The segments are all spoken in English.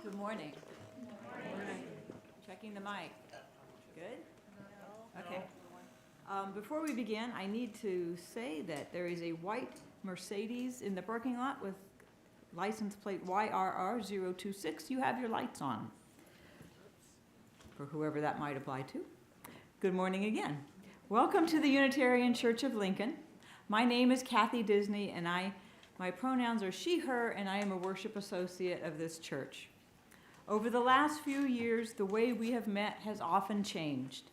Good morning. Checking the mic. Good? Okay. Before we begin, I need to say that there is a white Mercedes in the parking lot with license plate YRR026. You have your lights on, for whoever that might apply to. Good morning again. Welcome to the Unitarian Church of Lincoln. My name is Kathy Disney, and my pronouns are she, her, and I am a worship associate of this church. Over the last few years, the way we have met has often changed.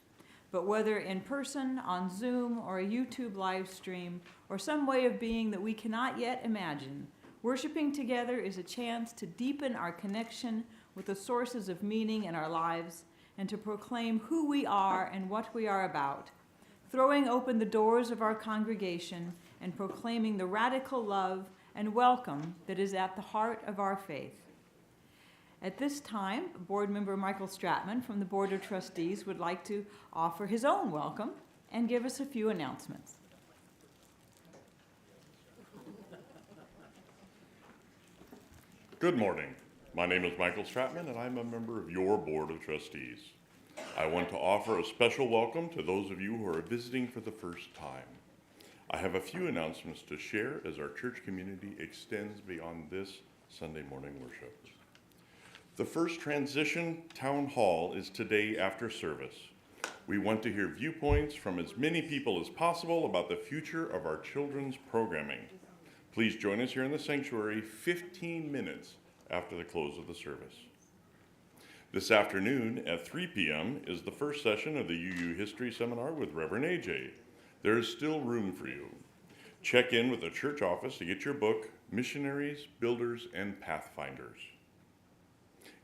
But whether in person, on Zoom, or a YouTube live stream, or some way of being that we cannot yet imagine, worshiping together is a chance to deepen our connection with the sources of meaning in our lives and to proclaim who we are and what we are about, throwing open the doors of our congregation and proclaiming the radical love and welcome that is at the heart of our faith. At this time, Board Member Michael Stratman from the Board of Trustees would like to offer his own welcome and give us a few announcements. Good morning. My name is Michael Stratman, and I'm a member of your Board of Trustees. I want to offer a special welcome to those of you who are visiting for the first time. I have a few announcements to share as our church community extends beyond this Sunday morning worship. The first transition town hall is today after service. We want to hear viewpoints from as many people as possible about the future of our children's programming. Please join us here in the sanctuary 15 minutes after the close of the service. This afternoon at 3 p.m. is the first session of the UU History Seminar with Reverend AJ. There is still room for you. Check in with the church office to get your book, Missionaries, Builders, and Pathfinders.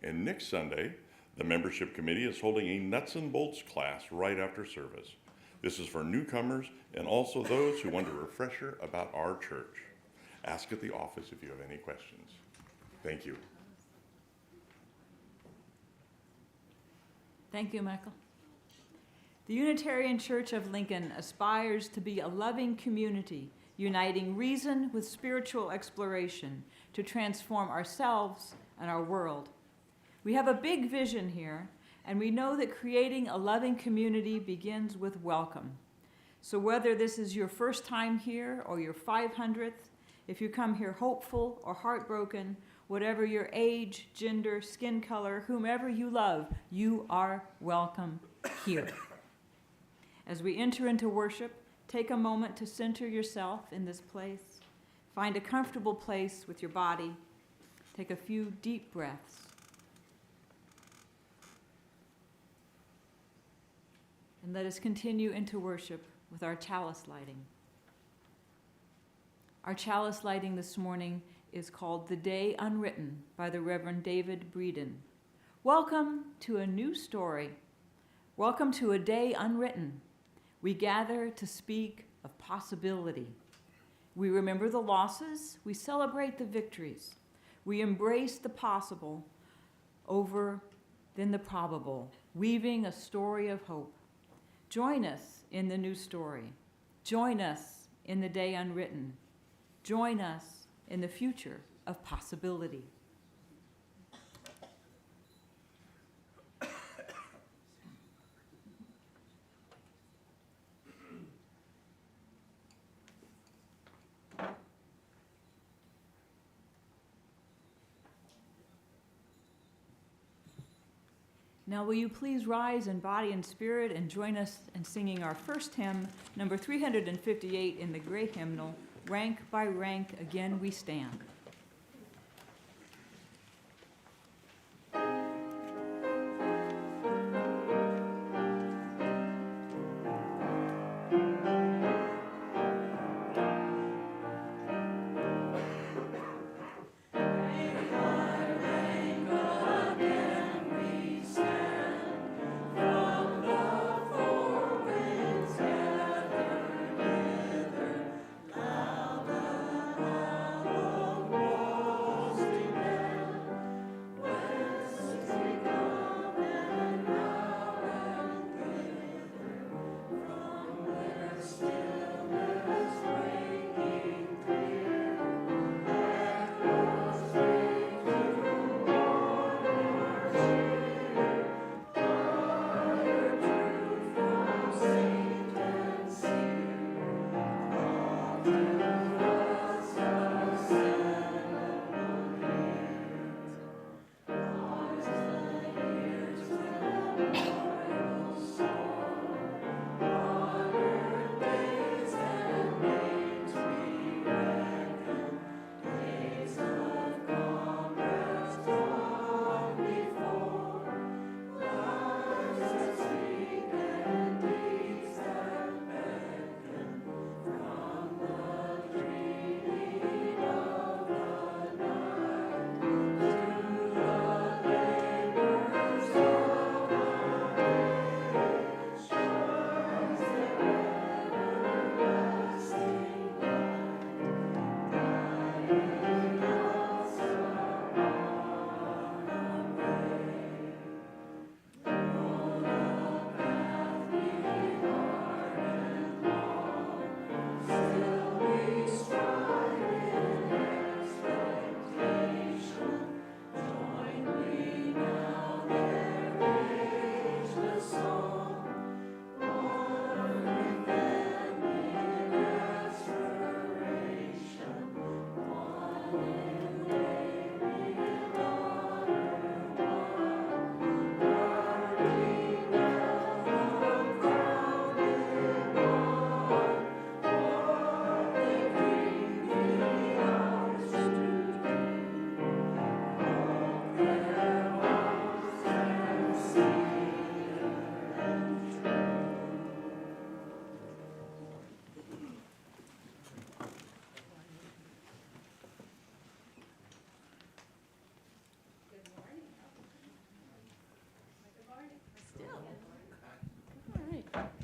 And next Sunday, the membership committee is holding a nuts and bolts class right after service. This is for newcomers and also those who want a refresher about our church. Ask at the office if you have any questions. Thank you. Thank you, Michael. The Unitarian Church of Lincoln aspires to be a loving community, uniting reason with spiritual exploration to transform ourselves and our world. We have a big vision here, and we know that creating a loving community begins with welcome. So whether this is your first time here or your 500th, if you come here hopeful or heartbroken, whatever your age, gender, skin color, whomever you love, you are welcome here. As we enter into worship, take a moment to center yourself in this place. Find a comfortable place with your body. Take a few deep breaths. And let us continue into worship with our chalice lighting. Our chalice lighting this morning is called The Day Unwritten by the Reverend David Breeden. Welcome to a new story. Welcome to a day unwritten. We gather to speak of possibility. We remember the losses. We celebrate the victories. We embrace the possible over than the probable, weaving a story of hope. Join us in the new story. Join us in the day unwritten. Join us in the future of possibility. Now will you please rise in body and spirit and join us in singing our first hymn, number 358 in the gray hymnal, Rank by Rank Again We Stand. Loud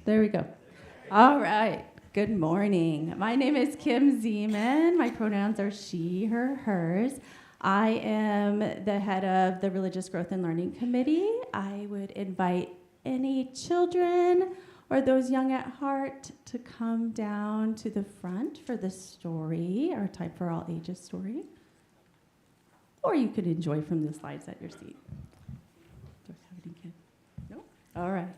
There we go. All right. Good morning. My name is Kim Zeman. My pronouns are she, her, hers. I am the head of the Religious Growth and Learning Committee. I would invite any children or those young at heart to come down to the front for the story, our Time for All Ages story. Or you could enjoy from the slides at your seat. Do I have any kids? No? All right.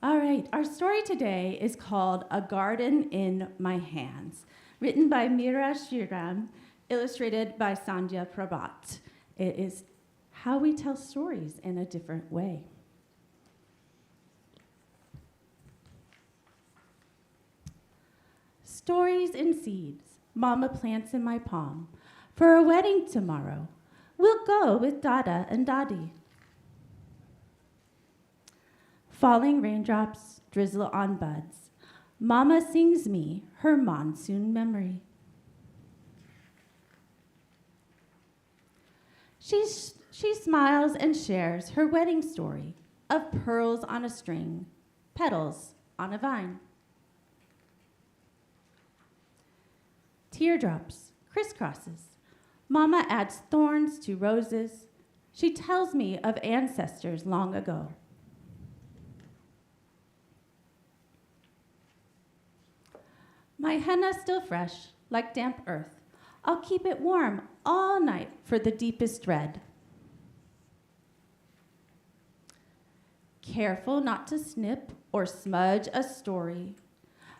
All right, our story today is called A Garden in My Hands, written by Meera Shriram, illustrated by Sandhya Prabhat. It is how we tell stories in a different way. Stories and seeds, Mama plants in my palm. For a wedding tomorrow, we'll go with Dada and Dadi. Falling raindrops drizzle on buds. Mama sings me her monsoon memory. She smiles and shares her wedding story of pearls on a string, petals on a vine. Teardrops, crisscrosses. Mama adds thorns to roses. She tells me of ancestors long ago. My henna still fresh, like damp earth. I'll keep it warm all night for the deepest red. Careful not to snip or smudge a story.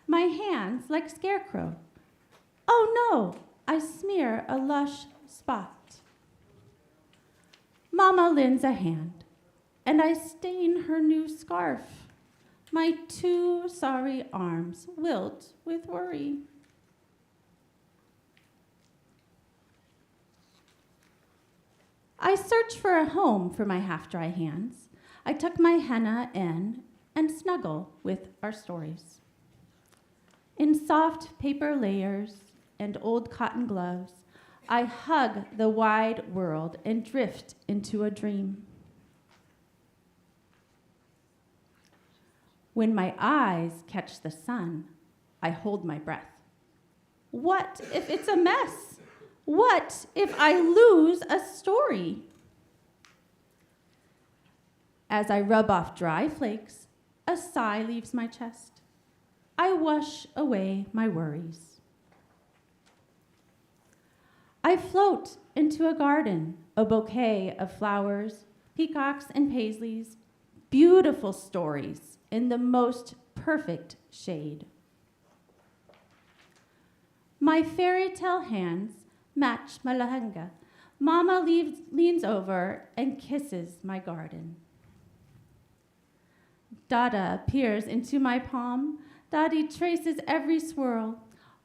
My hands like scarecrow. Oh no, I smear a lush spot. Mama lends a hand, and I stain her new scarf. My 2 sorry arms wilt with worry. I search for a home for my half-dry hands. I tuck my henna in and snuggle with our stories. In soft paper layers and old cotton gloves, I hug the wide world and drift into a dream. When my eyes catch the sun, I hold my breath. What if it's a mess? What if I lose a story? As I rub off dry flakes, a sigh leaves my chest. I wash away my worries. I float into a garden, a bouquet of flowers, peacocks and paisleys, beautiful stories in the most perfect shade. My fairy tale hands match my lehenga. Mama leans over and kisses my garden. Dada peers into my palm. Dadi traces every swirl.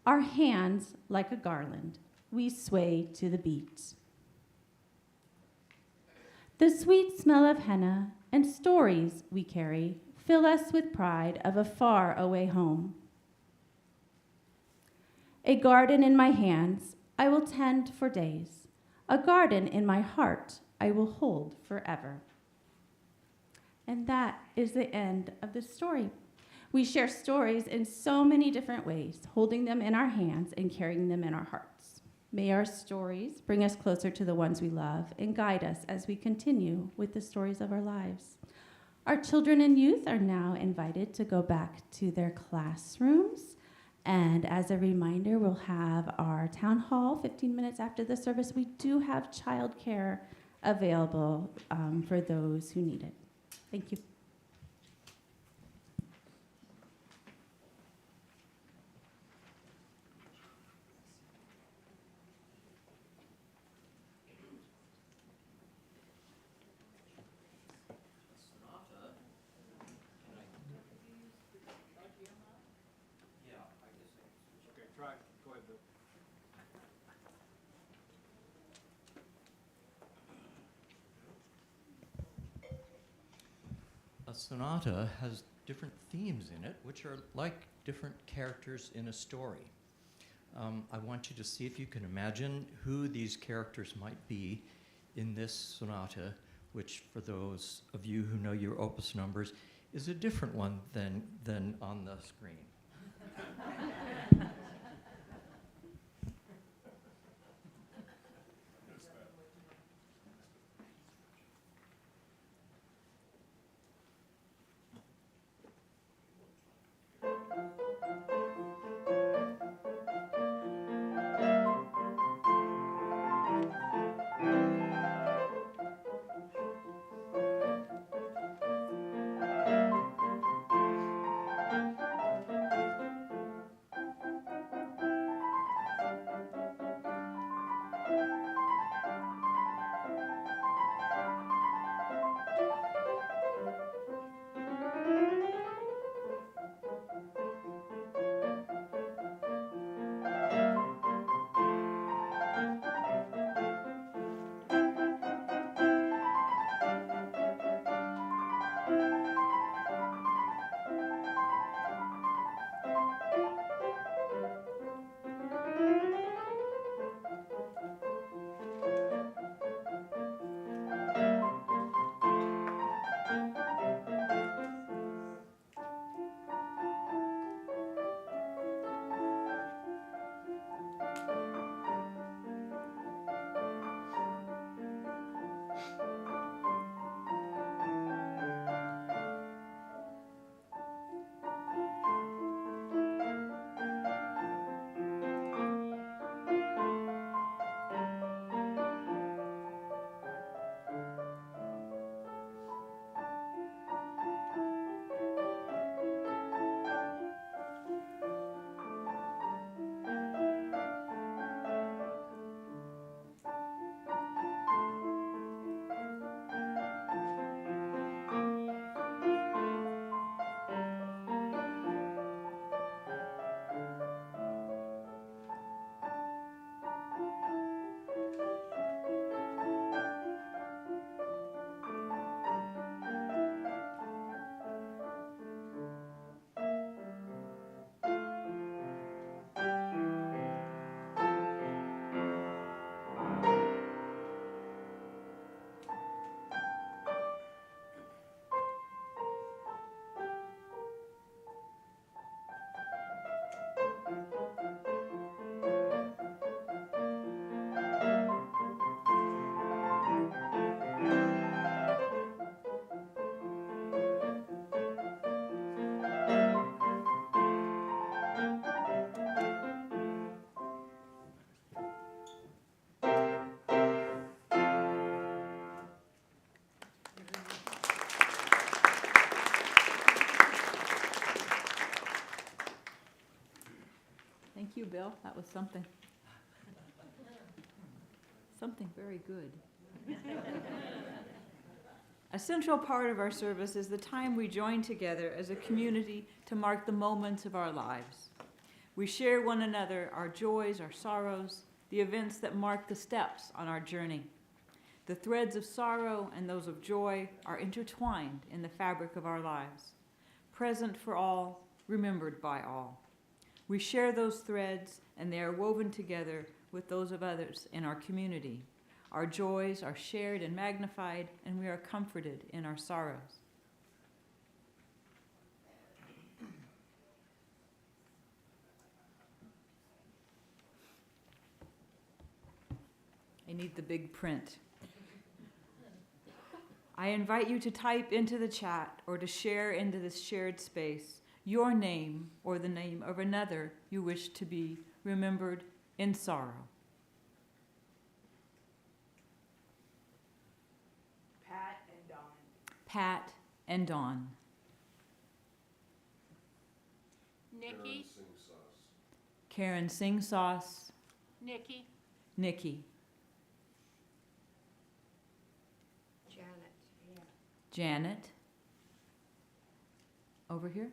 Our hands like a garland. We sway to the beat. The sweet smell of henna and stories we carry fill us with pride of a far-away home. A garden in my hands I will tend for days. A garden in my heart I will hold forever. And that is the end of the story. We share stories in so many different ways, holding them in our hands and carrying them in our hearts. May our stories bring us closer to the ones we love and guide us as we continue with the stories of our lives. Our children and youth are now invited to go back to their classrooms. And as a reminder, we'll have our town hall 15 minutes after the service. We do have childcare available for those who need it. Thank you. A sonata has different themes in it, which are like different characters in a story. I want you to see if you can imagine who these characters might be in this sonata, which for those of you who know your opus numbers is a different one than on the screen. Thank you, Bill. That was something. Something very good. A central part of our service is the time we join together as a community to mark the moments of our lives. We share one another our joys, our sorrows, the events that mark the steps on our journey. The threads of sorrow and those of joy are intertwined in the fabric of our lives, present for all, remembered by all. We share those threads, and they are woven together with those of others in our community. Our joys are shared and magnified, and we are comforted in our sorrows. I need the big print. I invite you to type into the chat or to share into this shared space your name or the name of another you wish to be remembered in sorrow. Pat and Dawn. Pat and Dawn. Nikki. Karen Sing Sauce. Nikki. Nikki. Janet. Janet. Over here.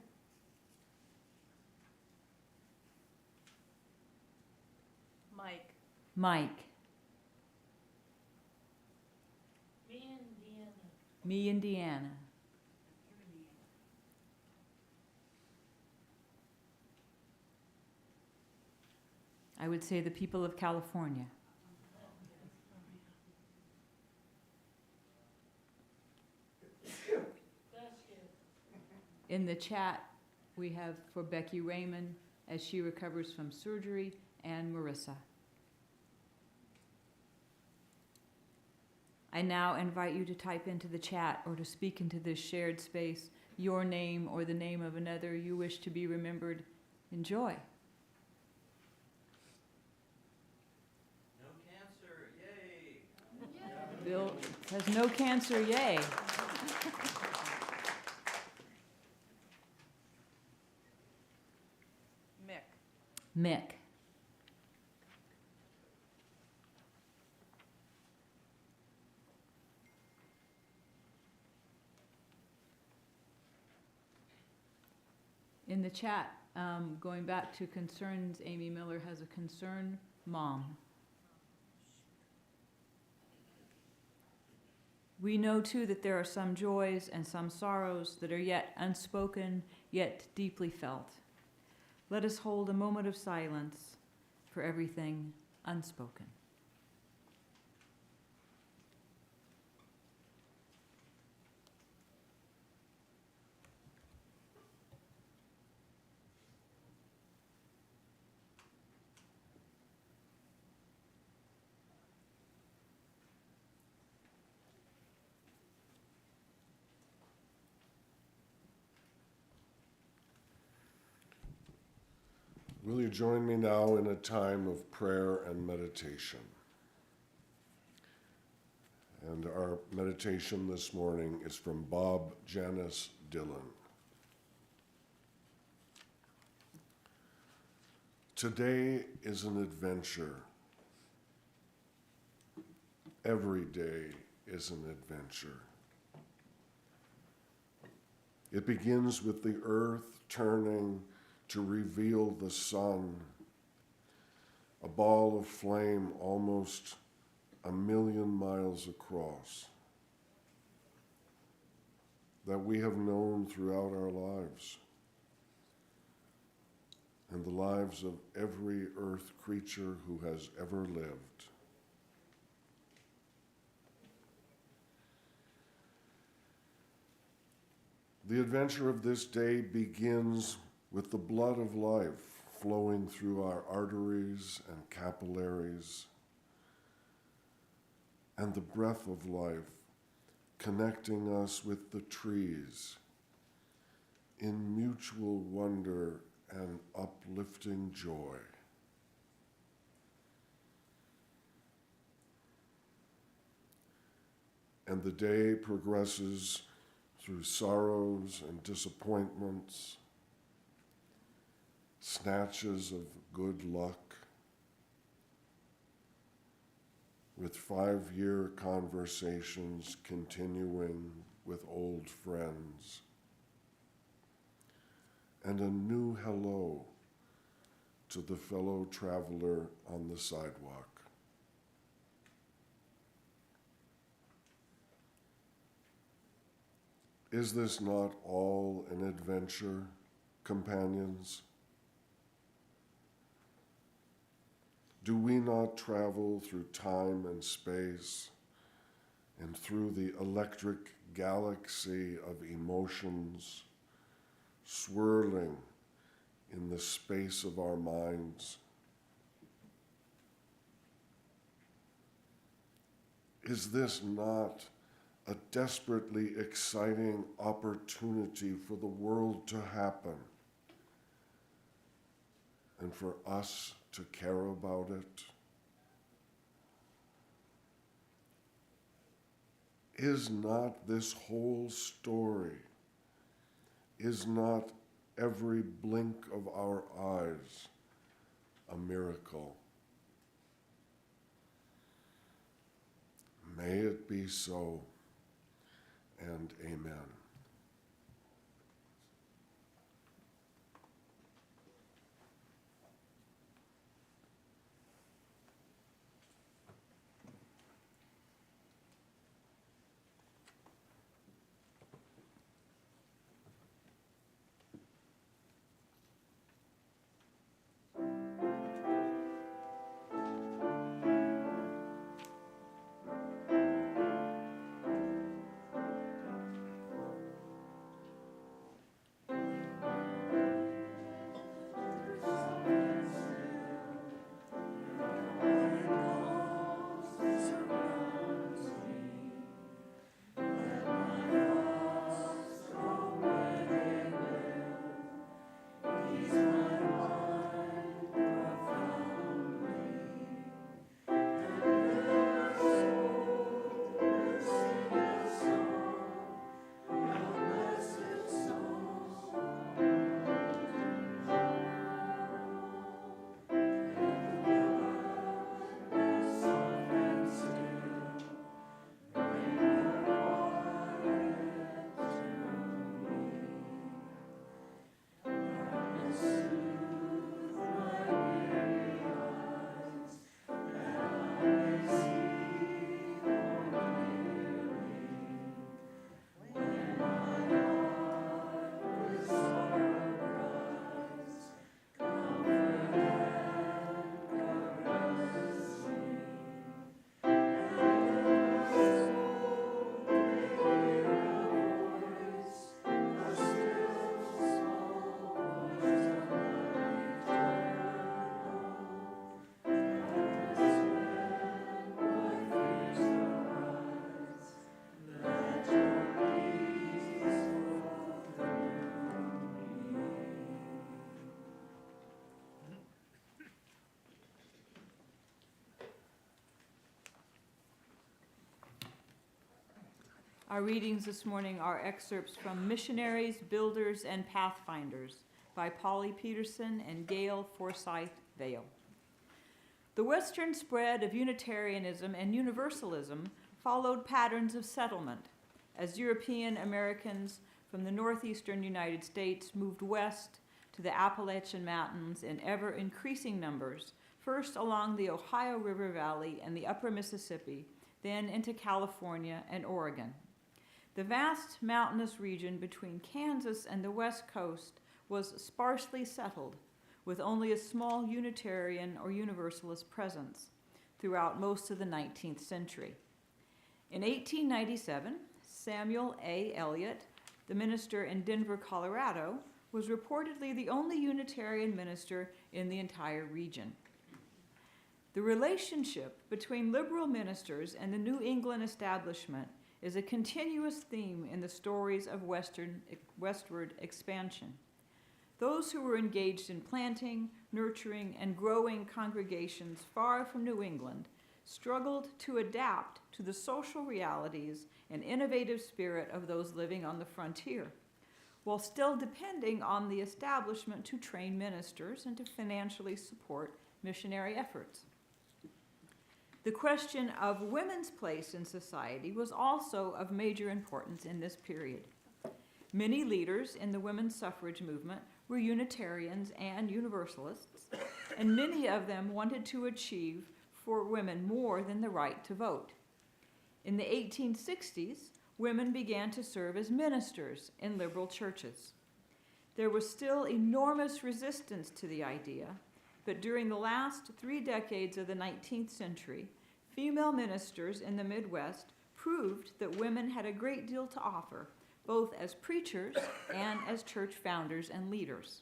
Mike. Mike. Me and Deanna. Me and Deanna. I would say the people of California. That's good. In the chat, we have for Becky Raymond as she recovers from surgery, and Marissa. I now invite you to type into the chat or to speak into this shared space your name or the name of another you wish to be remembered. Enjoy. No cancer, yay! Bill says no cancer, yay. Mick. In the chat, going back to concerns, Amy Miller has a concern, mom. We know too that there are some joys and some sorrows that are yet unspoken, yet deeply felt. Let us hold a moment of silence for everything unspoken. Will you join me now in a time of prayer and meditation? And our meditation this morning is from Bob Janice Dillon. Today is an adventure. Every day is an adventure. It begins with the earth turning to reveal the sun, a ball of flame almost 1,000,000 miles across that we have known throughout our lives and the lives of every earth creature who has ever lived. The adventure of this day begins with the blood of life flowing through our arteries and capillaries, and the breath of life connecting us with the trees in mutual wonder and uplifting joy. And the day progresses through sorrows and disappointments, snatches of good luck, with 5-year conversations continuing with old friends, and a new hello to the fellow traveler on the sidewalk. Is this not all an adventure, companions? Do we not travel through time and space and through the electric galaxy of emotions swirling in the space of our minds? Is this not a desperately exciting opportunity for the world to happen and for us to care about it? Is not this whole story, is not every blink of our eyes a miracle? May it be so, and amen. Our readings this morning are excerpts from Missionaries, Builders, and Pathfinders by Polly Peterson and Gail Forsyth Vale. The Western spread of Unitarianism and Universalism followed patterns of settlement as European Americans from the northeastern United States moved west to the Appalachian Mountains in ever increasing numbers, first along the Ohio River Valley and the upper Mississippi, then into California and Oregon. The vast mountainous region between Kansas and the West Coast was sparsely settled, with only a small Unitarian or Universalist presence throughout most of the 19th century. In 1897, Samuel A. Eliot, the minister in Denver, Colorado, was reportedly the only Unitarian minister in the entire region. The relationship between liberal ministers and the New England establishment is a continuous theme in the stories of westward expansion. Those who were engaged in planting, nurturing, and growing congregations far from New England struggled to adapt to the social realities and innovative spirit of those living on the frontier, while still depending on the establishment to train ministers and to financially support missionary efforts. The question of women's place in society was also of major importance in this period. Many leaders in the women's suffrage movement were Unitarians and Universalists, and many of them wanted to achieve for women more than the right to vote. In the 1860s, women began to serve as ministers in liberal churches. There was still enormous resistance to the idea, but during the last 3 decades of the 19th century, female ministers in the Midwest proved that women had a great deal to offer, both as preachers and as church founders and leaders.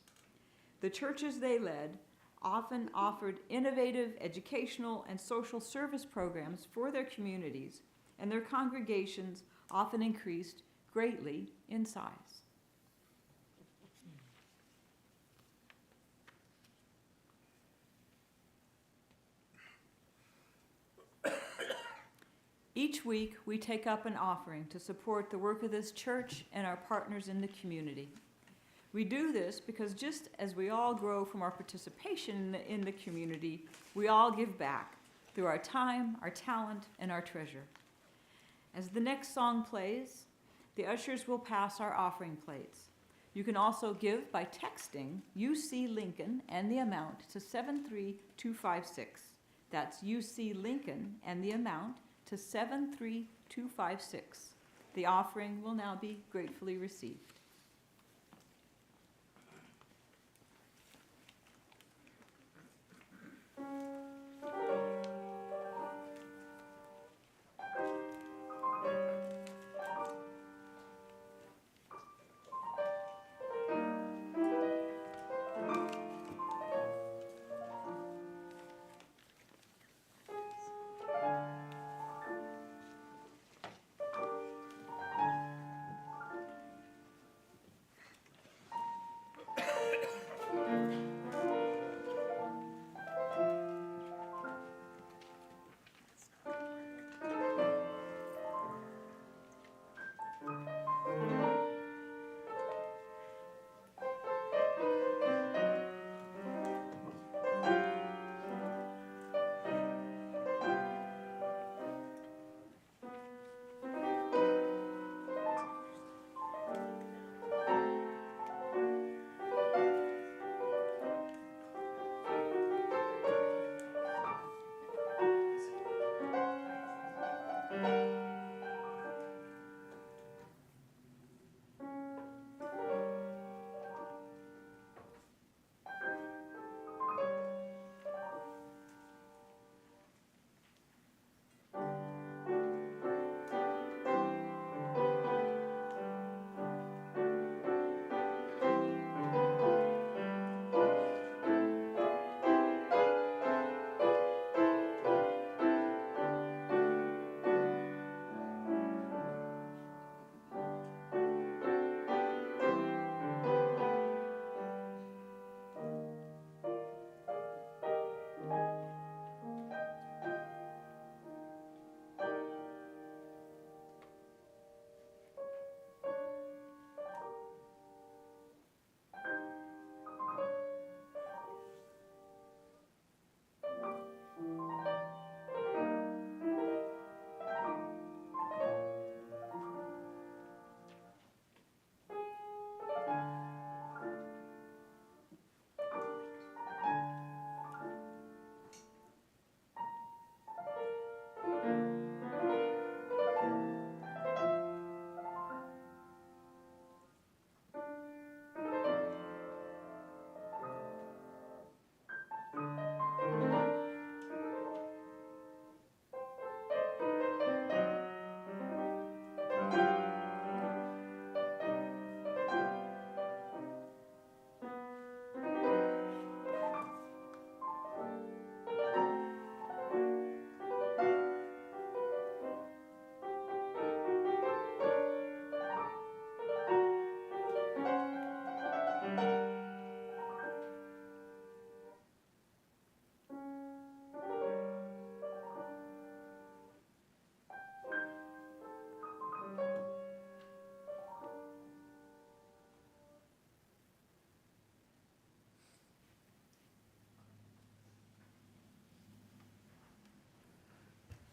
The churches they led often offered innovative educational and social service programs for their communities, and their congregations often increased greatly in size. Each week, we take up an offering to support the work of this church and our partners in the community. We do this because just as we all grow from our participation in the community, we all give back through our time, our talent, and our treasure. As the next song plays, the ushers will pass our offering plates. You can also give by texting UC Lincoln and the amount to 73256. That's UC Lincoln and the amount to 73256. The offering will now be gratefully received.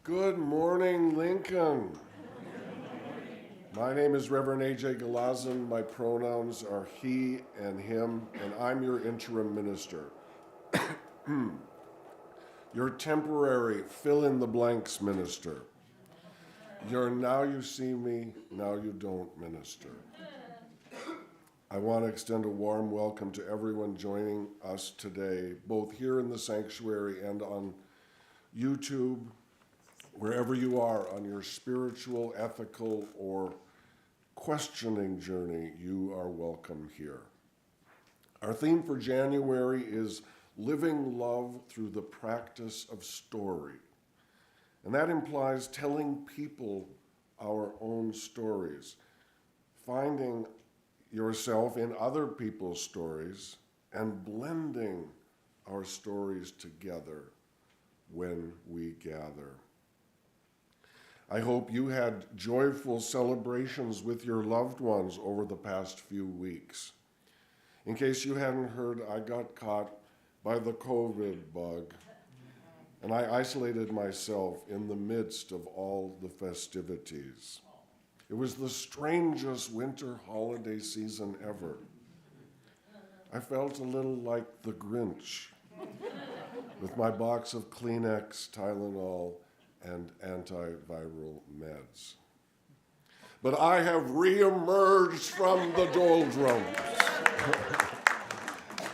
Good morning, Lincoln. My name is Reverend A.J. Galazin. My pronouns are he and him, and I'm your interim minister. Your temporary fill-in-the-blanks minister. Your now you see me, now you don't minister. I want to extend a warm welcome to everyone joining us today, both here in the sanctuary and on YouTube, wherever you are on your spiritual, ethical, or questioning journey, you are welcome here. Our theme for January is living love through the practice of story. And that implies telling people our own stories, finding yourself in other people's stories, and blending our stories together when we gather. I hope you had joyful celebrations with your loved ones over the past few weeks. In case you hadn't heard, I got caught by the COVID bug, and I isolated myself in the midst of all the festivities. It was the strangest winter holiday season ever. I felt a little like the Grinch with my box of Kleenex, Tylenol, and antiviral meds. But I have reemerged from the doldrums,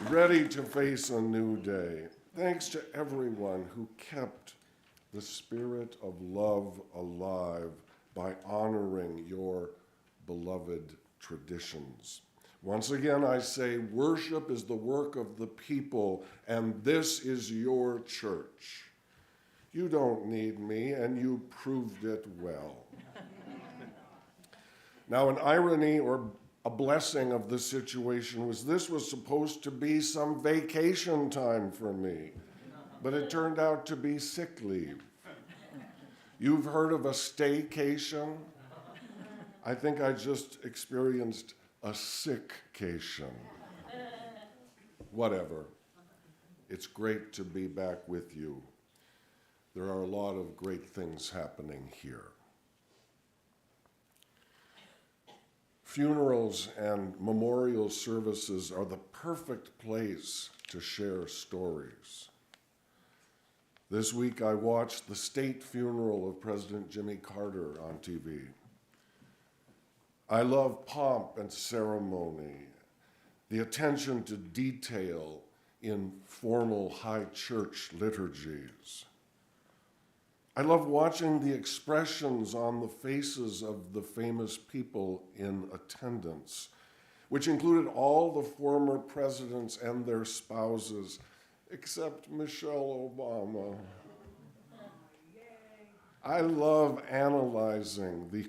ready to face a new day. Thanks to everyone who kept the spirit of love alive by honoring your beloved traditions. Once again, I say worship is the work of the people, and this is your church. You don't need me, and you proved it well. Now, an irony or a blessing of the situation was this was supposed to be some vacation time for me, but it turned out to be sick leave. You've heard of a staycation? I think I just experienced a sickcation. Whatever. It's great to be back with you. There are a lot of great things happening here. Funerals and memorial services are the perfect place to share stories. This week I watched the state funeral of President Jimmy Carter on TV. I love pomp and ceremony, the attention to detail in formal high church liturgies. I love watching the expressions on the faces of the famous people in attendance, which included all the former presidents and their spouses, except Michelle Obama. I love analyzing the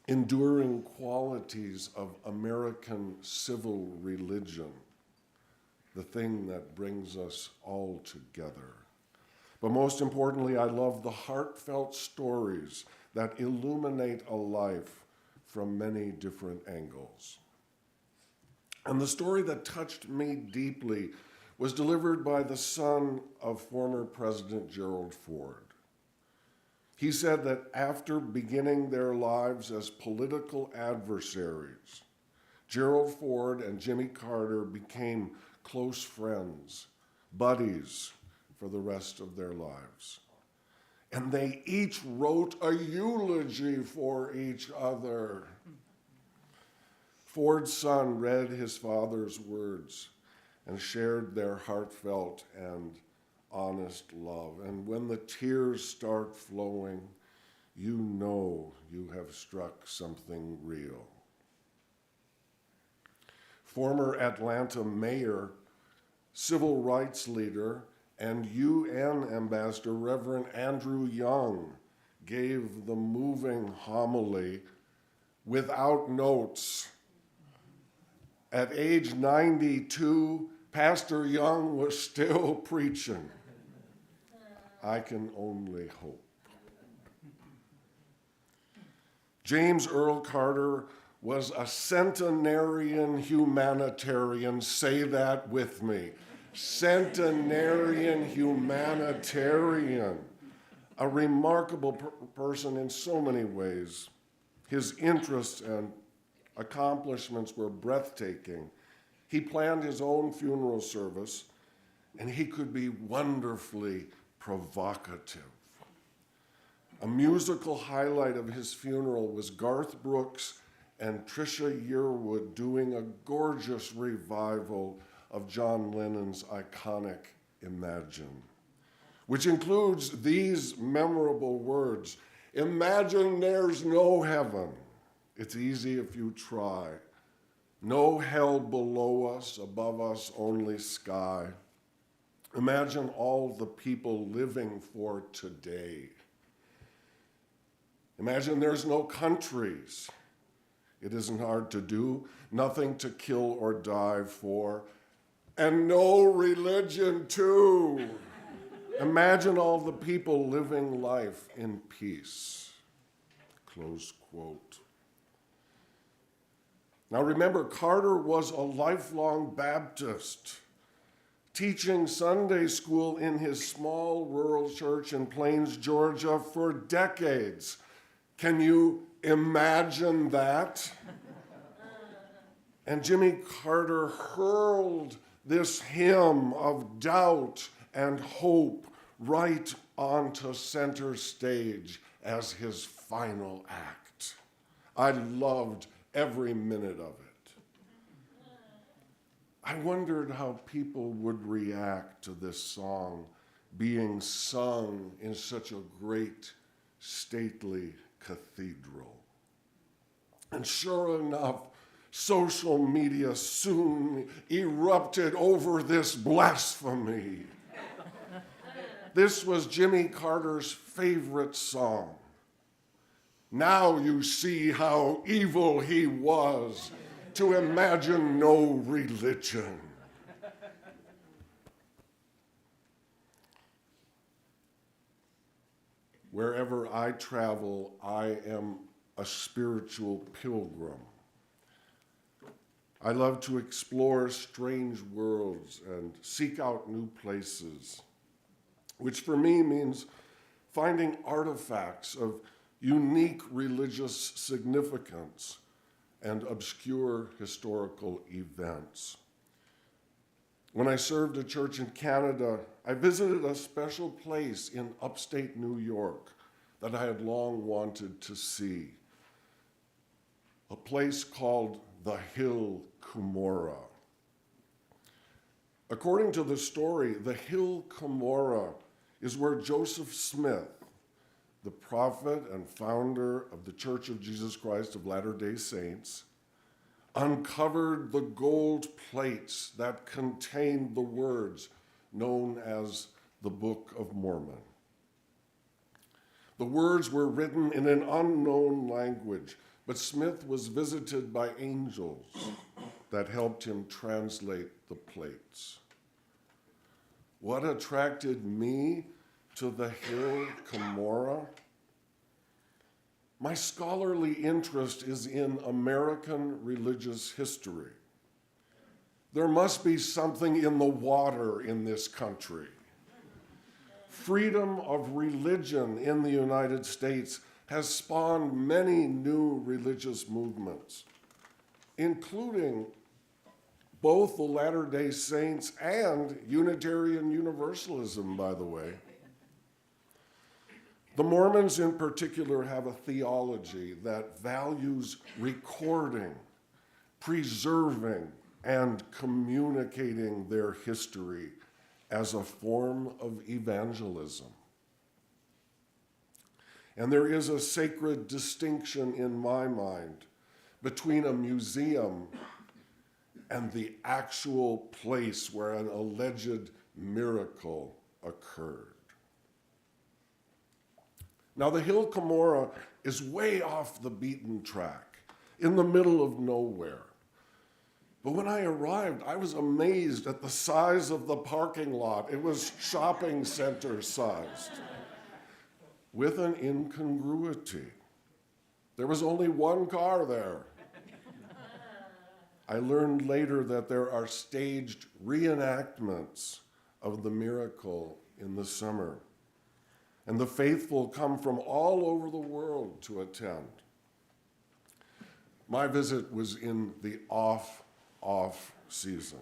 enduring qualities of American civil religion, the thing that brings us all together. But most importantly, I love the heartfelt stories that illuminate a life from many different angles. And the story that touched me deeply was delivered by the son of former President Gerald Ford. He said that after beginning their lives as political adversaries, Gerald Ford and Jimmy Carter became close friends, buddies, for the rest of their lives. And they each wrote a eulogy for each other. Ford's son read his father's words and shared their heartfelt and honest love. And when the tears start flowing, you know you have struck something real. Former Atlanta mayor, civil rights leader, and UN Ambassador Reverend Andrew Young gave the moving homily without notes. At age 92, Pastor Young was still preaching. I can only hope. James Earl Carter was a centenarian humanitarian. Say that with me. Centenarian humanitarian. a remarkable person in so many ways. His interests and accomplishments were breathtaking. He planned his own funeral service, and he could be wonderfully provocative. A musical highlight of his funeral was Garth Brooks and Trisha Yearwood doing a gorgeous revival of John Lennon's iconic Imagine, which includes these memorable words: "Imagine there's no heaven. It's easy if you try. No hell below us, above us only sky. Imagine all the people living for today. Imagine there's no countries. It isn't hard to do, nothing to kill or die for, and no religion too. Imagine all the people living life in peace." Close quote. Now remember, Carter was a lifelong Baptist, teaching Sunday school in his small rural church in Plains, Georgia for decades. Can you imagine that? And Jimmy Carter hurled this hymn of doubt and hope right onto center stage as his final act. I loved every minute of it. I wondered how people would react to this song being sung in such a great, stately cathedral. And sure enough, social media soon erupted over this blasphemy. This was Jimmy Carter's favorite song. Now you see how evil he was to imagine no religion. Wherever I travel, I am a spiritual pilgrim. I love to explore strange worlds and seek out new places, which for me means finding artifacts of unique religious significance and obscure historical events. When I served a church in Canada, I visited a special place in upstate New York that I had long wanted to see, a place called the Hill Cumorah. According to the story, the Hill Cumorah is where Joseph Smith, the prophet and founder of the Church of Jesus Christ of Latter-day Saints, uncovered the gold plates that contained the words known as the Book of Mormon. The words were written in an unknown language, but Smith was visited by angels that helped him translate the plates. What attracted me to the Hill Cumorah? My scholarly interest is in American religious history. There must be something in the water in this country. Freedom of religion in the United States has spawned many new religious movements, including both the Latter-day Saints and Unitarian Universalism, by the way. The Mormons in particular have a theology that values recording, preserving, and communicating their history as a form of evangelism. And there is a sacred distinction in my mind between a museum and the actual place where an alleged miracle occurred. Now, the Hill Cumorah is way off the beaten track, in the middle of nowhere. But when I arrived, I was amazed at the size of the parking lot. It was shopping center sized, with an incongruity. There was only one car there. I learned later that there are staged reenactments of the miracle in the summer. and the faithful come from all over the world to attend. My visit was in the off season.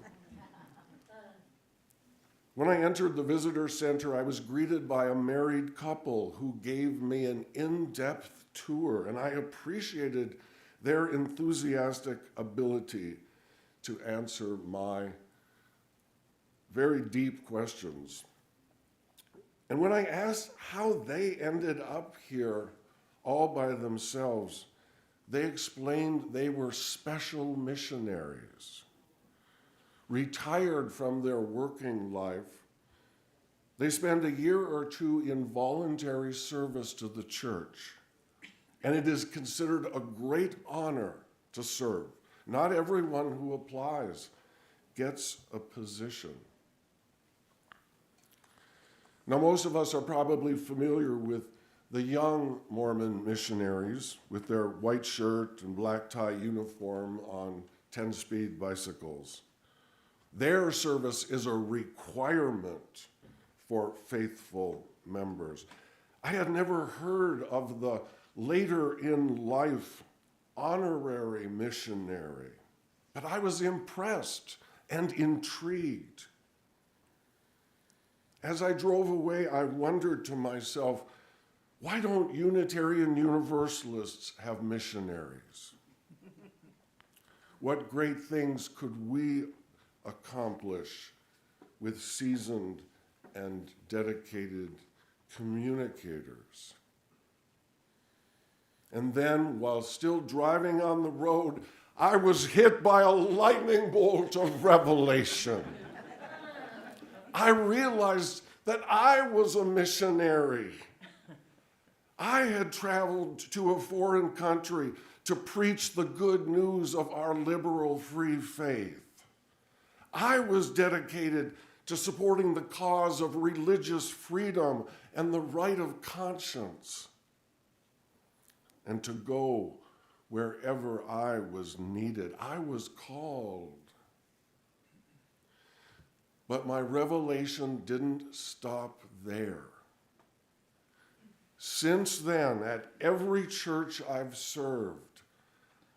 When I entered the visitor center, I was greeted by a married couple who gave me an in-depth tour, and I appreciated their enthusiastic ability to answer my very deep questions. And when I asked how they ended up here all by themselves, they explained they were special missionaries. Retired from their working life, they spend a year or two in voluntary service to the church. And it is considered a great honor to serve. Not everyone who applies gets a position. Now, most of us are probably familiar with the young Mormon missionaries with their white shirt and black tie uniform on 10-speed bicycles. Their service is a requirement for faithful members. I had never heard of the later in life honorary missionary, but I was impressed and intrigued. As I drove away, I wondered to myself, why don't Unitarian Universalists have missionaries? What great things could we accomplish with seasoned and dedicated communicators? And then, while still driving on the road, I was hit by a lightning bolt of revelation. I realized that I was a missionary. I had traveled to a foreign country to preach the good news of our liberal free faith. I was dedicated to supporting the cause of religious freedom and the right of conscience, and to go wherever I was needed. I was called. But my revelation didn't stop there. Since then, at every church I've served,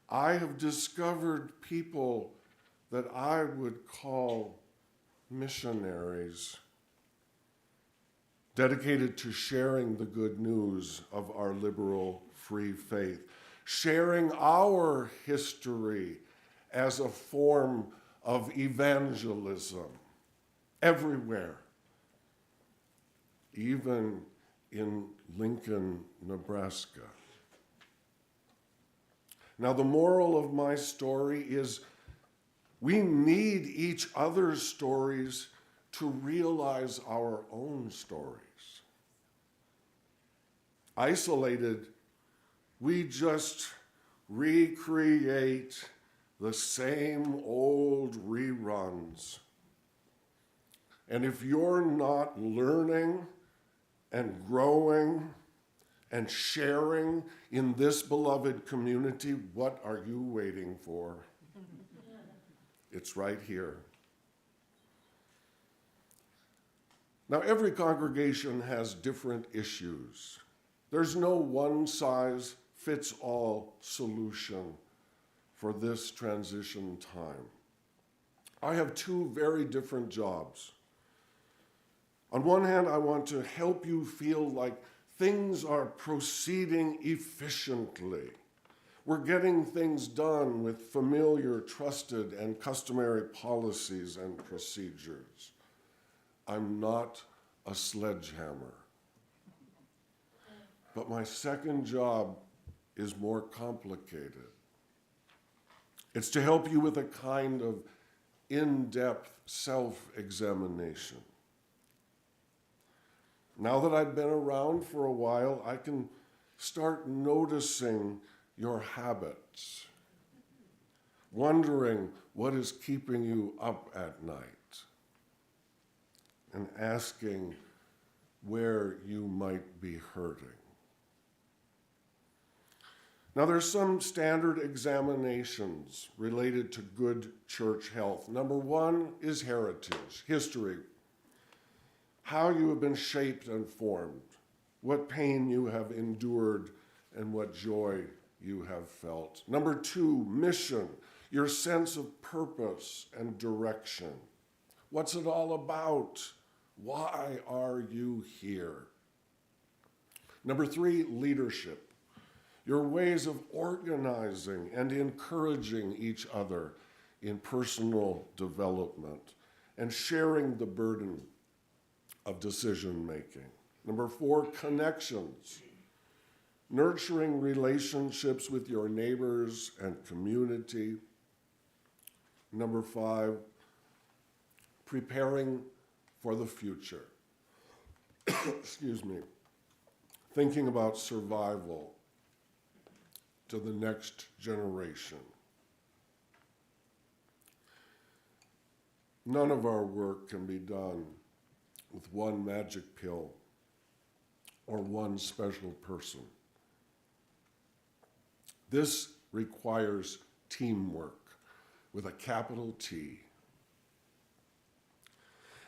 I have discovered people that I would call missionaries, dedicated to sharing the good news of our liberal free faith, sharing our history as a form of evangelism everywhere, even in Lincoln, Nebraska. Now, the moral of my story is we need each other's stories to realize our own stories. Isolated, we just recreate the same old reruns. And if you're not learning and growing and sharing in this beloved community, what are you waiting for? It's right here. Now, every congregation has different issues. There's no one-size-fits-all solution for this transition time. I have two very different jobs. On one hand, I want to help you feel like things are proceeding efficiently. We're getting things done with familiar, trusted, and customary policies and procedures. I'm not a sledgehammer. But my second job is more complicated. It's to help you with a kind of in-depth self-examination. Now that I've been around for a while, I can start noticing your habits, wondering what is keeping you up at night, and asking where you might be hurting. Now, there's some standard examinations related to good church health. Number one is heritage, history, how you have been shaped and formed, what pain you have endured, and what joy you have felt. Number 2, mission, your sense of purpose and direction. What's it all about? Why are you here? Number 3, leadership, your ways of organizing and encouraging each other in personal development and sharing the burden of decision making. Number 4, connections, nurturing relationships with your neighbors and community. Number 5, preparing for the future. Excuse me. Thinking about survival to the next generation. None of our work can be done with one magic pill or one special person. This requires teamwork with a capital T.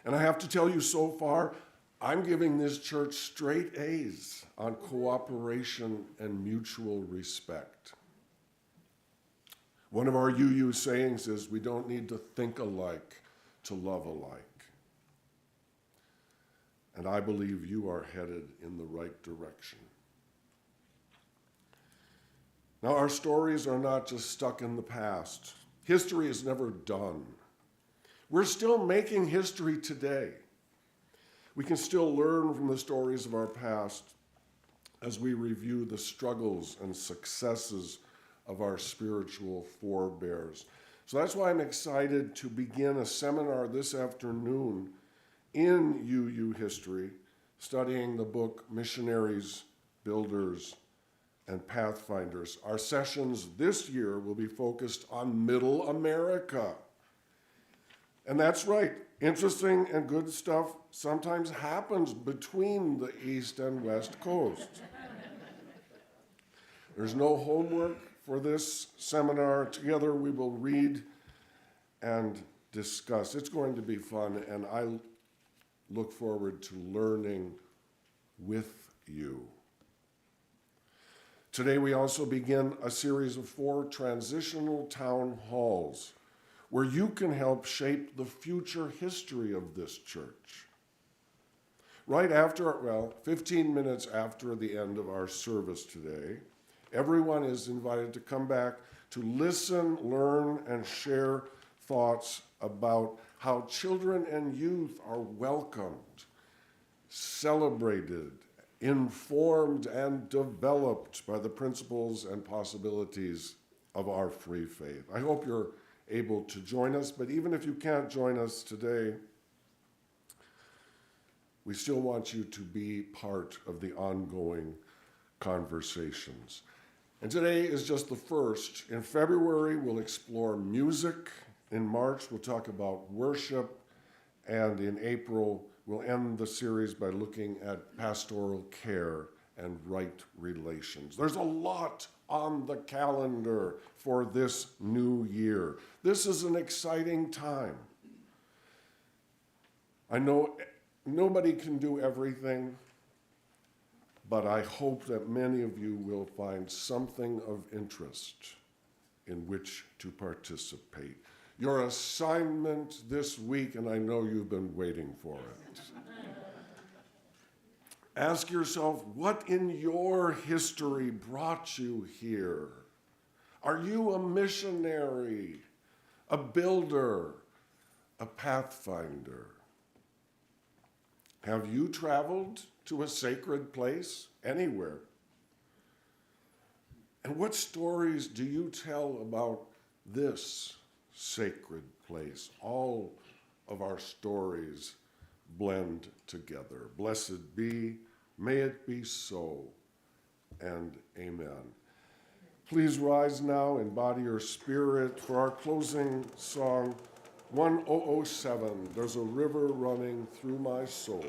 And I have to tell you, so far, I'm giving this church straight A's on cooperation and mutual respect. One of our UU sayings is, we don't need to think alike to love alike. And I believe you are headed in the right direction. Now, our stories are not just stuck in the past. History is never done. We're still making history today. We can still learn from the stories of our past as we review the struggles and successes of our spiritual forebears. So that's why I'm excited to begin a seminar this afternoon in UU history, studying the book Missionaries, Builders, and Pathfinders. Our sessions this year will be focused on Middle America. And that's right, interesting and good stuff sometimes happens between the East and West Coast. There's no homework for this seminar. Together we will read and discuss. It's going to be fun, and I look forward to learning with you. Today we also begin a series of 4 transitional town halls where you can help shape the future history of this church. Right after, 15 minutes after the end of our service today, everyone is invited to come back to listen, learn, and share thoughts about how children and youth are welcomed, celebrated, informed, and developed by the principles and possibilities of our free faith. I hope you're able to join us, but even if you can't join us today, we still want you to be part of the ongoing conversations. And today is just the first. In February, we'll explore music. In March, we'll talk about worship. And in April, we'll end the series by looking at pastoral care and right relations. There's a lot on the calendar for this new year. This is an exciting time. I know nobody can do everything, but I hope that many of you will find something of interest in which to participate. Your assignment this week, and I know you've been waiting for it. Ask yourself, what in your history brought you here? Are you a missionary, a builder, a pathfinder? Have you traveled to a sacred place anywhere? And what stories do you tell about this sacred place? All of our stories blend together. Blessed be, may it be so, and amen. Please rise now in body or spirit for our closing song, 1007, There's a River Running Through My Soul.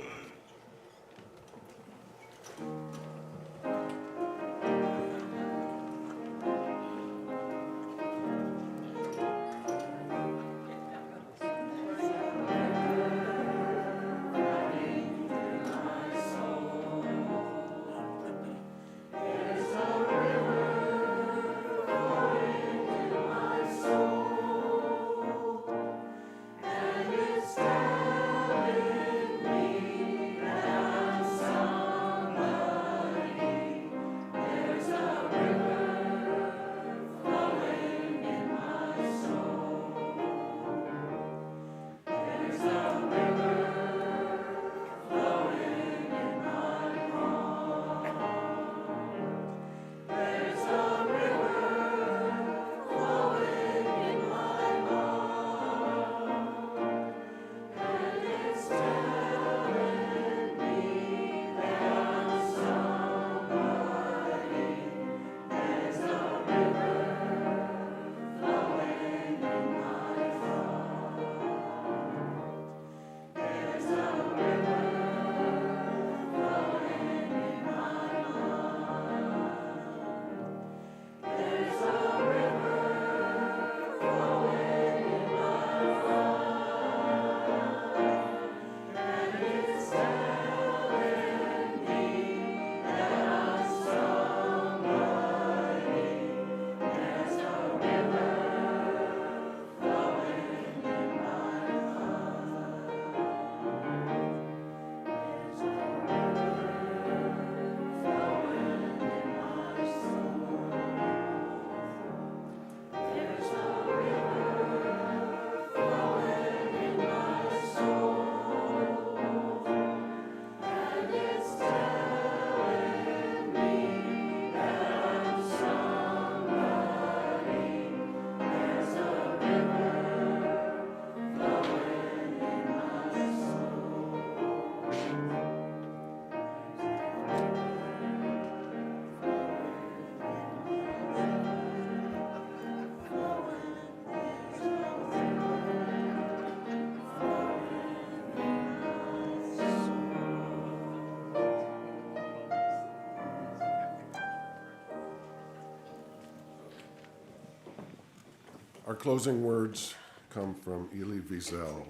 Our closing words come from Elie Wiesel.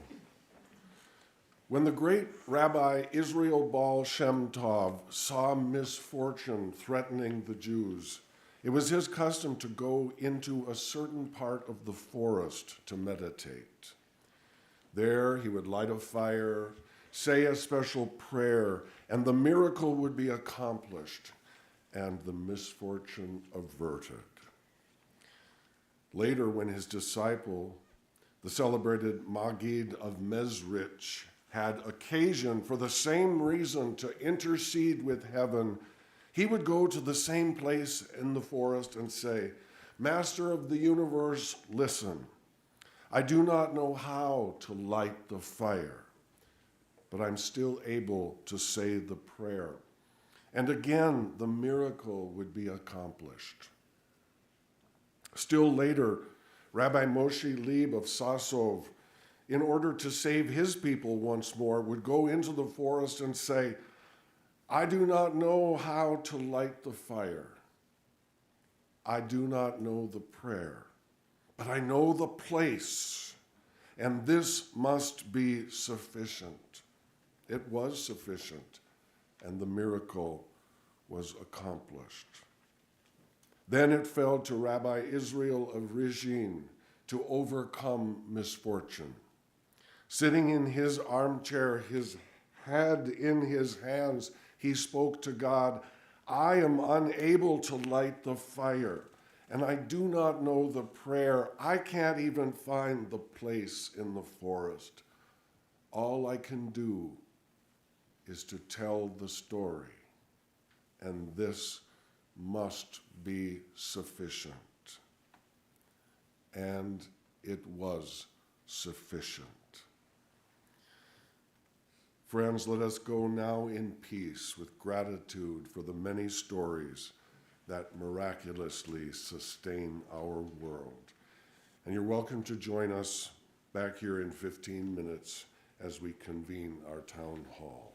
When the great Rabbi Israel Baal Shem Tov saw misfortune threatening the Jews, it was his custom to go into a certain part of the forest to meditate. There he would light a fire, say a special prayer, and the miracle would be accomplished and the misfortune averted. Later, when his disciple, the celebrated Maggid of Mezrich, had occasion for the same reason to intercede with heaven, he would go to the same place in the forest and say, "Master of the universe, listen. I do not know how to light the fire, but I'm still able to say the prayer." And again, the miracle would be accomplished. Still later, Rabbi Moshe Leib of Sasov, in order to save his people once more, would go into the forest and say, "I do not know how to light the fire. I do not know the prayer, but I know the place, and this must be sufficient." It was sufficient, and the miracle was accomplished. Then it fell to Rabbi Israel of Rizhin to overcome misfortune. Sitting in his armchair, his head in his hands, he spoke to God, "I am unable to light the fire, and I do not know the prayer. I can't even find the place in the forest. All I can do is to tell the story, and this must be sufficient." And it was sufficient. Friends, let us go now in peace with gratitude for the many stories that miraculously sustain our world. And you're welcome to join us back here in 15 minutes as we convene our town hall.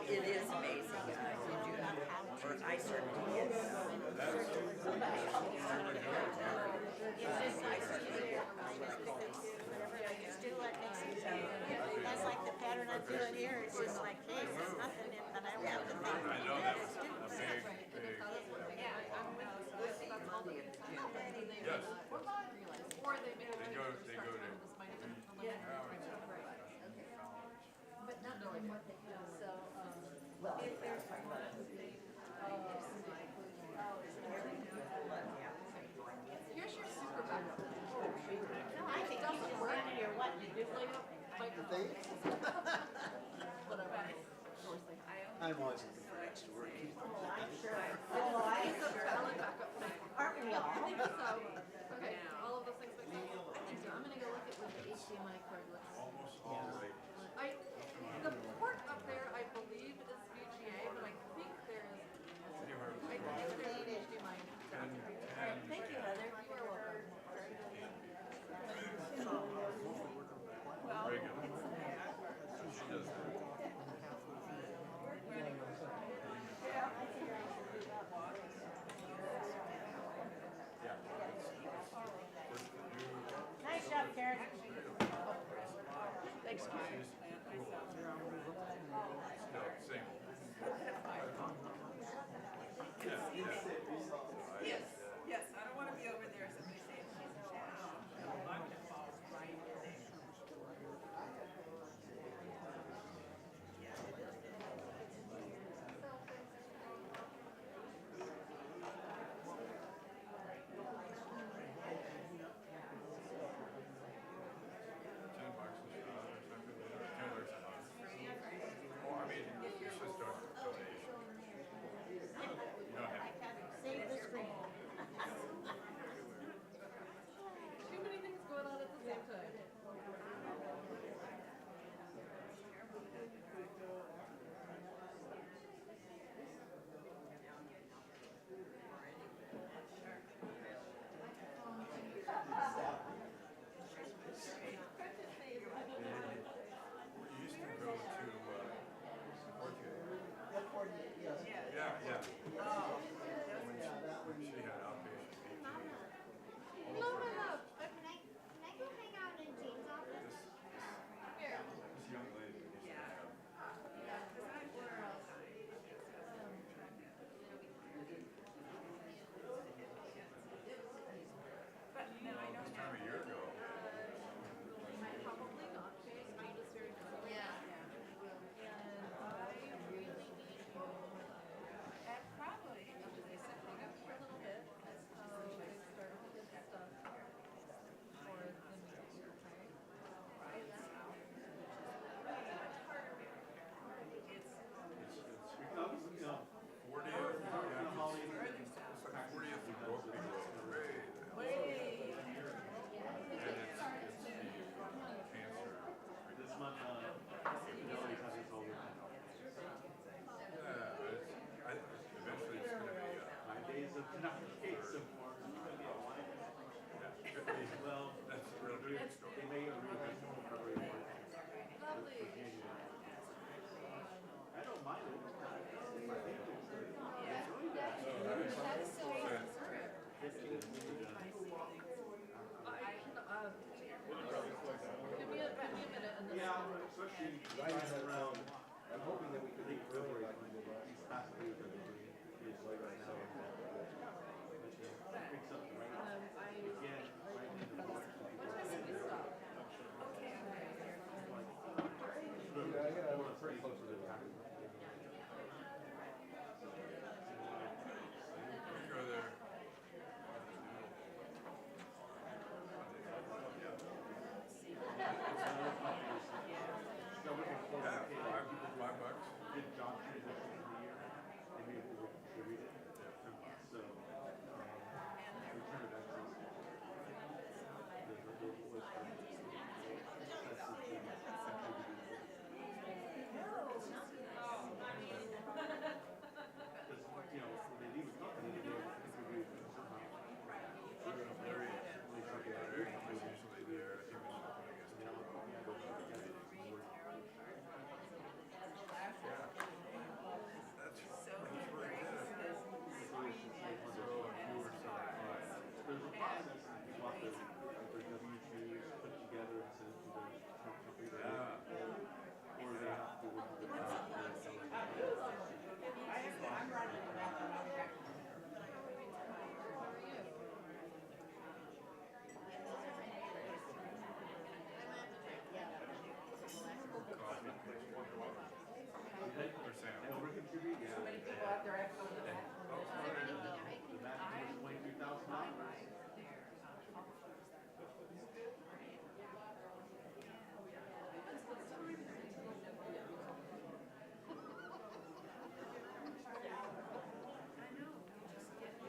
It is amazing. I certainly is. That's like the pattern I'm doing here. It's just like, hey, there's nothing in, but I want to think. I know that was a big, big. Yes. Or they may have to go to. But not knowing what they do, so, if there's. Here's your super backup. No, I think you just run in your what, you do like I'm always looking for extra work. aren't we all? I think so. Okay, all of those things make sense. I think so. I'm gonna go look at what the HDMI cord looks like. The port up there, I believe, is VGA, but I think there is, HDMI. Thank you, Heather. You are welcome. Nice job, Karen. Thanks, Karen. No, same. I'm hoping that we can leave early, like, he's possibly going to be, he's late right now. Picks up the rain. Again, right in the morning. Yeah, we're pretty close to the time. Go there. $5. Did John transition in the year? And maybe we'll read it. So, return of access. You know, when they leave a company, they do interview somehow. Larry was usually there. He was There's a process that people have to, like their W-2s put together and send to the company. Or they have to work with the I'm running around. contribute, yeah. Many people out there actually. The match was $22,000.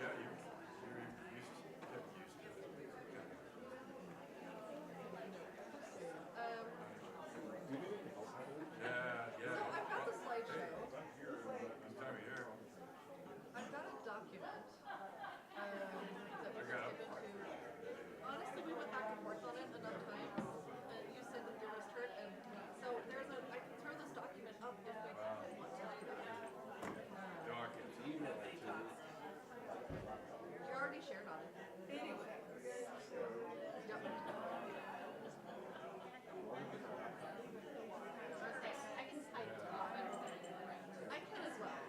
Yeah, you're used to it. Yeah. So I've got the slideshow. This time of year. I've got a document that was given to. Honestly, we went back and forth on it enough times, and you said that there was hurt, and so there's a. I can throw this document up if we want to do that. Dockets. You already shared on it. Anyway. Yep. I can as well.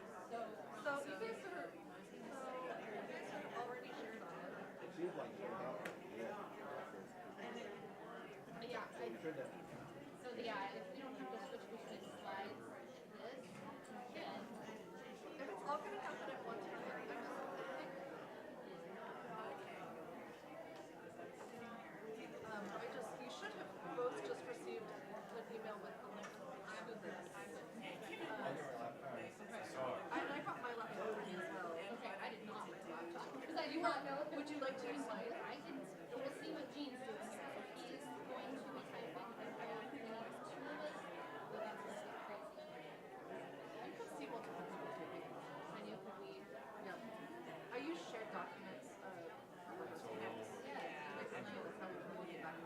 So you guys are already shared on it. It seems like you're out. Yeah, so if we don't have to switch between slides like this, then If it's all gonna happen at one time, I just you should have both just received an email with the link to this. I got my laptop ready as well. okay, I did not my laptop because I do not know. Would you like to use mine? I didn't. We'll see what Gene's doing. He's going to be typing. And two of us. Well, that's just crazy. You can see multiple people typing. I knew if we. Yeah. I use shared documents. Yeah. That's how we can look back.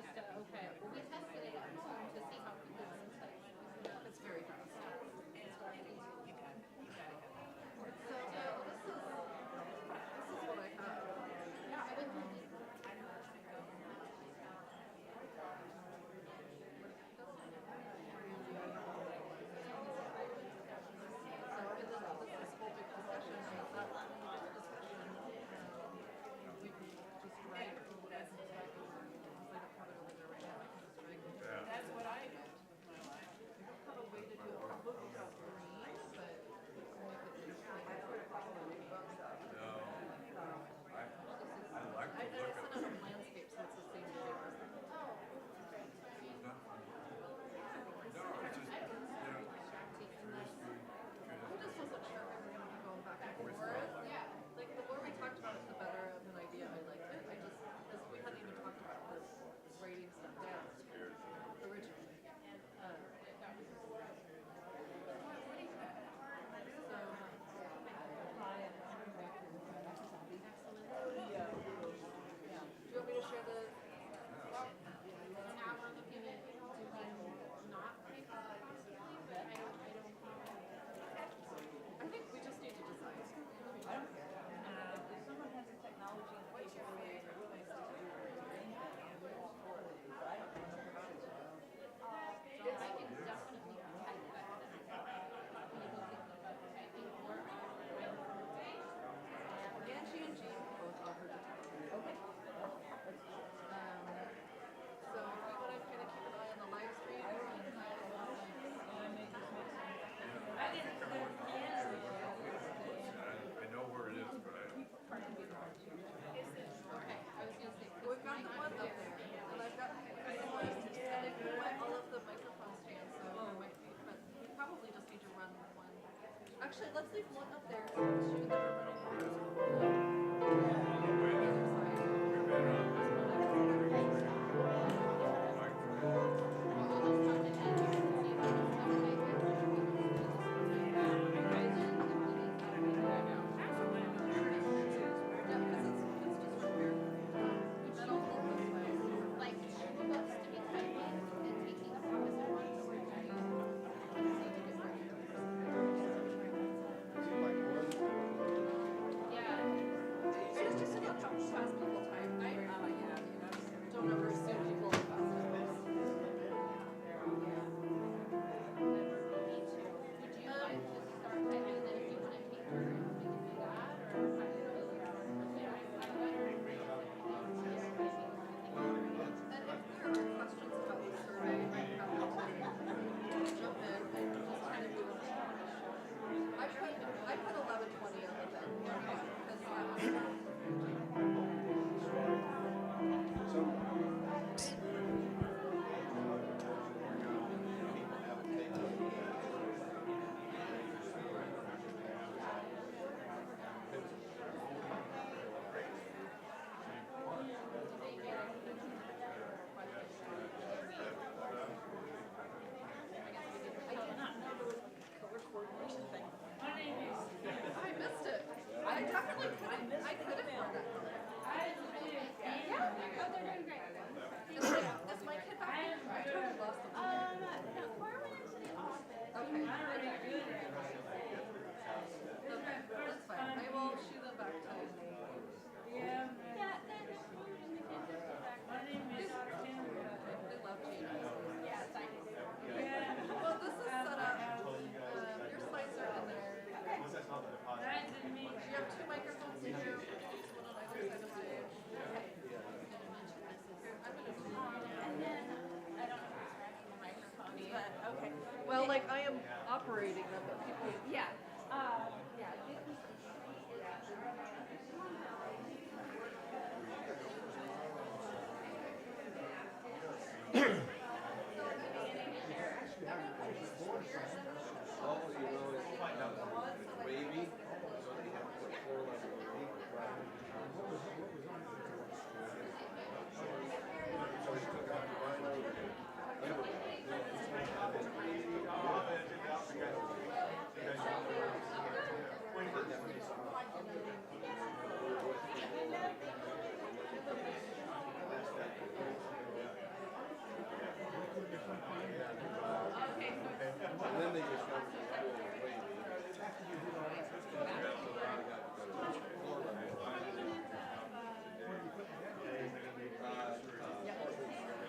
It's just okay. Well, we tested it at home to see how people type. It's very fast. So this is what I have. Yeah, I would Actually, let's leave one up there. So let's shoot everybody. Like, supposed to be typing and taking a focus I just about how fast people type. Don't ever assume people are fast. Would you like to start typing, then if you want to take turns, we can do that, or how do you feel about it? And if there are questions about the survey, I'm happy to jump in and just kind of do a I put 11:20 on the thing. I did not know there was a color coordination thing. My name is Kim. I missed it. I definitely could have found that. Yeah, oh, they're doing great. Is my kid back there? I totally lost them. No, Cora went into the office. Okay. I'm really good at it. Okay, that's fine. I will shoot them back to you. Yeah, Yeah, then Mackenzie will back. my name is Kim. They love Gina. Yes, I do. Yeah. Well, this is set up. Your slides are in there. Nice to meet you. You have two microphones in here, one on either side of the stage. I'm gonna do And then, I don't know who's dragging the microphone, but, okay. Well, like I am operating them, but people. Yeah, yeah. Vicky-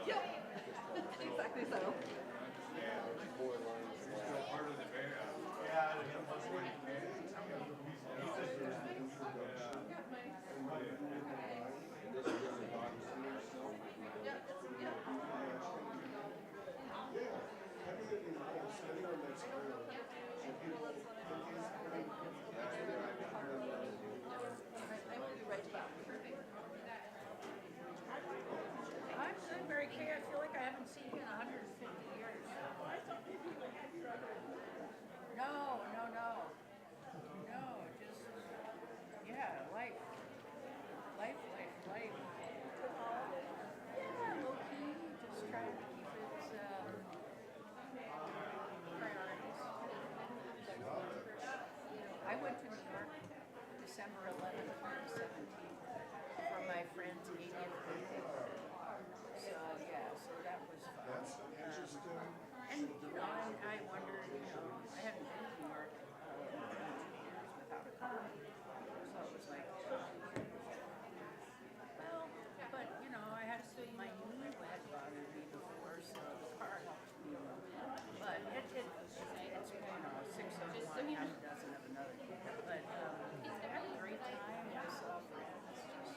Yep. Exactly so. I will be right back. I'm doing very care. I feel like I haven't seen you in 150 years. No, no, no. No, just, yeah, life. Life. Yeah, low key, just trying to keep it, priorities. I went to New York December 11th, 2017 for my friend's 80th birthday. So, yeah, so that was fun. That's interesting. And, you know, I wondered, you know, I hadn't been to New York in 2 years without a car. So it was like, well, but, you know, I had my knee had bothered me before, so the car helped me. But it's you know, 6:01, half a dozen of another. But I had a great time. I saw friends,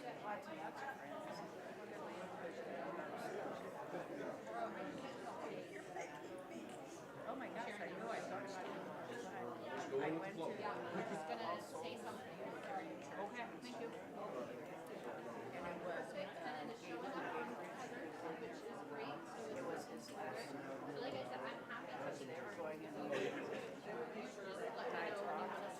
just lots and lots of friends. Really appreciate all that stuff. Oh my gosh, I know, I thought it was I went to, I'm just gonna say something. okay, thank you. And it was, And the show is on Heather, which is great, so it was his last, so like I said, I'm happy to be there. going in the Just let me know when you wanna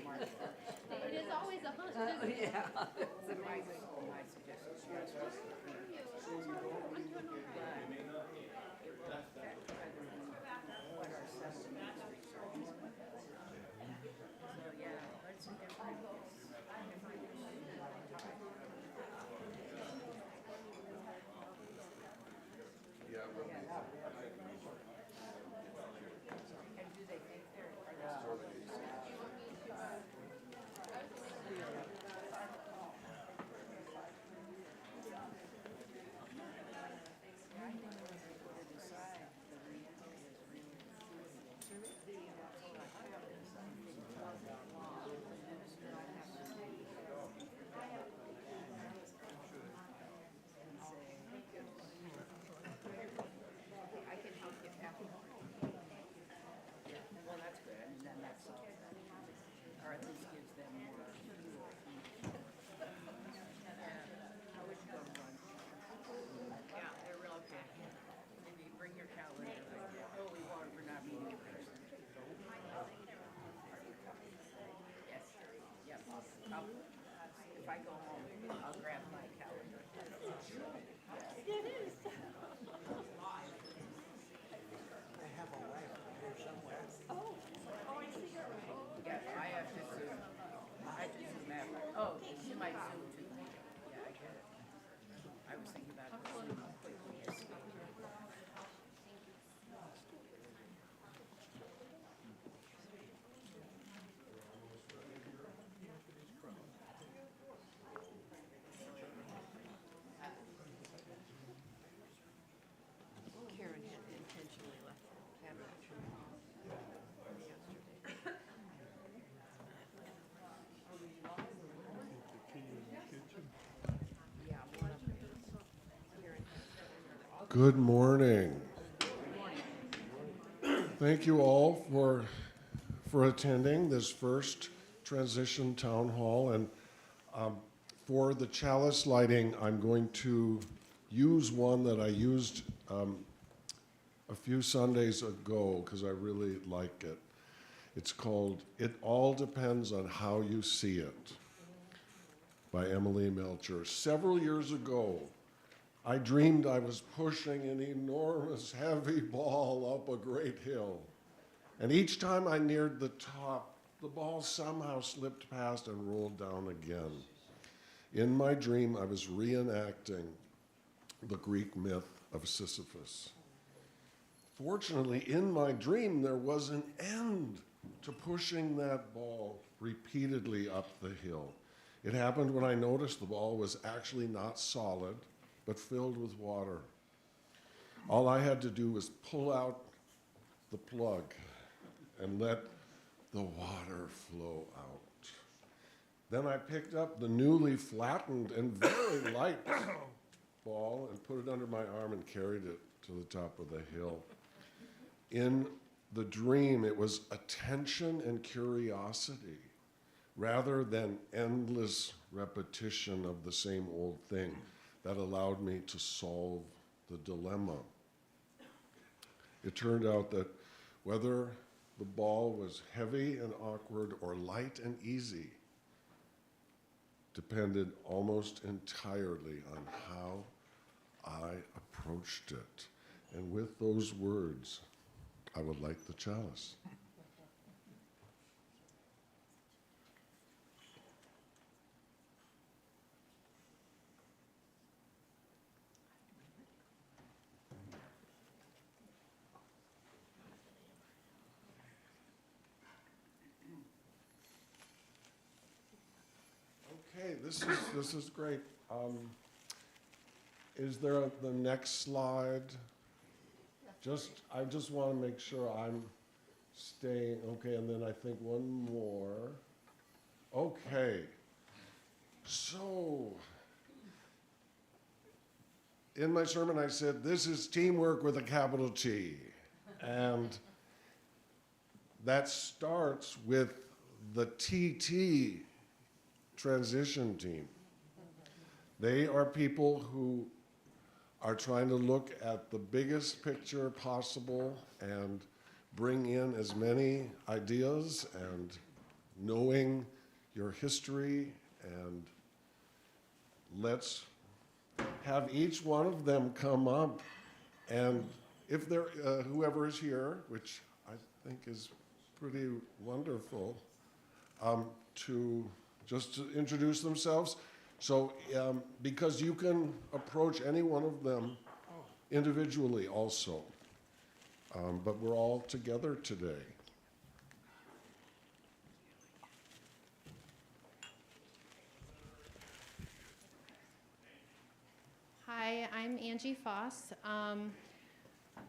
March 1st. It is always a hunt, isn't it? Yeah, it's amazing. My suggestion is yes. But it will affect what our settlements research. So, yeah, but it's a different time. And do they think they're, are they still research? I can help get that one. Well, that's good, I mean, then that solves that. Or at least gives them more. How would you go to lunch? Yeah, they're real okay. Maybe bring your calendar, like, oh, we're not meeting in person. Yes, yep, if I go home, I'll grab my calendar. It is. Yeah, I have to zoom. I have to zoom out. Oh, she might zoom too. Yeah, I get it. I was thinking about it zoom quickly. Karen had intentionally left the cabinet yesterday. Yeah, one of them. Karen had. Good morning. Thank you all for attending this first transition town hall. And for the chalice lighting, I'm going to use one that I used a few Sundays ago because I really like it. It's called "It All Depends on How You See It" by Emily Melcher. Several years ago, I dreamed I was pushing an enormous heavy ball up a great hill. And each time I neared the top, the ball somehow slipped past and rolled down again. In my dream, I was reenacting the Greek myth of Sisyphus. Fortunately, in my dream, there was an end to pushing that ball repeatedly up the hill. It happened when I noticed the ball was actually not solid, but filled with water. All I had to do was pull out the plug and let the water flow out. Then I picked up the newly flattened and very light ball and put it under my arm and carried it to the top of the hill. In the dream, it was attention and curiosity rather than endless repetition of the same old thing that allowed me to solve the dilemma. It turned out that whether the ball was heavy and awkward or light and easy depended almost entirely on how I approached it. And with those words, I would light the chalice. Okay, this is great. Is there the next slide? I just want to make sure I'm staying, okay, and then I think one more. Okay, so in my sermon I said, this is teamwork with a capital T. And that starts with the TT transition team. They are people who are trying to look at the biggest picture possible and bring in as many ideas and knowing your history, and let's have each one of them come up, and if they're, whoever is here, which I think is pretty wonderful, to introduce themselves. So, because you can approach any one of them individually also, but we're all together today. Hi, I'm Angie Foss.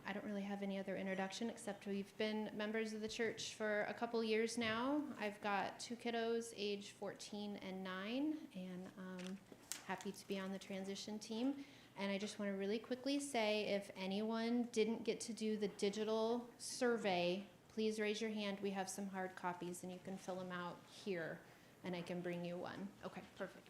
I don't really have any other introduction except we've been members of the church for a couple years now. I've got 2 kiddos, age 14 and 9, and happy to be on the transition team. And I just want to really quickly say, if anyone didn't get to do the digital survey, please raise your hand. We have some hard copies, and you can fill them out here, and I can bring you one. Okay, perfect.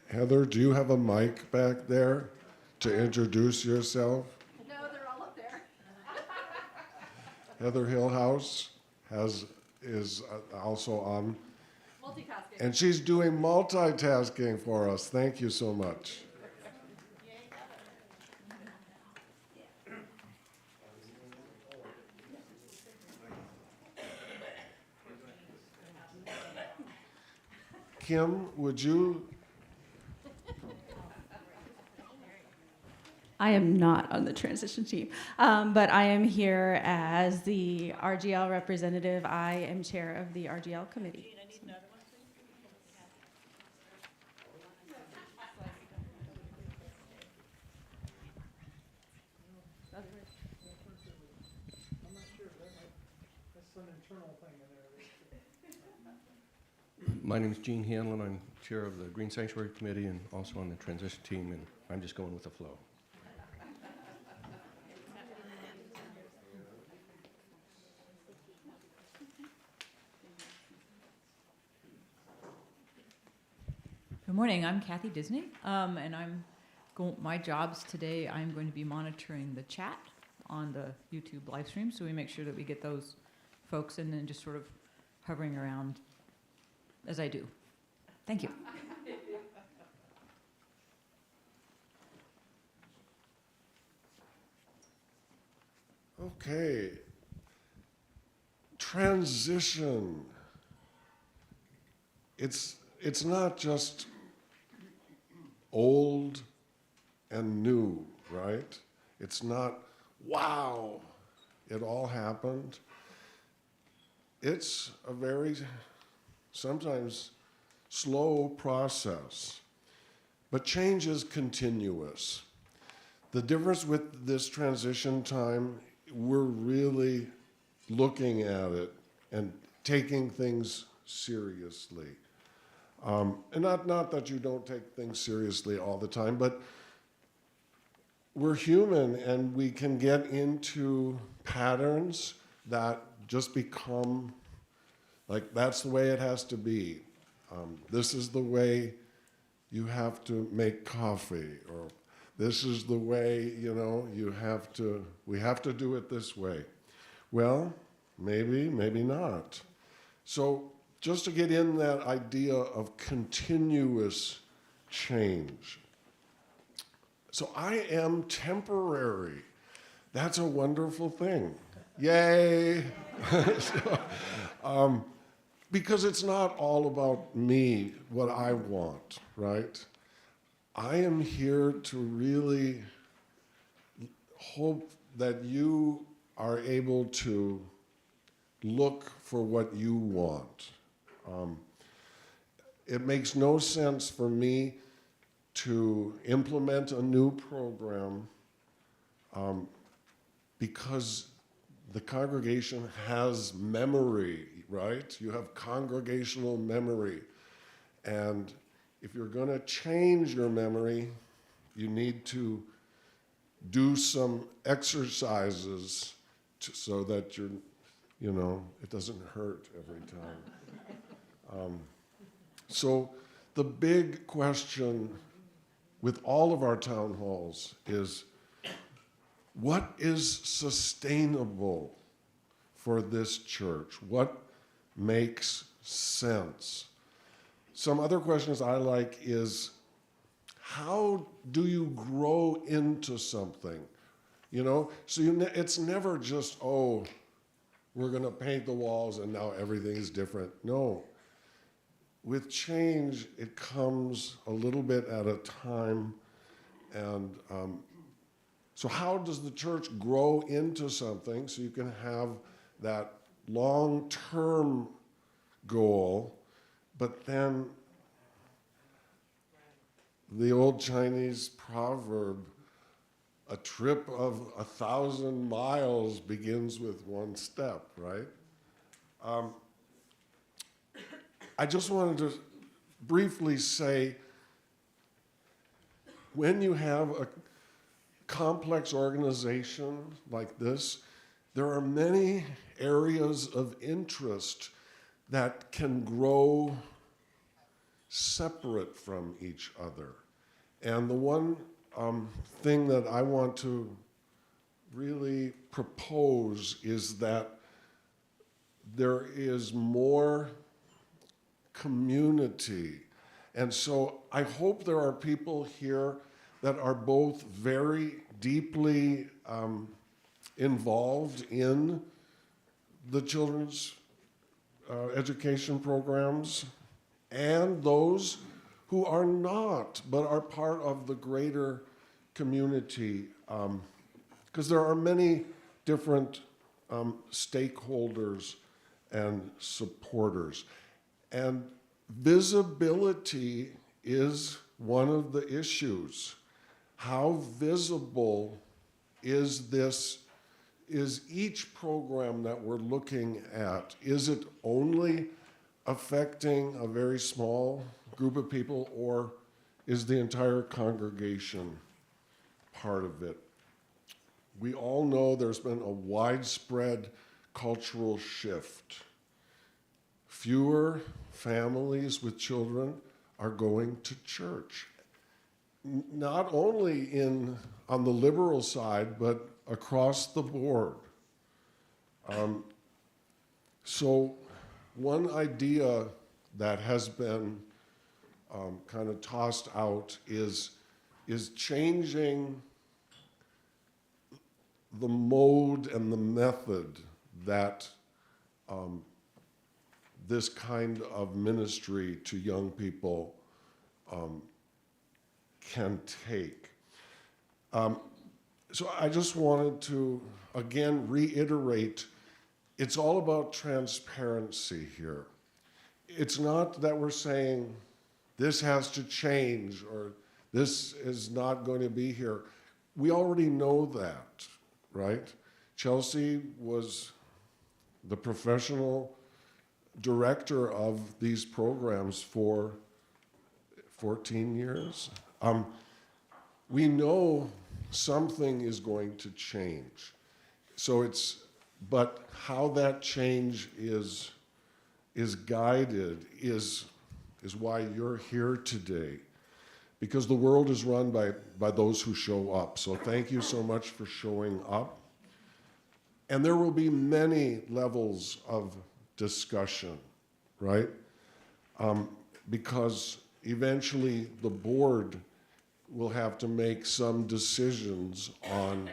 Heather, do you have a mic back there to introduce yourself? No, they're all up there. Heather Hillhouse is also on, Multitasking. and she's doing multitasking for us. Thank you so much. Kim, would you? I am not on the transition team, but I am here as the RGL representative. I am chair of the RGL committee. I'm not sure, that's some internal thing in there. My name is Gene Hanlon. I'm chair of the Green Sanctuary Committee and also on the transition team, and I'm just going with the flow. Good morning, I'm Kathy Disney, and my jobs today, I'm going to be monitoring the chat on the YouTube live stream, so we make sure that we get those folks in and just sort of hovering around as I do. Thank you. Okay. Transition. It's not just old and new, right? It's not, wow, it all happened. It's a very, sometimes slow process, but change is continuous. The difference with this transition time, we're really looking at it and taking things seriously. And not that you don't take things seriously all the time, but we're human and we can get into patterns that just become like that's the way it has to be. This is the way you have to make coffee, or this is the way, we have to do it this way. Well, maybe not. So just to get in that idea of continuous change. So I am temporary. That's a wonderful thing. Yay! Because it's not all about me, what I want, right? I am here to really hope that you are able to look for what you want. It makes no sense for me to implement a new program because the congregation has memory, right? You have congregational memory. And if you're going to change your memory, you need to do some exercises so that it doesn't hurt every time. So the big question with all of our town halls is, what is sustainable for this church? What makes sense? Some other questions I like is, how do you grow into something? You know, so it's never just, oh, we're going to paint the walls and now everything is different. No. With change, it comes a little bit at a time. And so how does the church grow into something so you can have that long-term goal, but then the old Chinese proverb, a trip of 1,000 miles begins with one step, right? I just wanted to briefly say, when you have a complex organization like this, there are many areas of interest that can grow separate from each other. And the one thing that I want to really propose is that there is more community. And so I hope there are people here that are both very deeply involved in the children's education programs, and those who are not, but are part of the greater community. Because there are many different stakeholders and supporters. And visibility is one of the issues. How visible is this? Is each program that we're looking at, is it only affecting a very small group of people, or is the entire congregation part of it? We all know there's been a widespread cultural shift. Fewer families with children are going to church. Not only on the liberal side, but across the board. So one idea that has been kind of tossed out is changing the mode and the method that this kind of ministry to young people can take. So I just wanted to, again, reiterate, it's all about transparency here. It's not that we're saying this has to change or this is not going to be here. We already know that, right? Chelsea was the professional director of these programs for 14 years. We know something is going to change. So but how that change is guided is why you're here today. Because the world is run by those who show up. So thank you so much for showing up. And there will be many levels of discussion, right? Because eventually the board will have to make some decisions on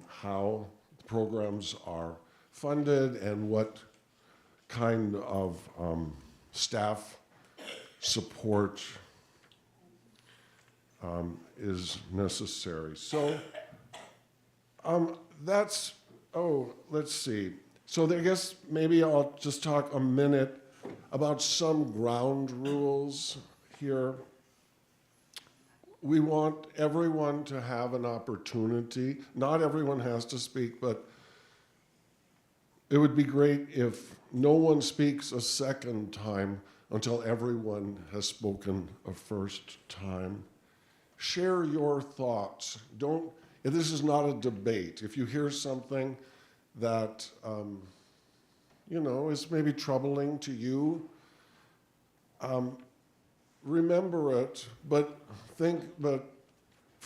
how programs are funded and what kind of staff support is necessary. So let's see. So I guess maybe I'll just talk a minute about some ground rules here. We want everyone to have an opportunity. Not everyone has to speak, but it would be great if no one speaks a second time until everyone has spoken a first time. Share your thoughts. This is not a debate. If you hear something that is maybe troubling to you,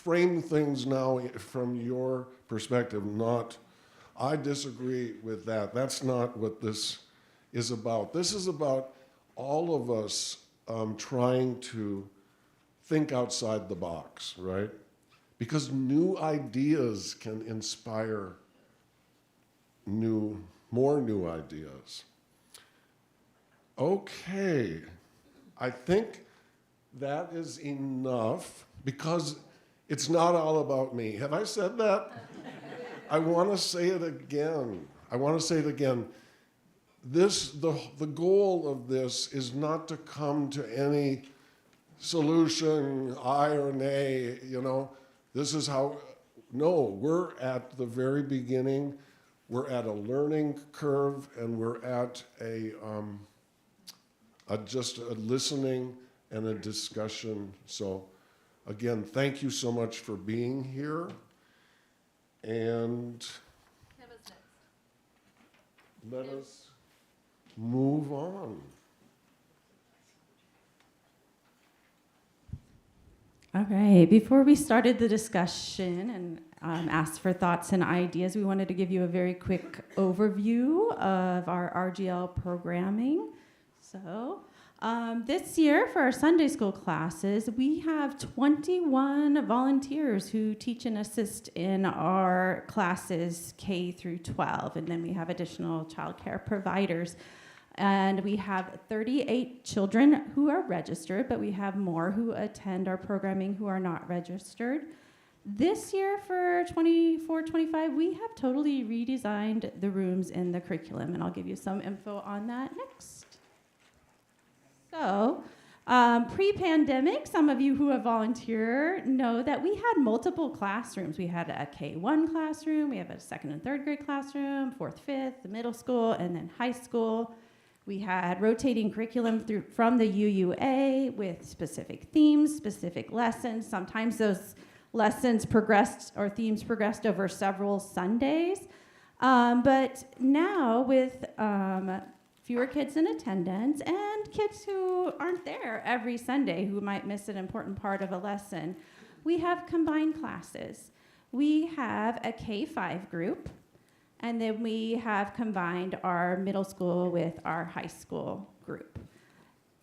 frame things now from your perspective, not, I disagree with that. That's not what this is about. This is about all of us trying to think outside the box, right? Because new ideas can inspire more new ideas. Okay, I think that is enough because it's not all about me. Have I said that? I want to say it again. The goal of this is not to come to any solution, aye or nay, This is how, no, we're at the very beginning. We're at a learning curve, and we're at just a listening and a discussion. So, again, thank you so much for being here. And let us move on. All right, before we started the discussion and asked for thoughts and ideas, we wanted to give you a very quick overview of our RGL programming. So this year for our Sunday school classes, we have 21 volunteers who teach and assist in our classes K through 12, and then we have additional childcare providers. And we have 38 children who are registered, but we have more who attend our programming who are not registered. This year for 24-25, we have totally redesigned the rooms in the curriculum, and I'll give you some info on that next. So, pre-pandemic, some of you who have volunteered know that we had multiple classrooms. We had a K1 classroom, we have a 2nd and 3rd grade classroom, 4th, 5th, the middle school, and then high school. We had rotating curriculum from the UUA with specific themes, specific lessons. Sometimes those lessons progressed or themes progressed over several Sundays. But now with fewer kids in attendance and kids who aren't there every Sunday who might miss an important part of a lesson, we have combined classes. We have a K5 group, and then we have combined our middle school with our high school group.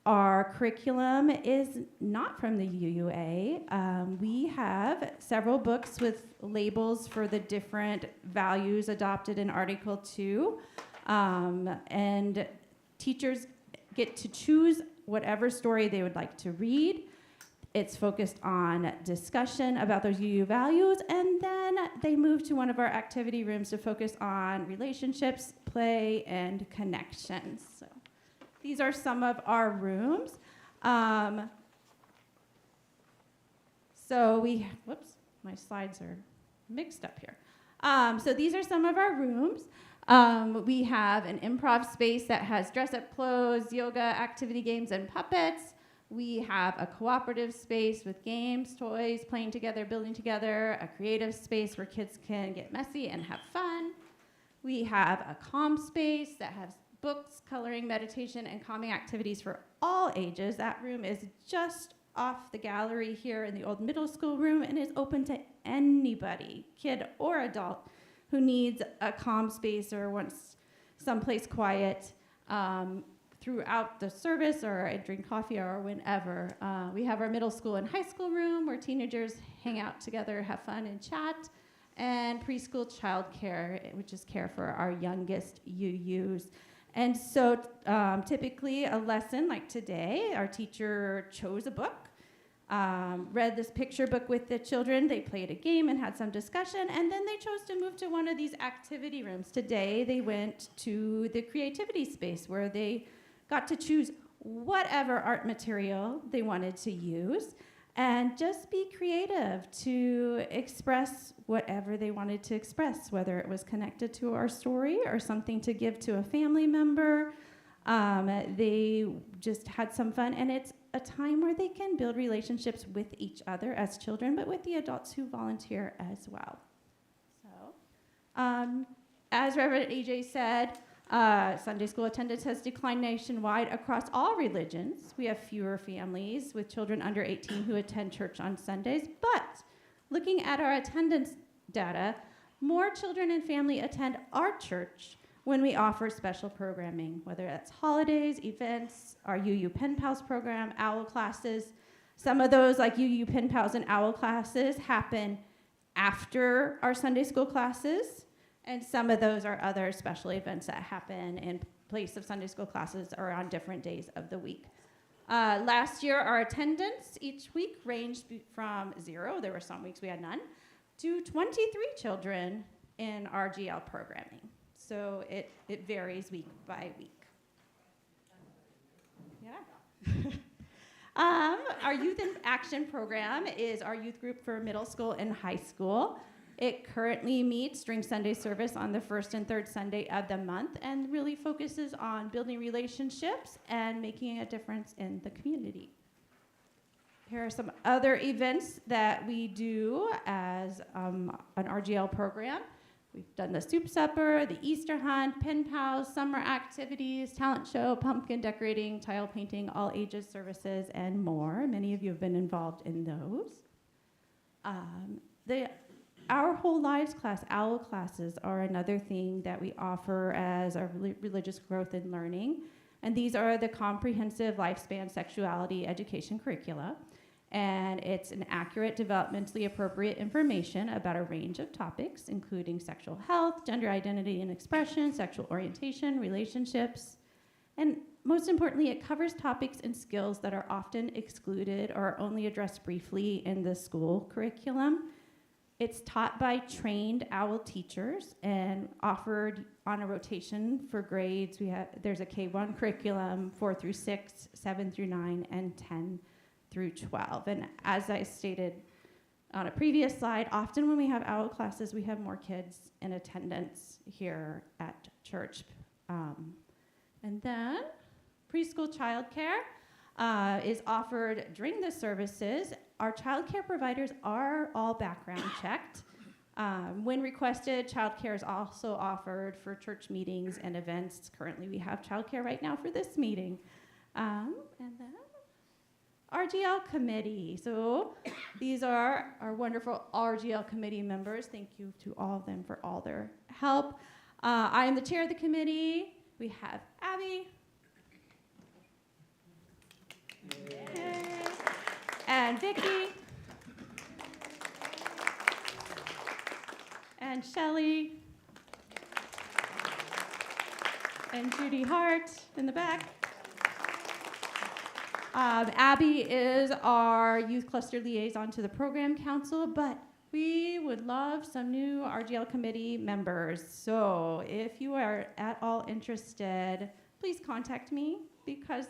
Our curriculum is not from the UUA. We have several books with labels for the different values adopted in Article 2. And teachers get to choose whatever story they would like to read. It's focused on discussion about those UU values, and then they move to one of our activity rooms to focus on relationships, play, and connections. So these are some of our rooms. Whoops, my slides are mixed up here. So these are some of our rooms. We have an improv space that has dress-up clothes, yoga, activity games, and puppets. We have a cooperative space with games, toys, playing together, building together, a creative space where kids can get messy and have fun. We have a calm space that has books, coloring, meditation, and calming activities for all ages. That room is just off the gallery here in the old middle school room and is open to anybody, kid or adult, who needs a calm space or wants someplace quiet throughout the service or drink coffee or whenever. We have our middle school and high school room where teenagers hang out together, have fun, and chat, and preschool childcare, which is care for our youngest UUs. And so typically a lesson like today, our teacher chose a book, read this picture book with the children, they played a game and had some discussion, and then they chose to move to one of these activity rooms. Today they went to the creativity space where they got to choose whatever art material they wanted to use and just be creative to express whatever they wanted to express, whether it was connected to our story or something to give to a family member. They just had some fun, and it's a time where they can build relationships with each other as children, but with the adults who volunteer as well. So, as Reverend AJ said, Sunday school attendance has declined nationwide across all religions. We have fewer families with children under 18 who attend church on Sundays, but looking at our attendance data, more children and family attend our church when we offer special programming, whether that's holidays, events, our UU Pen Pals program, OWL classes. Some of those, like UU Pen Pals and OWL classes, happen after our Sunday school classes, and some of those are other special events that happen in place of Sunday school classes or on different days of the week. Last year, our attendance each week ranged from 0, there were some weeks we had none, to 23 children in our GL programming. So it varies week by week. Yeah. Our Youth in Action program is our youth group for middle school and high school. It currently meets during Sunday service on the first and third Sunday of the month and really focuses on building relationships and making a difference in the community. Here are some other events that we do as an RGL program. We've done the soup supper, the Easter hunt, pen pals, summer activities, talent show, pumpkin decorating, tile painting, all ages services, and more. Many of you have been involved in those. Our Whole Lives class, OWL classes, are another thing that we offer as our religious growth and learning. And these are the comprehensive lifespan sexuality education curricula. And it's an accurate, developmentally appropriate information about a range of topics, including sexual health, gender identity and expression, sexual orientation, relationships. And most importantly, it covers topics and skills that are often excluded or only addressed briefly in the school curriculum. It's taught by trained OWL teachers and offered on a rotation for grades. There's a K1 curriculum, 4 through 6, 7 through 9, and 10 through 12. And as I stated on a previous slide, often when we have OWL classes, we have more kids in attendance here at church. And then preschool childcare is offered during the services. Our childcare providers are all background checked. When requested, childcare is also offered for church meetings and events. Currently, we have childcare right now for this meeting. And then RGL committee. So these are our wonderful RGL committee members. Thank you to all of them for all their help. I am the chair of the committee. We have Abby. Yay. And Vicki. And Shelley. And Judy Hart in the back. Abby is our youth cluster liaison to the program council, but we would love some new RGL committee members. So if you are at all interested, please contact me because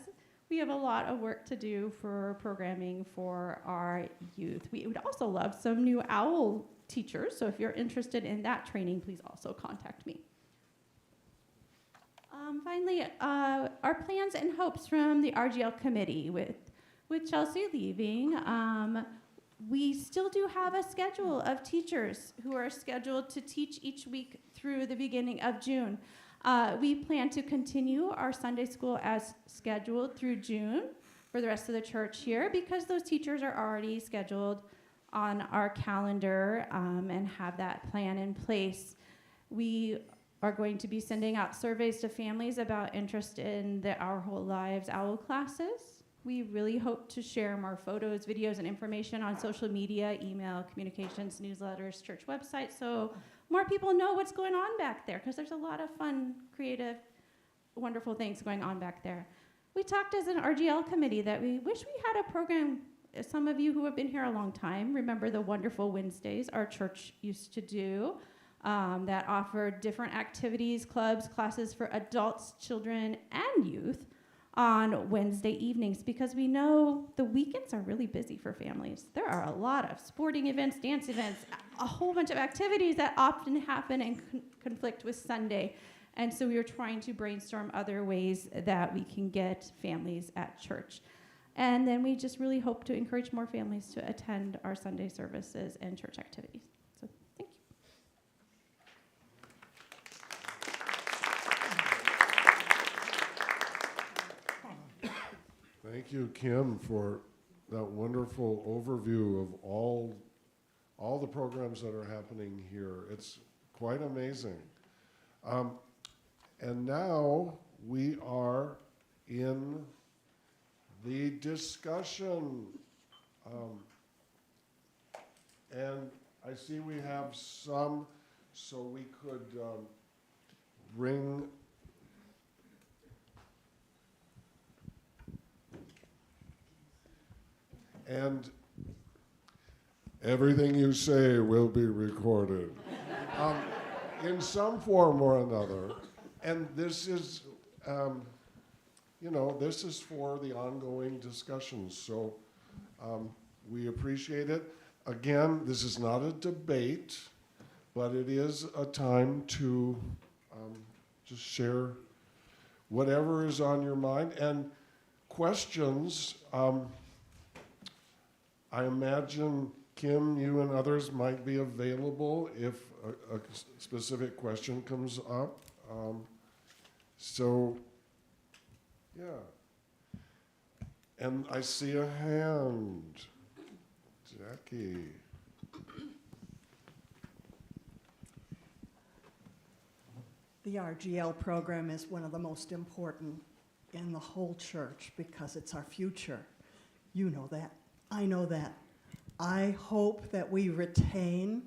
we have a lot of work to do for programming for our youth. We would also love some new OWL teachers, so if you're interested in that training, please also contact me. Finally, our plans and hopes from the RGL committee. With Chelsea leaving, we still do have a schedule of teachers who are scheduled to teach each week through the beginning of June. We plan to continue our Sunday school as scheduled through June for the rest of the church here because those teachers are already scheduled on our calendar and have that plan in place. We are going to be sending out surveys to families about interest in the Our Whole Lives OWL classes. We really hope to share more photos, videos, and information on social media, email, communications, newsletters, church websites, so more people know what's going on back there, because there's a lot of fun, creative, wonderful things going on back there. We talked as an RGL committee that we wish we had a program. Some of you who have been here a long time remember the wonderful Wednesdays our church used to do that offered different activities, clubs, classes for adults, children, and youth on Wednesday evenings, because we know the weekends are really busy for families. There are a lot of sporting events, dance events, a whole bunch of activities that often happen and conflict with Sunday. And so we are trying to brainstorm other ways that we can get families at church. And then we just really hope to encourage more families to attend our Sunday services and church activities. So thank you. Thank you, Kim, for that wonderful overview of all all the programs that are happening here. It's quite amazing. And now we are in the discussion. And I see we have some, so we could bring and everything you say will be recorded in some form or another. And this is, this is for the ongoing discussions. So we appreciate it. Again, this is not a debate, but it is a time to just share whatever is on your mind. And questions, I imagine, Kim, you and others might be available if a specific question comes up. So, yeah. And I see a hand. Jackie. The RGL program is one of the most important in the whole church because it's our future. You know that. I know that. I hope that we retain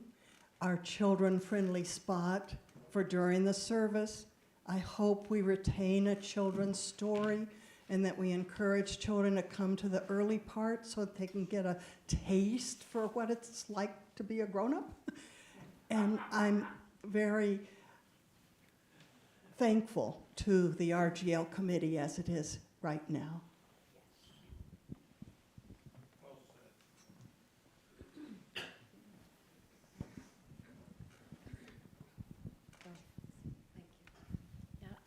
our children-friendly spot for during the service. I hope we retain a children's story and that we encourage children to come to the early part so that they can get a taste for what it's like to be a grown-up. And I'm very thankful to the RGL committee as it is right now.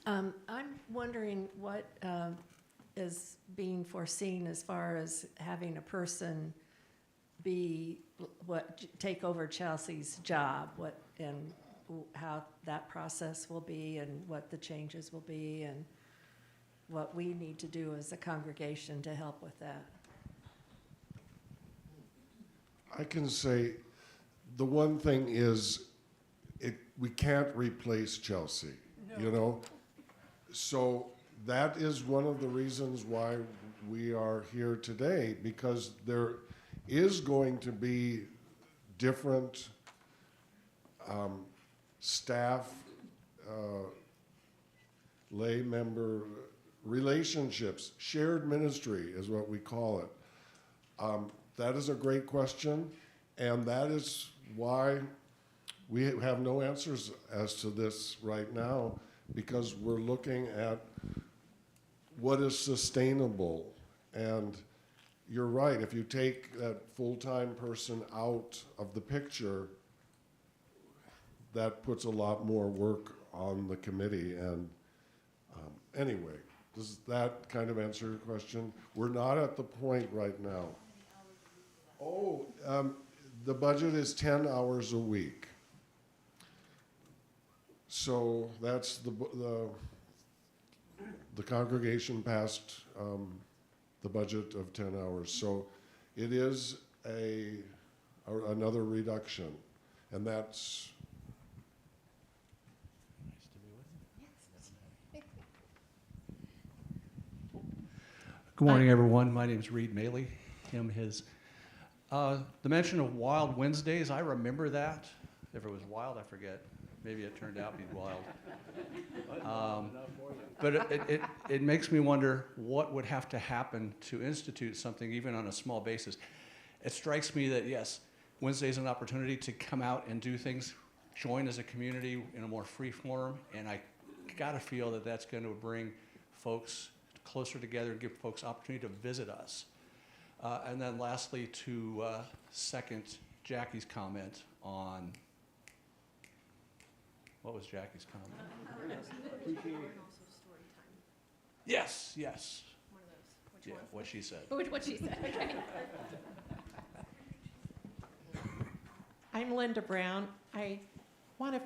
I'm wondering what is being foreseen as far as having a person take over Chelsea's job, and how that process will be, and what the changes will be, and what we need to do as a congregation to help with that. I can say the one thing is we can't replace Chelsea, you know? So that is one of the reasons why we are here today, because there is going to be different staff, lay member relationships. Shared ministry is what we call it. That is a great question, and that is why we have no answers as to this right now, because we're looking at what is sustainable. And you're right, if you take that full-time person out of the picture, that puts a lot more work on the committee. And anyway, does that kind of answer your question? We're not at the point right now. Oh, the budget is 10 hours a week. So that's the congregation passed the budget of 10 hours. So it is another reduction, and that's. Good morning, everyone. My name is Reed Maley. Him, his. The mention of Wild Wednesdays, I remember that. If it was wild, I forget. Maybe it turned out to be wild. But it makes me wonder what would have to happen to institute something even on a small basis. It strikes me that, yes, Wednesday is an opportunity to come out and do things, join as a community in a more free form, and I gotta feel that that's going to bring folks closer together and give folks opportunity to visit us. And then lastly, to second Jackie's comment on, what was Jackie's comment? Yes, yes. One of those. Which Yeah, one? what she said. What she said, okay. I'm Linda Brown. I want to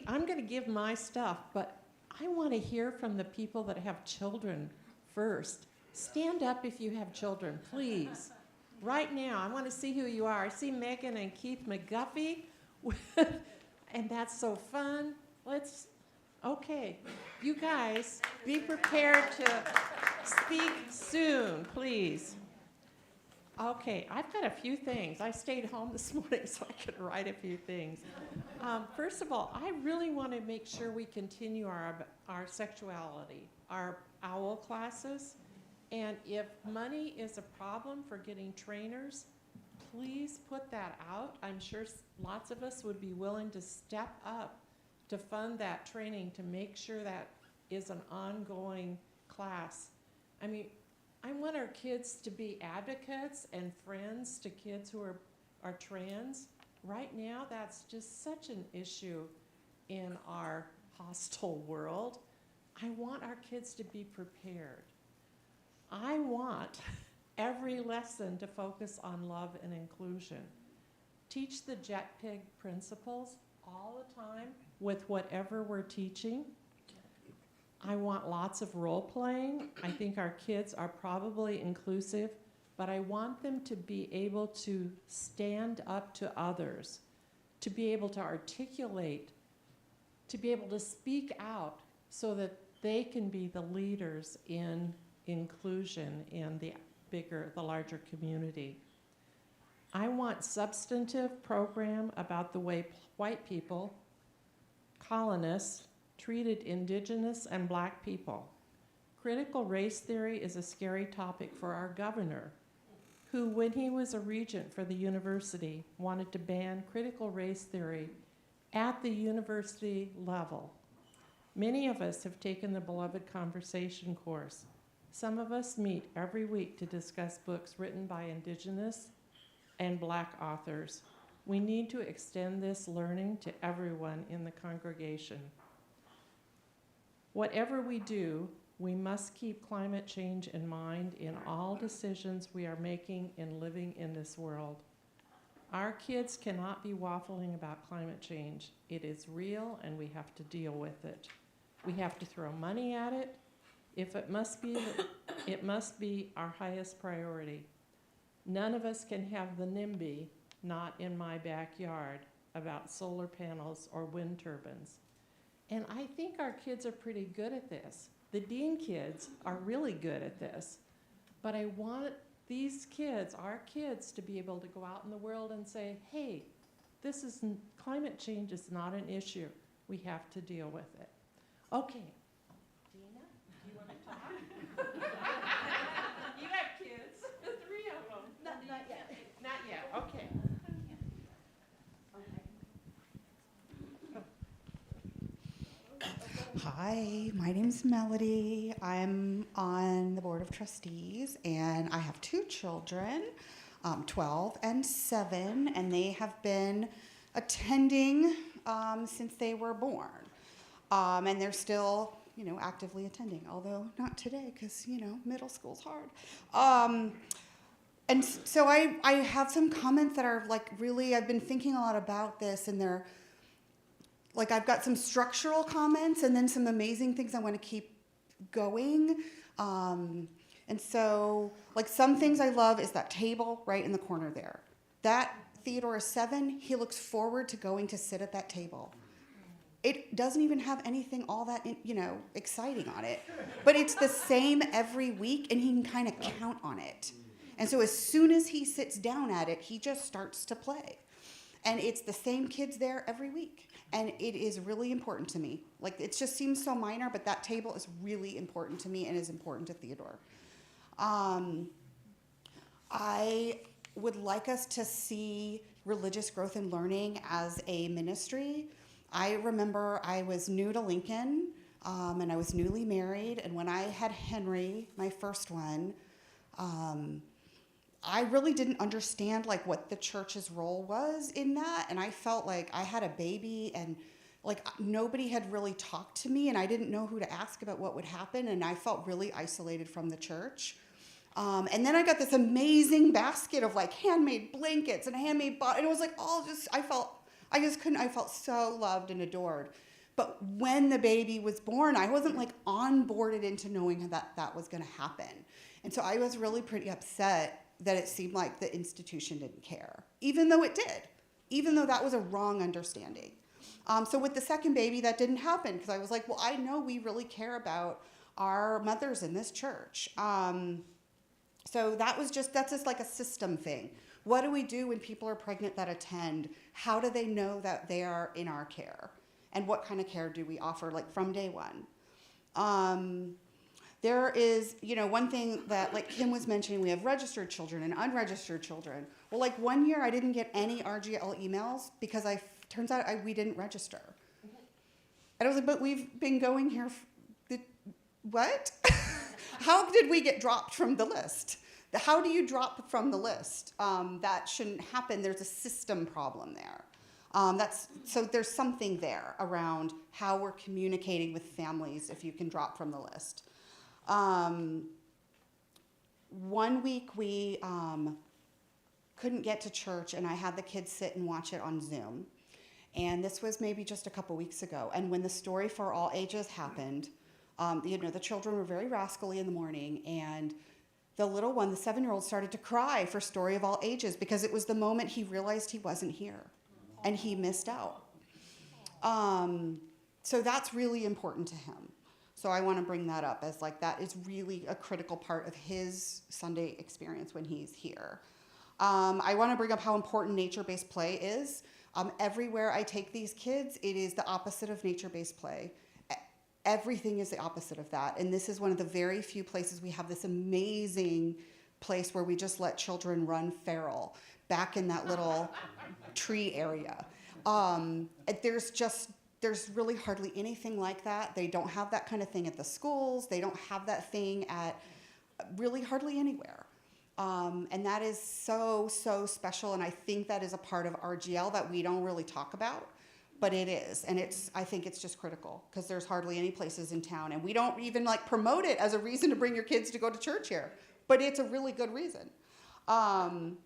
I'm going to give my stuff, but I want to hear from the people that have children first. Stand up if you have children, please. Right now, I want to see who you are. I see Megan and Keith McGuffey, and that's so fun. Okay, you guys, be prepared to speak soon, please. Okay, I've got a few things. I stayed home this morning so I could write a few things. First of all, I really want to make sure we continue our sexuality, our OWL classes. And if money is a problem for getting trainers, please put that out. I'm sure lots of us would be willing to step up to fund that training to make sure that is an ongoing class. I mean, I want our kids to be advocates and friends to kids who are trans. Right now, that's just such an issue in our hostile world. I want our kids to be prepared. I want every lesson to focus on love and inclusion. Teach the JETPIG principles all the time with whatever we're teaching. I want lots of role playing. I think our kids are probably inclusive, but I want them to be able to stand up to others, to be able to articulate, to be able to speak out so that they can be the leaders in inclusion in the larger community. I want substantive program about the way white people, colonists, treated indigenous and black people. Critical race theory is a scary topic for our governor, who, when he was a regent for the university, wanted to ban critical race theory at the university level. Many of us have taken the beloved conversation course. Some of us meet every week to discuss books written by indigenous and black authors. We need to extend this learning to everyone in the congregation. Whatever we do, we must keep climate change in mind in all decisions we are making in living in this world. Our kids cannot be waffling about climate change. It is real and we have to deal with it. We have to throw money at it. If it must be, it must be our highest priority. None of us can have the NIMBY, not in my backyard, about solar panels or wind turbines. And I think our kids are pretty good at this. The Dean kids are really good at this. But I want these kids, our kids, to be able to go out in the world and say, hey, climate change is not an issue. We have to deal with it. Okay. Dina, do you want to talk? You have kids, 3 of them. Not yet. Not yet, okay. Hi, my name's Melody. I'm on the Board of Trustees, and I have 2 children, 12 and 7, and they have been attending since they were born. And they're still, actively attending, although not today because, middle school's hard. And so I have some comments that are really, I've been thinking a lot about this, and they're, I've got some structural comments and then some amazing things I want to keep going. And so, some things I love is that table right in the corner there. That Theodore is 7, he looks forward to going to sit at that table. It doesn't even have anything all that, exciting on it. But it's the same every week, and he can kind of count on it. And so as soon as he sits down at it, he just starts to play. And it's the same kids there every week. And it is really important to me. It just seems so minor, but that table is really important to me and is important to Theodore. I would like us to see religious growth and learning as a ministry. I remember I was new to Lincoln, and I was newly married. And when I had Henry, my first one, I really didn't understand what the church's role was in that, and I felt like I had a baby, and nobody had really talked to me, and I didn't know who to ask about what would happen, and I felt really isolated from the church. And then I got this amazing basket of handmade blankets and handmade and it was I felt so loved and adored. But when the baby was born, I wasn't onboarded into knowing that was going to happen. And so I was really pretty upset that it seemed like the institution didn't care, even though it did, even though that was a wrong understanding. So with the second baby, that didn't happen because I was like, well, I know we really care about our mothers in this church. So that's just like a system thing. What do we do when people are pregnant that attend? How do they know that they are in our care? And what kind of care do we offer, like from day one? There is, one thing that, like Kim was mentioning, we have registered children and unregistered children. Well, like 1 year I didn't get any RGL emails because turns out we didn't register. And I was like, but we've been going here, what? How did we get dropped from the list? How do you drop from the list? That shouldn't happen. There's a system problem there. So there's something there around how we're communicating with families if you can drop from the list. 1 week we couldn't get to church, and I had the kids sit and watch it on Zoom. And this was maybe just a couple weeks ago. And when the Story for All Ages happened, the children were very rascally in the morning, and the little one, the 7-year-old, started to cry for Story of All Ages because it was the moment he realized he wasn't here and he missed out. So that's really important to him. So I want to bring that up as like that is really a critical part of his Sunday experience when he's here. I want to bring up how important nature-based play is. Everywhere I take these kids, it is the opposite of nature-based play. Everything is the opposite of that. And this is one of the very few places we have this amazing place where we just let children run feral back in that little tree area. There's really hardly anything like that. They don't have that kind of thing at the schools. They don't have that thing at really hardly anywhere. And that is so, so special. And I think that is a part of RGL that we don't really talk about. But it is, and I think it's just critical because there's hardly any places in town, and we don't even like promote it as a reason to bring your kids to go to church here, but it's a really good reason. And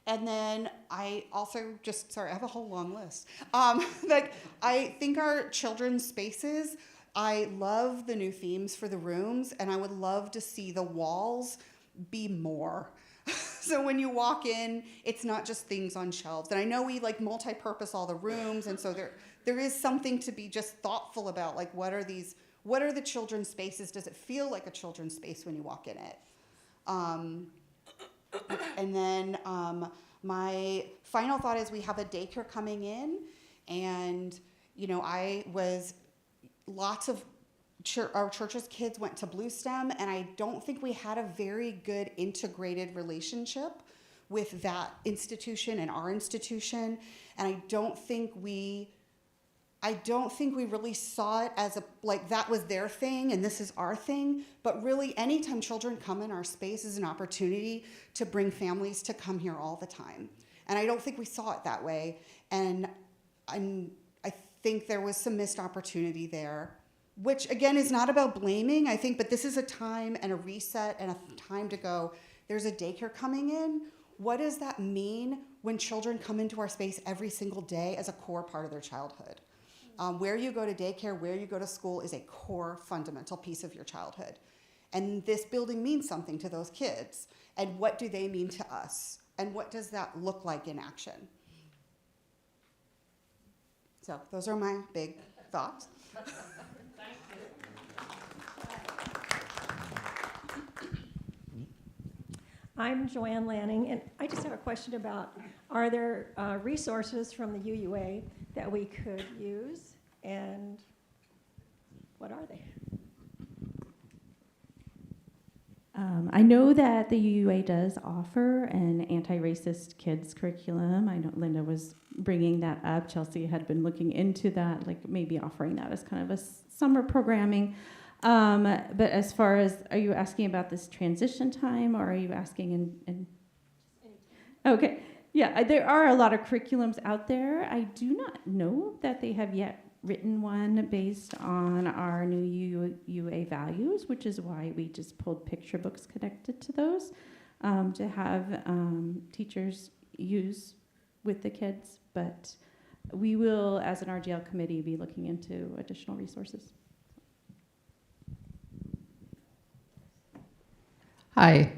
then I also I have a whole long list. I think our children's spaces, I love the new themes for the rooms, and I would love to see the walls be more. So when you walk in, it's not just things on shelves. And I know we like multi-purpose all the rooms, and so there is something to be just thoughtful about, like what are the children's spaces? Does it feel like a children's space when you walk in it? And then my final thought is we have a daycare coming in, and our church's kids went to Blue STEM, and I don't think we had a very good integrated relationship with that institution and our institution, and I don't think we really saw it as that was their thing and this is our thing. But really, anytime children come in our space is an opportunity to bring families to come here all the time, and I don't think we saw it that way, and I think there was some missed opportunity there. Which, again, is not about blaming, I think, but this is a time and a reset and a time to go, there's a daycare coming in. What does that mean when children come into our space every single day as a core part of their childhood? Where you go to daycare, where you go to school is a core fundamental piece of your childhood. And this building means something to those kids. And what do they mean to us? And what does that look like in action? So those are my big thoughts. I'm Joanne Lanning, and I just have a question about, are there resources from the UUA that we could use, and what are they? I know that the UUA does offer an anti-racist kids curriculum. I know Linda was bringing that up. Chelsea had been looking into that, like maybe offering that as kind of a summer programming. But as far as, are you asking about this transition time, or are you asking in okay, yeah, there are a lot of curriculums out there. I do not know that they have yet written one based on our new UUA values, which is why we just pulled picture books connected to those to have teachers use with the kids. But we will, as an RGL committee, be looking into additional resources. Hi,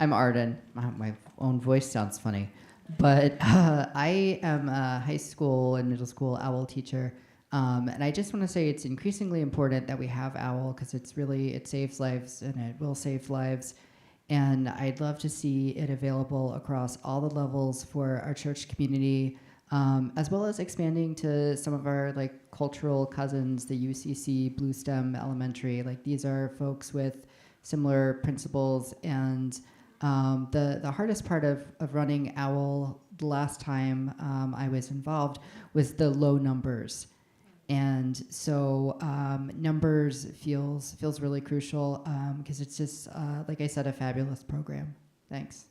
I'm Arden. My own voice sounds funny. But I am a high school and middle school OWL teacher. And I just want to say it's increasingly important that we have OWL because it saves lives and it will save lives. And I'd love to see it available across all the levels for our church community, as well as expanding to some of our cultural cousins, the UCC, Blue STEM Elementary. These are folks with similar principles. And the hardest part of running OWL the last time I was involved was the low numbers. And so numbers feels really crucial because it's just, like I said, a fabulous program. Thanks.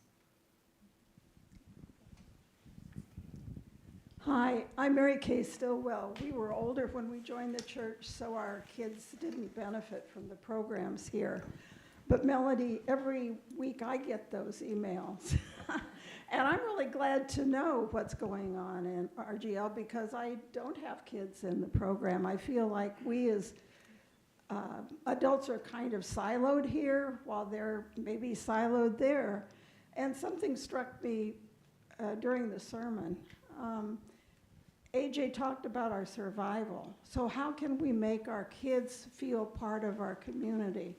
Hi, I'm Mary Kay Stillwell. We were older when we joined the church, so our kids didn't benefit from the programs here. But Melody, every week I get those emails. And I'm really glad to know what's going on in RGL because I don't have kids in the program. I feel like we as adults are kind of siloed here while they're maybe siloed there. And something struck me during the sermon. AJ talked about our survival. So how can we make our kids feel part of our community?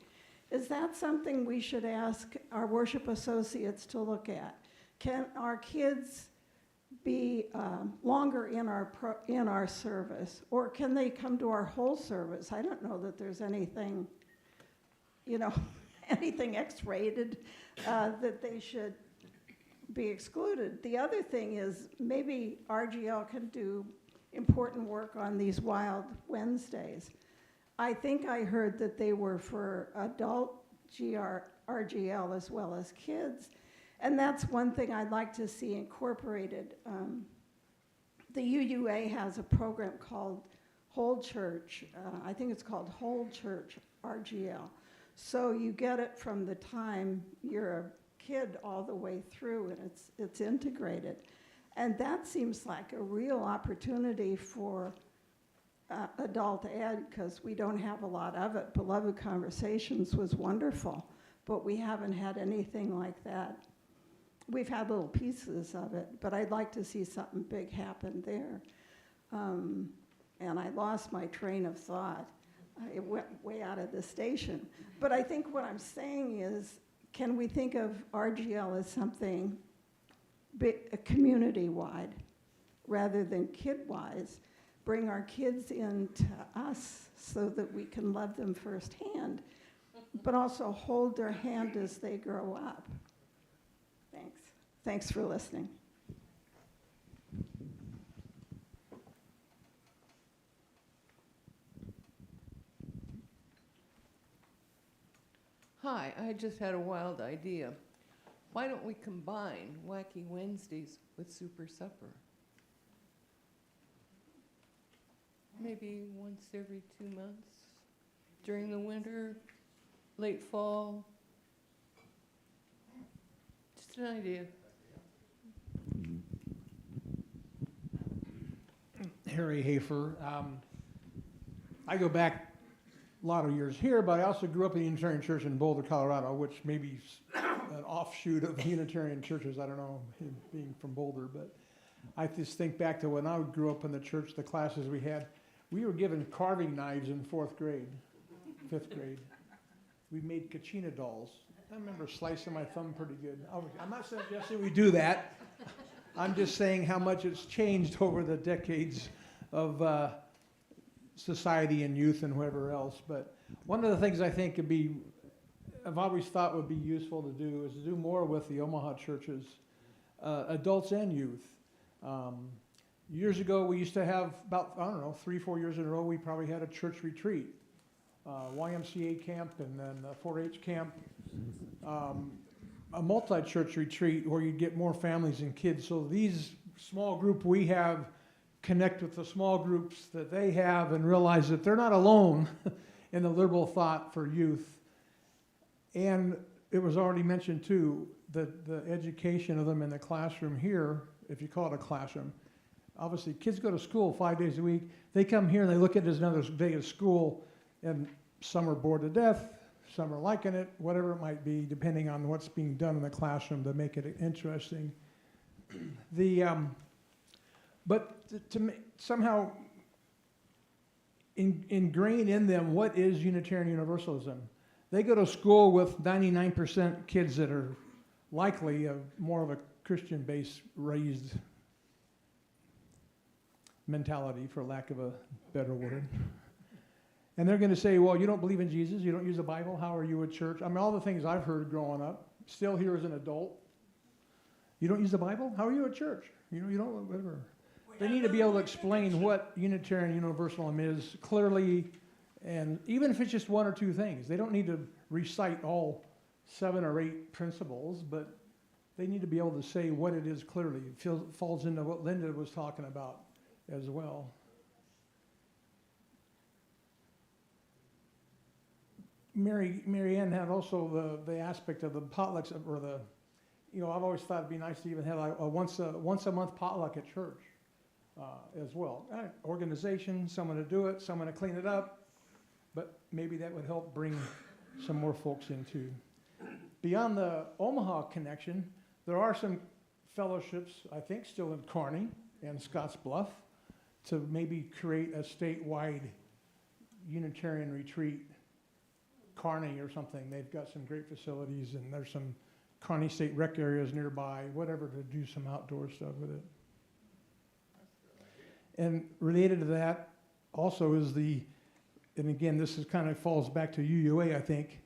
Is that something we should ask our worship associates to look at? Can our kids be longer in our service, or can they come to our whole service? I don't know that there's anything, anything X-rated that they should be excluded. The other thing is maybe RGL can do important work on these Wild Wednesdays. I think I heard that they were for adult RGL as well as kids. And that's one thing I'd like to see incorporated. The UUA has a program called Whole Church. I think it's called Whole Church RGL. So you get it from the time you're a kid all the way through, and it's integrated. And that seems like a real opportunity for adult ed because we don't have a lot of it. Beloved Conversations was wonderful, but we haven't had anything like that. We've had little pieces of it, but I'd like to see something big happen there. And I lost my train of thought. It went way out of the station. But I think what I'm saying is, can we think of RGL as something community-wide rather than kid-wise? Bring our kids into us so that we can love them firsthand, but also hold their hand as they grow up. Thanks. Thanks for listening. Hi, I just had a wild idea. Why don't we combine Wacky Wednesdays with Super Supper? Maybe once every 2 months, during the winter, late fall. Just an idea. Harry Hafer. I go back a lot of years here, but I also grew up in the Unitarian Church in Boulder, Colorado, which may be an offshoot of Unitarian churches. I don't know, being from Boulder, but I just think back to when I grew up in the church, the classes we had. We were given carving knives in 4th grade, 5th grade. We made Kachina dolls. I remember slicing my thumb pretty good. I'm not suggesting we do that. I'm just saying how much it's changed over the decades of society and youth and whatever else. But one of the things I think I've always thought would be useful to do is to do more with the Omaha churches, adults and youth. Years ago, we used to have about, 3-4 years in a row, we probably had a church retreat, YMCA camp and then a 4-H camp, a multi-church retreat where you'd get more families and kids. So these small group we have connect with the small groups that they have and realize that they're not alone in the liberal thought for youth. And it was already mentioned too, that the education of them in the classroom here, if you call it a classroom, obviously kids go to school 5 days a week. They come here and they look at it as another day of school, and some are bored to death, some are liking it, whatever it might be, depending on what's being done in the classroom to make it interesting. But to somehow ingrain in them what is Unitarian Universalism. They go to school with 99% kids that are likely more of a Christian-based raised mentality, for lack of a better word. And they're going to say, well, you don't believe in Jesus, you don't use the Bible, how are you at church? I mean, all the things I've heard growing up, still here as an adult. You don't use the Bible? How are you at church? You don't, whatever. They need to be able to explain what Unitarian Universalism is clearly, and even if it's just one or two things. They don't need to recite all 7 or 8 principles, but they need to be able to say what it is clearly. It falls into what Linda was talking about as well. Mary Ann had also the aspect of the potlucks, or I've always thought it'd be nice to even have a once a month potluck at church as well. Organization, someone to do it, someone to clean it up, but maybe that would help bring some more folks in too. Beyond the Omaha connection, there are some fellowships, I think, still in Kearney and Scottsbluff to maybe create a statewide Unitarian retreat. Kearney or something. They've got some great facilities, and there's some Kearney State Rec areas nearby, whatever, to do some outdoor stuff with it. And related to that also is and again, this is kind of falls back to UUA, I think,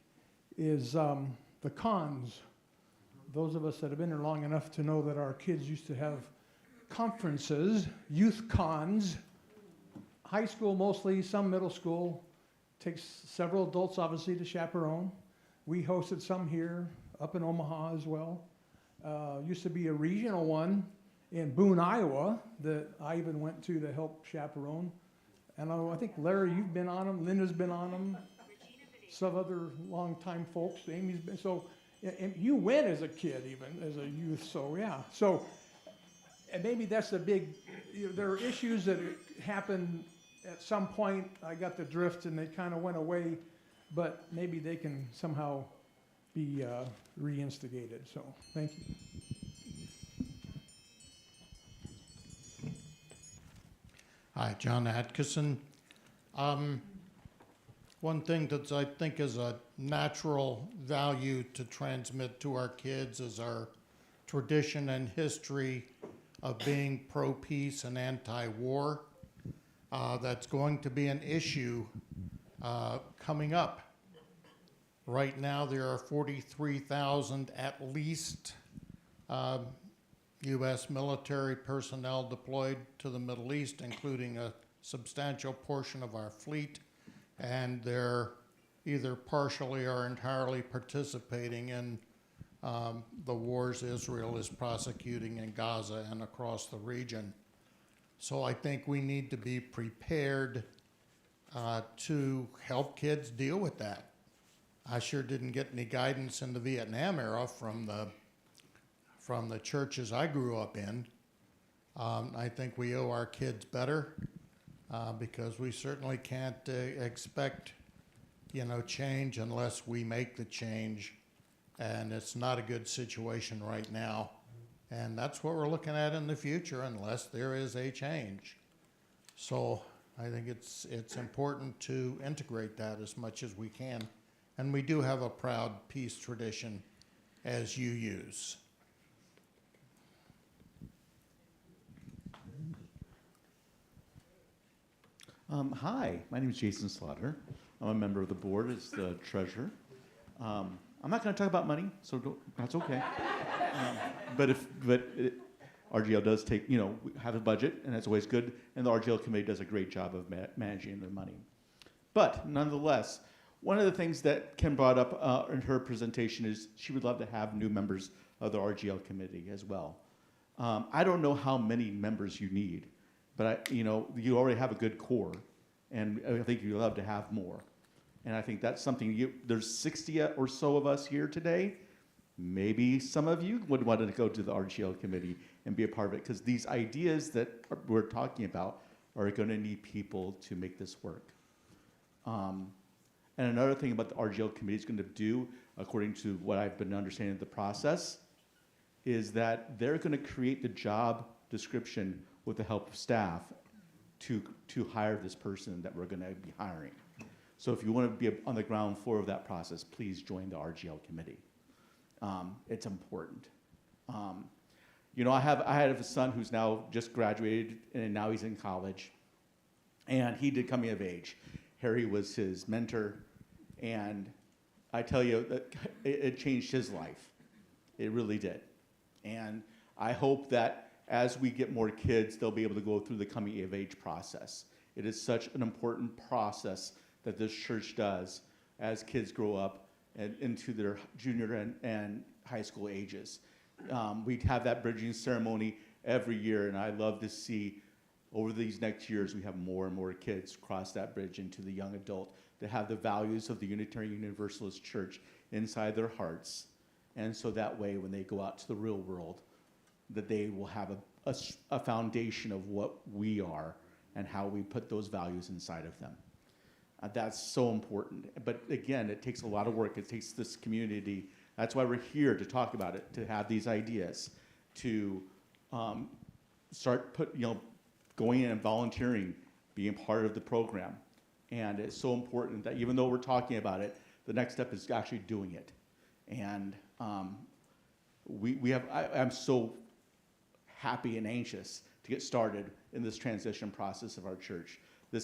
is the cons. Those of us that have been there long enough to know that our kids used to have conferences, youth cons, high school mostly, some middle school. Takes several adults, obviously, to chaperone. We hosted some here, up in Omaha as well. Used to be a regional one in Boone, Iowa, that I even went to help chaperone. And I think, Larry, you've been on them. Linda's been on them. Some other longtime folks. Amy's been. So, and you went as a kid, even as a youth. So, yeah. So, and maybe that's the big. There are issues that happen. At some point, I got the drift and they kind of went away, but maybe they can somehow be reinstigated. So, thank you. Hi, John Atkinson. One thing that I think is a natural value to transmit to our kids is our tradition and history of being pro-peace and anti-war. That's going to be an issue coming up. Right now, there are 43,000 at least U.S. military personnel deployed to the Middle East, including a substantial portion of our fleet, and they're either partially or entirely participating in the wars Israel is prosecuting in Gaza and across the region. So I think we need to be prepared to help kids deal with that. I sure didn't get any guidance in the Vietnam era from the churches I grew up in. I think we owe our kids better because we certainly can't expect, change unless we make the change, and it's not a good situation right now. And that's what we're looking at in the future unless there is a change. So I think it's important to integrate that as much as we can. And we do have a proud peace tradition as you use. Hi, my name is Jason Slaughter. I'm a member of the board as the treasurer. I'm not going to talk about money, so that's okay. But RGL does take, have a budget, and that's always good, and the RGL committee does a great job of managing their money. But nonetheless, one of the things that Kim brought up in her presentation is she would love to have new members of the RGL committee as well. I don't know how many members you need, but you already have a good core, and I think you'd love to have more. And I think that's something there's 60 or so of us here today. Maybe some of you would want to go to the RGL committee and be a part of it, because these ideas that we're talking about are going to need people to make this work. And another thing about the RGL committee is going to do, according to what I've been understanding of the process, is that they're going to create the job description with the help of staff to hire this person that we're going to be hiring. So if you want to be on the ground floor of that process, please join the RGL committee. It's important. You know, I have a son who's now just graduated and now he's in college, and he did coming of age. Harry was his mentor, and I tell you that it changed his life. It really did. And I hope that as we get more kids, they'll be able to go through the coming of age process. It is such an important process that this church does as kids grow up and into their junior and high school ages. We have that bridging ceremony every year, and I love to see over these next years we have more and more kids cross that bridge into the young adult that have the values of the Unitarian Universalist Church inside their hearts. And so that way, when they go out to the real world, that they will have a foundation of what we are and how we put those values inside of them. That's so important. But again, it takes a lot of work. It takes this community. That's why we're here to talk about it, to have these ideas, to start going in and volunteering, being part of the program. And it's so important that even though we're talking about it, the next step is actually doing it. And I'm so happy and anxious to get started in this transition process of our church. I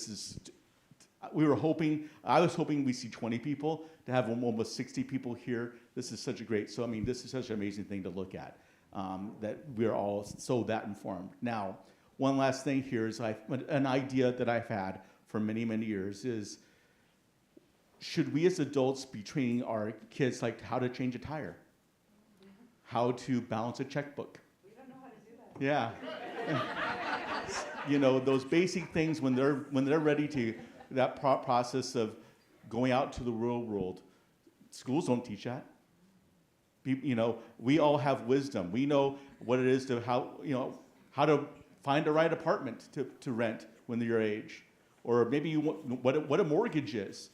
was hoping we see 20 people, to have almost 60 people here. This is such a great, this is such an amazing thing to look at, that we're all so that informed. Now, one last thing here is an idea that I've had for many, many years is, should we as adults be training our kids like how to change a tire? How to balance a checkbook? We don't know how to do that. Yeah. You know, those basic things when they're ready to, that process of going out to the real world. Schools don't teach that. We all have wisdom. We know what it is to how to find the right apartment to rent when they're your age, or maybe what a mortgage is,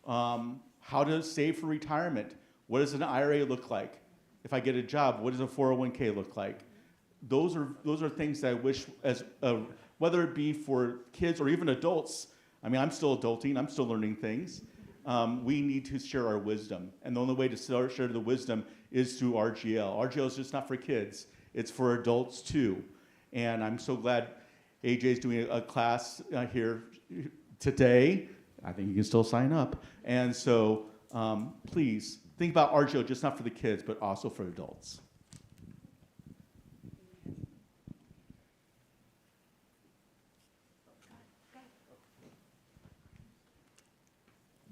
how to save for retirement. What does an IRA look like? If I get a job, what does a 401k look like? Those are things that I wish, whether it be for kids or even adults. I'm still adulting. I'm still learning things. We need to share our wisdom. And the only way to share the wisdom is through RGL. RGL is just not for kids. It's for adults too. And I'm so glad AJ is doing a class here today. I think you can still sign up. And so please think about RGL, just not for the kids, but also for adults.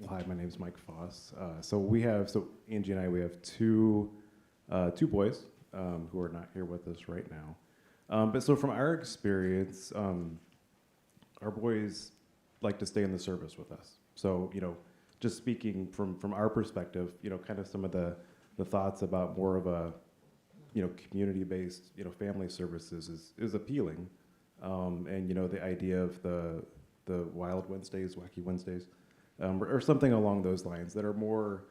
Hi, my name is Mike Foss. So Angie and I, we have two boys who are not here with us right now. But so from our experience, our boys like to stay in the service with us. So, just speaking from our perspective, kind of some of the thoughts about more of a, community-based, family services is appealing. And, the idea of the Wild Wednesdays, Wacky Wednesdays, or something along those lines that are more,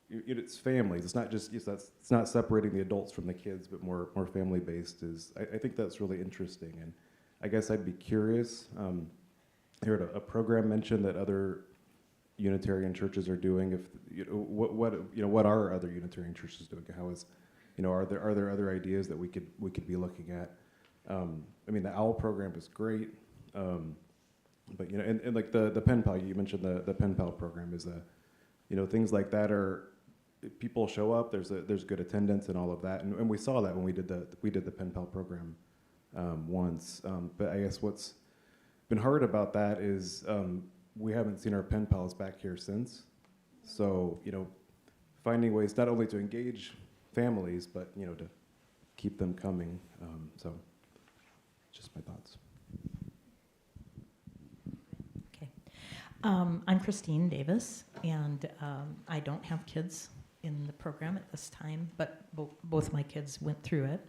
it's families. It's not just, it's not separating the adults from the kids, but more family-based I think that's really interesting. And I guess I'd be curious, I heard a program mentioned that other Unitarian churches are doing. What are other Unitarian churches doing? How is, are there other ideas that we could be looking at? The OWL program is great. But and like the pen pal, you mentioned the pen pal program is things like that are, people show up, there's good attendance and all of that, and we saw that when we did the pen pal program once. But I guess what's been hard about that is we haven't seen our pen pals back here since. So finding ways not only to engage families but to keep them coming. So just my thoughts. I'm Christine Davis, and I don't have kids in the program at this time, but both my kids went through it.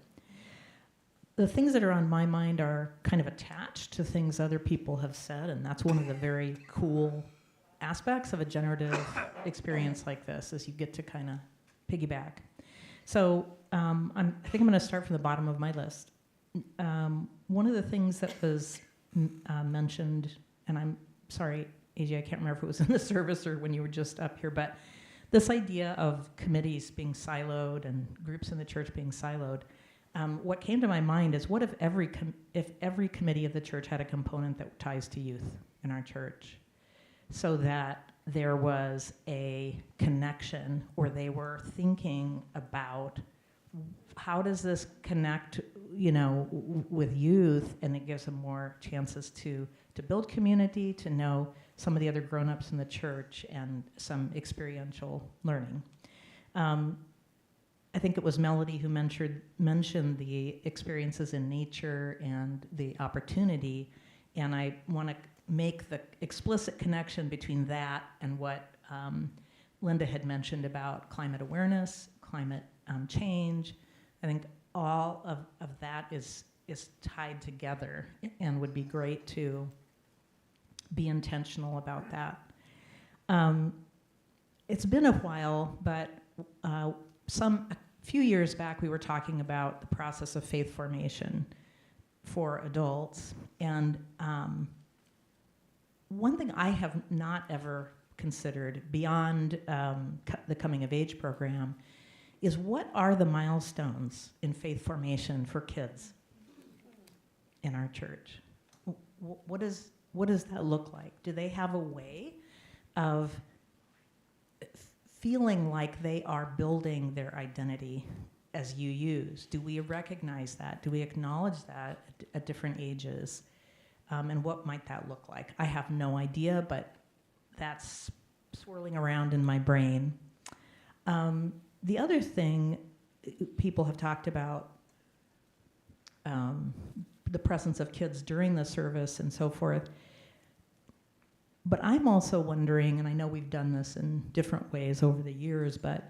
The things that are on my mind are kind of attached to things other people have said, and that's one of the very cool aspects of a generative experience like this, as you get to kind of piggyback. So I think I'm going to start from the bottom of my list. One of the things that was mentioned, and I'm sorry, AJ, I can't remember if it was in the service or when you were just up here, but this idea of committees being siloed and groups in the church being siloed. What came to my mind is, what if every committee of the church had a component that ties to youth in our church, so that there was a connection, or they were thinking about how does this connect, with youth, and it gives them more chances to build community, to know some of the other grown-ups in the church, and some experiential learning. I think it was Melody who mentioned the experiences in nature and the opportunity, and I want to make the explicit connection between that and what Linda had mentioned about climate awareness, climate change. I think all of that is tied together, and would be great to be intentional about that. It's been a while, but a few years back we were talking about the process of faith formation for adults, and one thing I have not ever considered beyond the coming of age program is, what are the milestones in faith formation for kids in our church? What does that look like? Do they have a way of feeling like they are building their identity as UUs? Do we recognize that? Do we acknowledge that at different ages? And what might that look like? I have no idea, but that's swirling around in my brain. The other thing people have talked about, the presence of kids during the service and so forth. But I'm also wondering, and I know we've done this in different ways over the years, but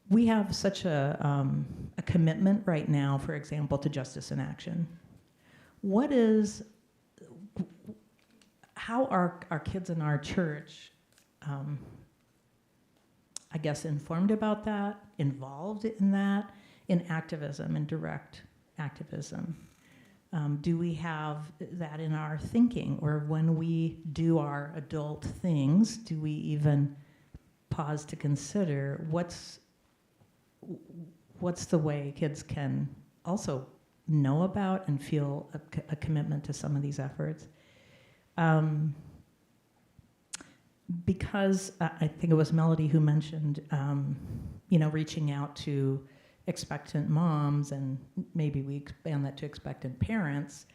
we have such a commitment right now, for example, to justice in action. How are our kids in our church, I guess, informed about that, involved in that, in activism, in direct activism? Do we have that in our thinking? Or when we do our adult things, do we even pause to consider what's the way kids can also know about and feel a commitment to some of these efforts? Because I think it was Melody who mentioned, reaching out to expectant moms, and maybe we expand that to expectant parents.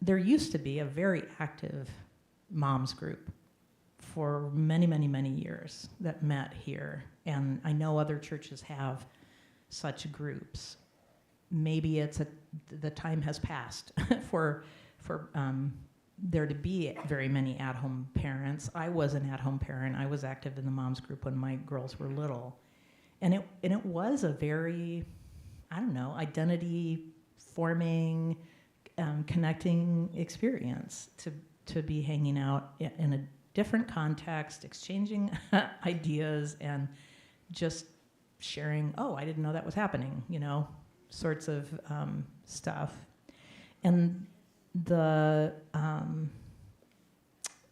There used to be a very active moms group for many, many, many years that met here, and I know other churches have such groups. Maybe the time has passed for there to be very many at-home parents. I was an at-home parent. I was active in the moms group when my girls were little. And it was a very, identity forming, connecting experience to be hanging out in a different context, exchanging ideas, and just sharing, oh, I didn't know that was happening, sorts of stuff. And the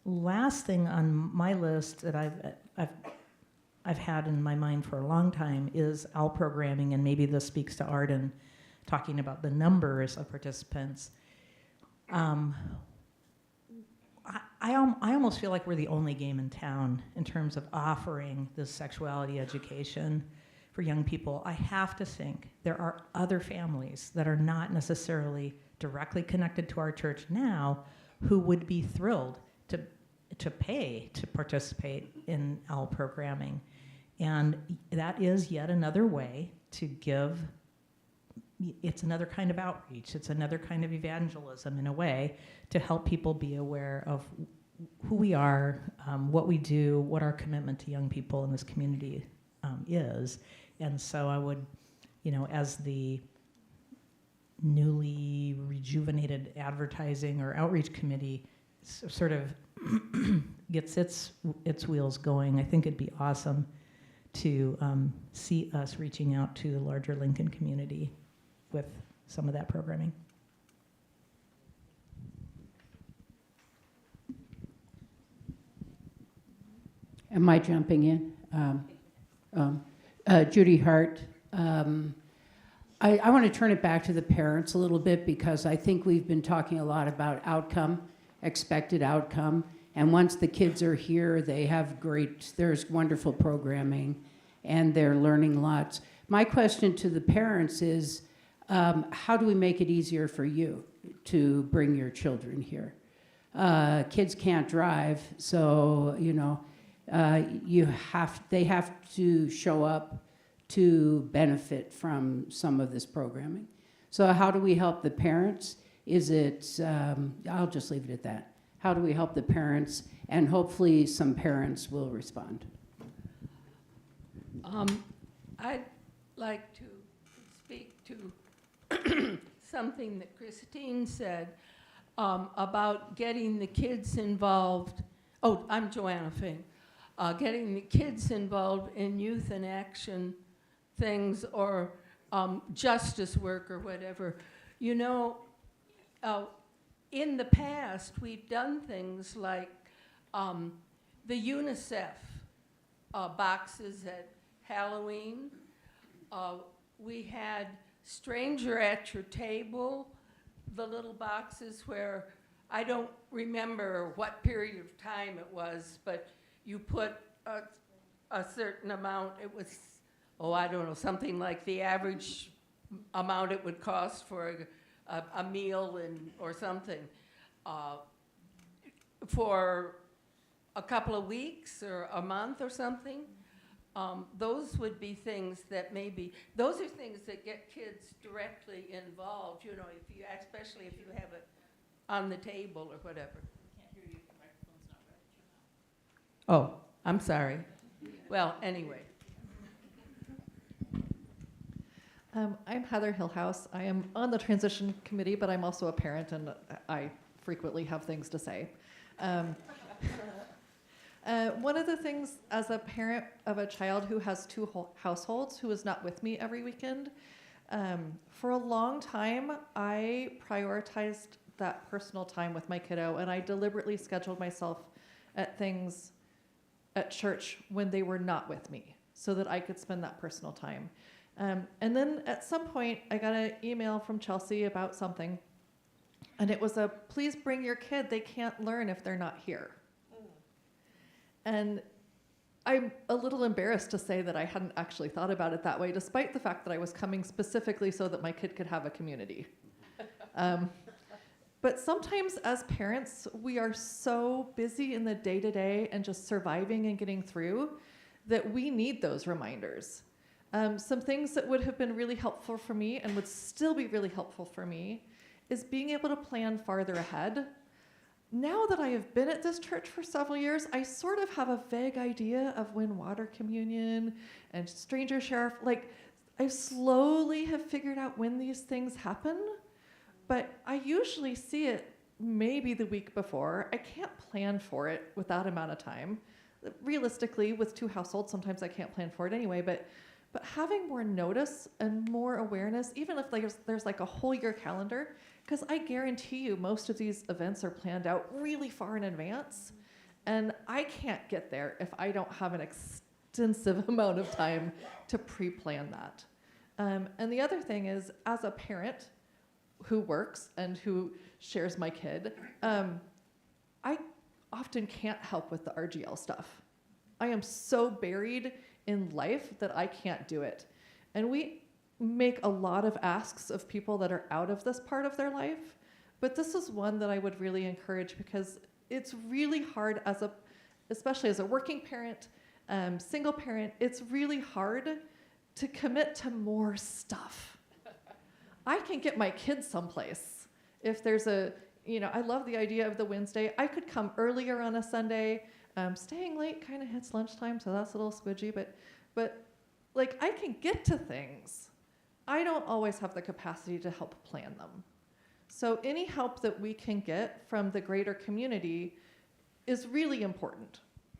last thing on my list that I've had in my mind for a long time is OWL programming, and maybe this speaks to Arden talking about the numbers of participants. I almost feel like we're the only game in town in terms of offering this sexuality education for young people. I have to think there are other families that are not necessarily directly connected to our church now who would be thrilled to pay to participate in OWL programming. And that is yet another way to give, it's another kind of outreach, it's another kind of evangelism in a way to help people be aware of who we are, what we do, what our commitment to young people in this community is. And so I would, as the newly rejuvenated advertising or outreach committee, sort of gets its wheels going, I think it'd be awesome to see us reaching out to the larger Lincoln community with some of that programming. Am I jumping in? Judy Hart. I want to turn it back to the parents a little bit because I think we've been talking a lot about outcome, expected outcome. And once the kids are here, they have there's wonderful programming and they're learning lots. My question to the parents is, how do we make it easier for you to bring your children here? Kids can't drive, so, they have to show up to benefit from some of this programming. So how do we help the parents? I'll just leave it at that. How do we help the parents? And hopefully some parents will respond. I'd like to speak to something that Christine said about getting the kids involved. Oh, I'm Joanna Fink. Getting the kids involved in youth in action things or justice work or whatever. In the past, we've done things like the UNICEF boxes at Halloween. We had Stranger at Your Table, the little boxes where I don't remember what period of time it was, but you put a certain amount. It was, I don't know, something like the average amount it would cost for a meal or something for a couple of weeks or a month or something. Those would be things that those are things that get kids directly involved, especially if you have it on the table or whatever. Can't hear you, the microphone's not right. Oh, I'm sorry. Well, anyway. I'm Heather Hillhouse. I am on the transition committee, but I'm also a parent, and I frequently have things to say. One of the things, as a parent of a child who has two households, who is not with me every weekend, for a long time, I prioritized that personal time with my kiddo, and I deliberately scheduled myself at things at church when they were not with me, so that I could spend that personal time. And then at some point, I got an email from Chelsea about something, and it was please bring your kid. They can't learn if they're not here. And I'm a little embarrassed to say that I hadn't actually thought about it that way, despite the fact that I was coming specifically so that my kid could have a community. But sometimes as parents, we are so busy in the day-to-day and just surviving and getting through that we need those reminders. Some things that would have been really helpful for me and would still be really helpful for me is being able to plan farther ahead. Now that I have been at this church for several years, I sort of have a vague idea of when water communion and stranger sheriff, I slowly have figured out when these things happen, but I usually see it maybe the week before. I can't plan for it with that amount of time. Realistically, with two households, sometimes I can't plan for it anyway, but having more notice and more awareness, even if there's a whole year calendar, because I guarantee you most of these events are planned out really far in advance, and I can't get there if I don't have an extensive amount of time to pre-plan that. And the other thing is, as a parent who works and who shares my kid, I often can't help with the RGL stuff. I am so buried in life that I can't do it. And we make a lot of asks of people that are out of this part of their life, but this is one that I would really encourage because it's really hard especially as a working parent, single parent, it's really hard to commit to more stuff. I can get my kids someplace. If there's I love the idea of the Wednesday. I could come earlier on a Sunday. Staying late kind of hits lunchtime, so that's a little squidgy, but I can get to things. I don't always have the capacity to help plan them. So any help that we can get from the greater community is really important.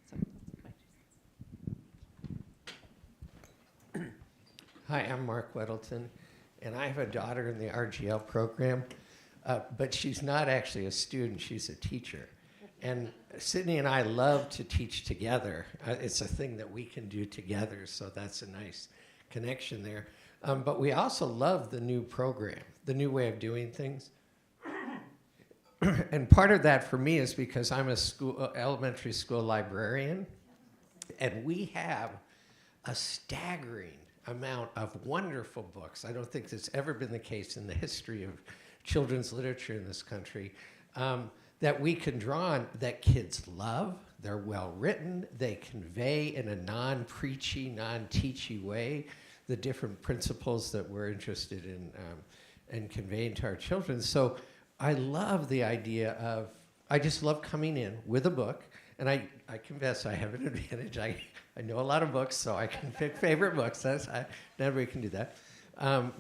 So Hi, I'm Mark Weddleton, and I have a daughter in the RGL program, but she's not actually a student, she's a teacher. And Sydney and I love to teach together. It's a thing that we can do together, so that's a nice connection there. But we also love the new program, the new way of doing things. And part of that for me is because I'm a elementary school librarian, and we have a staggering amount of wonderful books. I don't think that's ever been the case in the history of children's literature in this country, that we can draw on, that kids love. They're well written. They convey in a non-preachy, non-teachy way the different principles that we're interested in conveying to our children. So I love the idea of, I just love coming in with a book, and I confess I have an advantage. I know a lot of books, so I can pick favorite books. Not everybody can do that.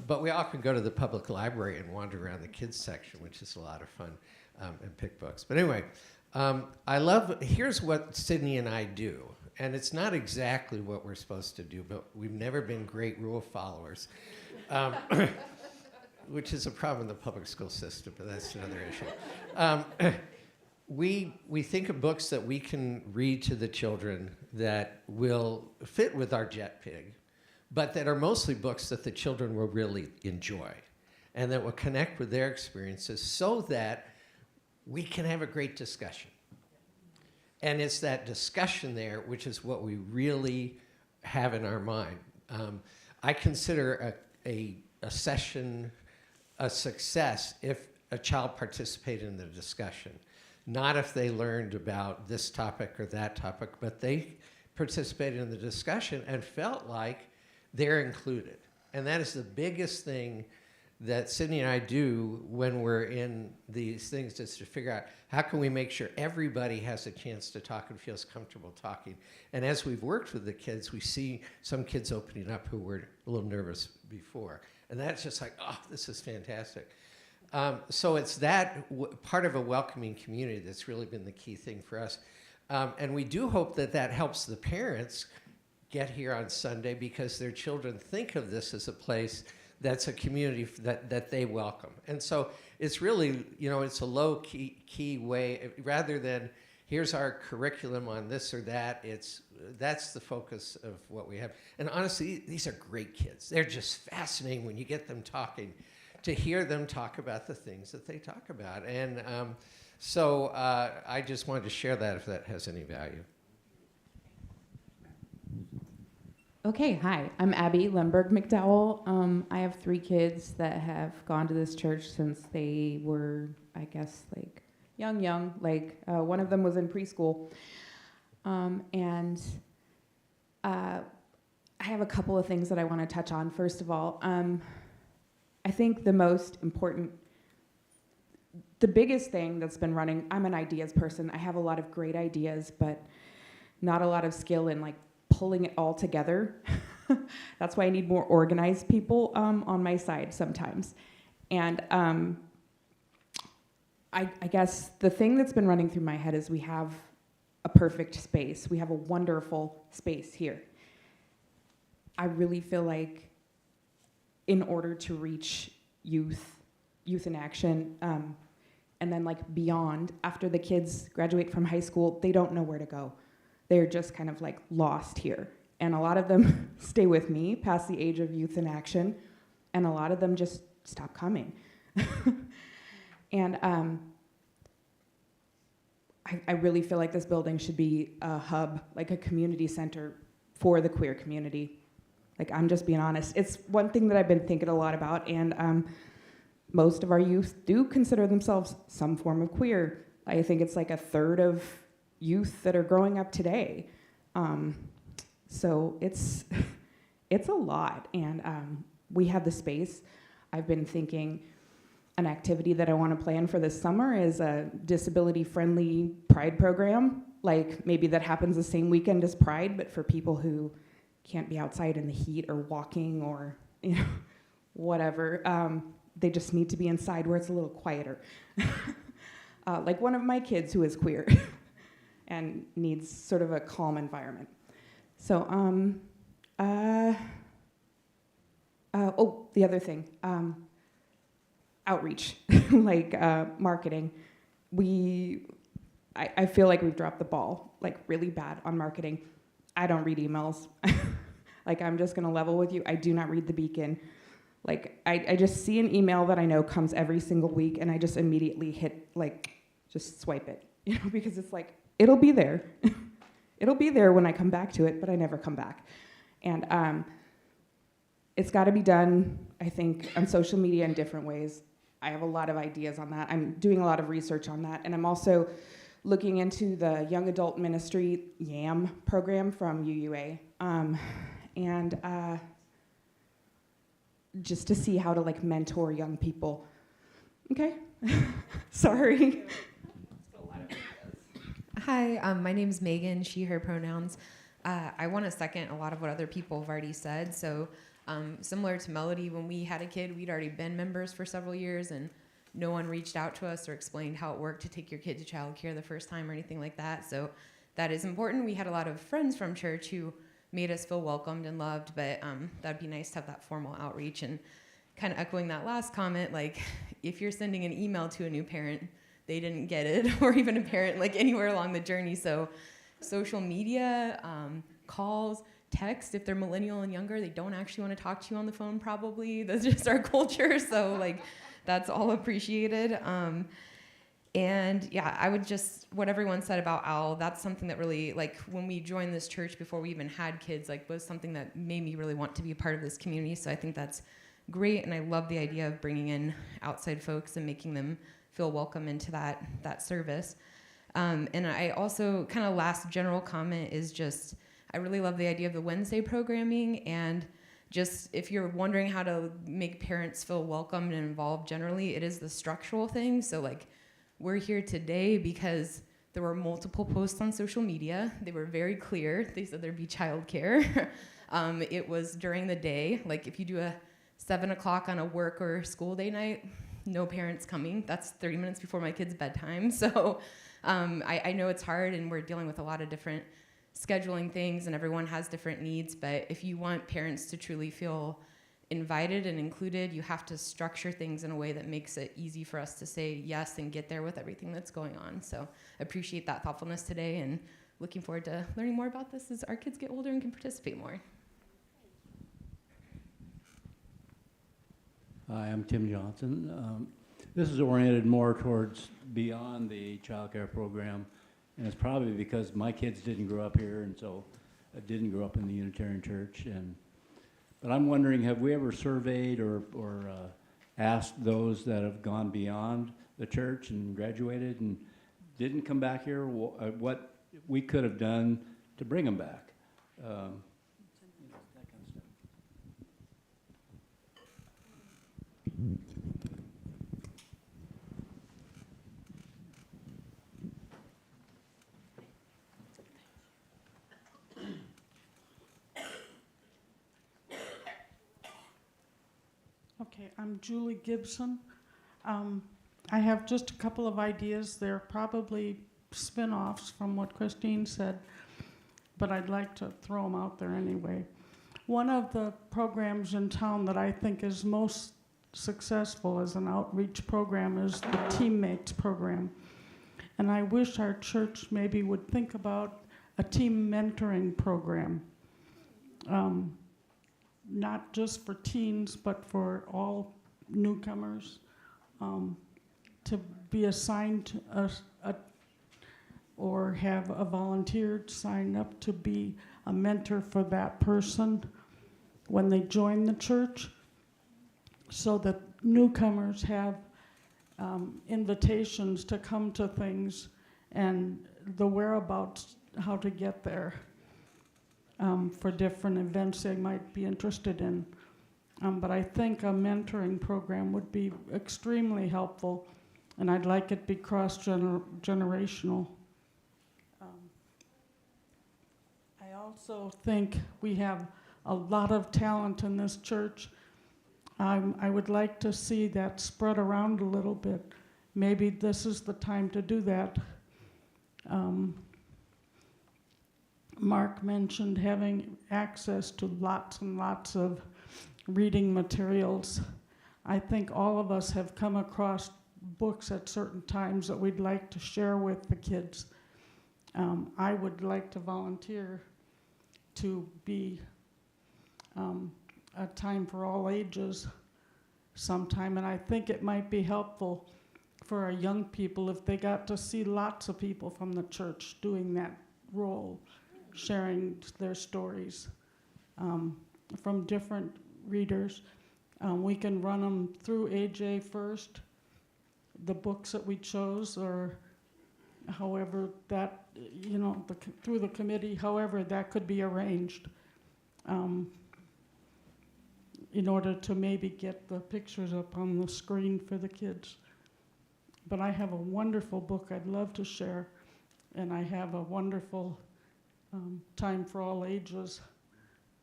But we all can go to the public library and wander around the kids section, which is a lot of fun, and pick books. But anyway, here's what Sydney and I do. And it's not exactly what we're supposed to do, but we've never been great rule followers, which is a problem in the public school system, but that's another issue. We think of books that we can read to the children that will fit with our JETPIG, but that are mostly books that the children will really enjoy and that will connect with their experiences so that we can have a great discussion. And it's that discussion there which is what we really have in our mind. I consider a session a success if a child participated in the discussion. Not if they learned about this topic or that topic, but they participated in the discussion and felt like they're included. And that is the biggest thing that Sydney and I do when we're in these things, is to figure out how can we make sure everybody has a chance to talk and feels comfortable talking. And as we've worked with the kids, we see some kids opening up who were a little nervous before. And that's just like, oh, this is fantastic. So it's that part of a welcoming community that's really been the key thing for us. And we do hope that that helps the parents get here on Sunday because their children think of this as a place that's a community that they welcome. And so it's really, it's a low key way, rather than here's our curriculum on this or that, that's the focus of what we have. And honestly, these are great kids. They're just fascinating when you get them talking, to hear them talk about the things that they talk about. And so I just wanted to share that if that has any value. Okay, hi, I'm Abby Lemberg McDowell. I have 3 kids that have gone to this church since they were, I guess, like young. Like one of them was in preschool. And I have a couple of things that I want to touch on. First of all, I think the most important, the biggest thing that's been running, I'm an ideas person. I have a lot of great ideas, but not a lot of skill in like pulling it all together. That's why I need more organized people on my side sometimes. And I guess the thing that's been running through my head is we have a perfect space. We have a wonderful space here. I really feel like in order to reach youth in action, and then like beyond, after the kids graduate from high school, they don't know where to go. They're just kind of like lost here. And a lot of them stay with me past the age of youth in action, and a lot of them just stop coming. And I really feel like this building should be a hub, like a community center for the queer community. Like, I'm just being honest. It's one thing that I've been thinking a lot about, and most of our youth do consider themselves some form of queer. I think it's like a third of youth that are growing up today. So it's a lot, and we have the space. I've been thinking an activity that I want to plan for this summer is a disability-friendly Pride program, like maybe that happens the same weekend as Pride, but for people who can't be outside in the heat or walking or whatever. They just need to be inside where it's a little quieter. Like one of my kids who is queer. and needs sort of a calm environment. So, the other thing, outreach, like marketing. I feel like we've dropped the ball, like really bad on marketing. I don't read emails. Like, I'm just gonna level with you. I do not read the Beacon. Like, I just see an email that I know comes every single week, and I just immediately hit, like, just swipe it, because it's like, it'll be there. It'll be there when I come back to it, but I never come back. And it's gotta be done, I think, on social media in different ways. I have a lot of ideas on that. I'm doing a lot of research on that, and I'm also looking into the Young Adult Ministry YAM program from UUA. Just to see how to like mentor young people. Okay, sorry. Hi, my name's Megan, she, her pronouns. I want to second a lot of what other people have already said. So similar to Melody, when we had a kid, we'd already been members for several years and no one reached out to us or explained how it worked to take your kid to childcare the first time or anything like that. So that is important. We had a lot of friends from church who made us feel welcomed and loved, but that'd be nice to have that formal outreach. And kind of echoing that last comment, like if you're sending an email to a new parent, they didn't get it, or even a parent like anywhere along the journey. So social media, calls, text, if they're millennial and younger, they don't actually want to talk to you on the phone probably. That's just our culture. So like that's all appreciated. And yeah, I would just, what everyone said about OWL, that's something that really, like when we joined this church before we even had kids, like was something that made me really want to be a part of this community. So I think that's great. And I love the idea of bringing in outside folks and making them feel welcome into that service. And I also, kind of last general comment is just, I really love the idea of the Wednesday programming, and just if you're wondering how to make parents feel welcomed and involved generally, it is the structural thing. So like, we're here today because there were multiple posts on social media. They were very clear. They said there'd be childcare. It was during the day. Like if you do a 7 o'clock on a work or school day night, no parents coming. That's 30 minutes before my kid's bedtime. So I know it's hard and we're dealing with a lot of different scheduling things and everyone has different needs. But if you want parents to truly feel invited and included, you have to structure things in a way that makes it easy for us to say yes and get there with everything that's going on. So appreciate that thoughtfulness today and looking forward to learning more about this as our kids get older and can participate more. Hi, I'm Tim Johnson. This is oriented more towards beyond the child care program, and it's probably because my kids didn't grow up here, and so I didn't grow up in the Unitarian Church. But I'm wondering, have we ever surveyed or asked those that have gone beyond the church and graduated and didn't come back here, what we could have done to bring them back? That kind of stuff. Okay, I'm Julie Gibson. I have just a couple of ideas. They're probably spin-offs from what Christine said, but I'd like to throw them out there anyway. One of the programs in town that I think is most successful as an outreach program is the Teammates program. And I wish our church maybe would think about a team mentoring program. Not just for teens, but for all newcomers, to be assigned or have a volunteer sign up to be a mentor for that person when they join the church, so that newcomers have invitations to come to things and the whereabouts, how to get there. For different events they might be interested in. But I think a mentoring program would be extremely helpful, and I'd like it to be cross-generational. I also think we have a lot of talent in this church. I would like to see that spread around a little bit. Maybe this is the time to do that. Mark mentioned having access to lots and lots of reading materials. I think all of us have come across books at certain times that we'd like to share with the kids. I would like to volunteer to be a time for all ages sometime, and I think it might be helpful for our young people if they got to see lots of people from the church doing that role, sharing their stories from different readers. We can run them through AJ first, the books that we chose, or however that, through the committee, however that could be arranged in order to maybe get the pictures up on the screen for the kids. But I have a wonderful book I'd love to share, and I have a wonderful time for all ages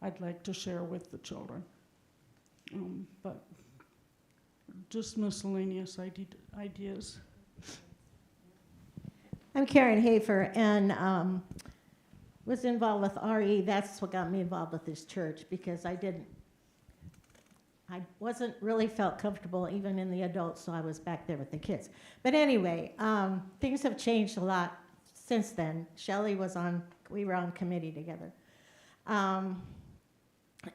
I'd like to share with the children. But just miscellaneous ideas. I'm Karen Hafer, and was involved with RE. That's what got me involved with this church, because I wasn't really felt comfortable even in the adults, so I was back there with the kids. But anyway, things have changed a lot since then. Shelley we were on committee together. And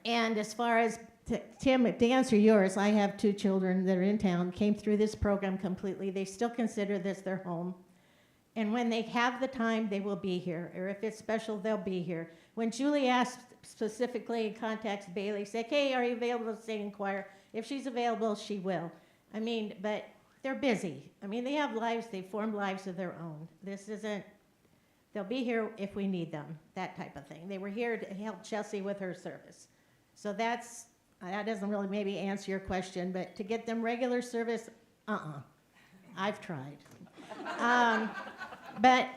as far as Tim, to answer yours, I have 2 children that are in town, came through this program completely. They still consider this their home. And when they have the time, they will be here. Or if it's special, they'll be here. When Julie asked specifically and contacts Bailey, say, hey, are you available to sing in choir? If she's available, she will. But they're busy. They have lives, they formed lives of their own. This isn't, they'll be here if we need them, that type of thing. They were here to help Chelsea with her service. So that doesn't really maybe answer your question, but to get them regular service, I've tried. But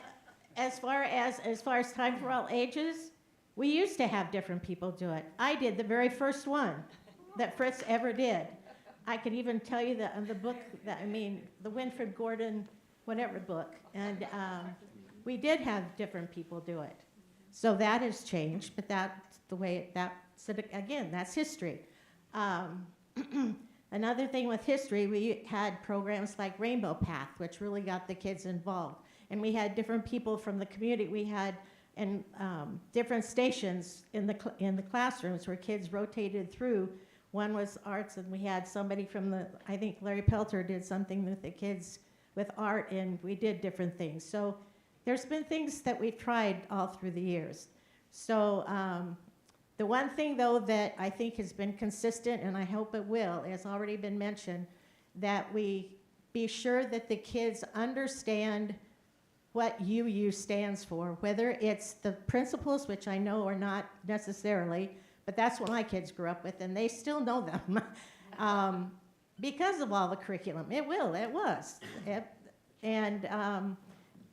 as far as time for all ages, we used to have different people do it. I did the very first one that Fritz ever did. I could even tell you the book, the Winfred Gordon, whatever book. And we did have different people do it. So that has changed, but that's the way, again, that's history. Another thing with history, we had programs like Rainbow Path, which really got the kids involved. And we had different people from the community. We had different stations in the classrooms where kids rotated through. One was arts, and we had somebody from I think Larry Pelter did something with the kids with art, and we did different things. So there's been things that we've tried all through the years. So the one thing, though, that I think has been consistent, and I hope it will, has already been mentioned, that we be sure that the kids understand what UU stands for, whether it's the principles, which I know are not necessarily, but that's what my kids grew up with, and they still know them because of all the curriculum. It was. And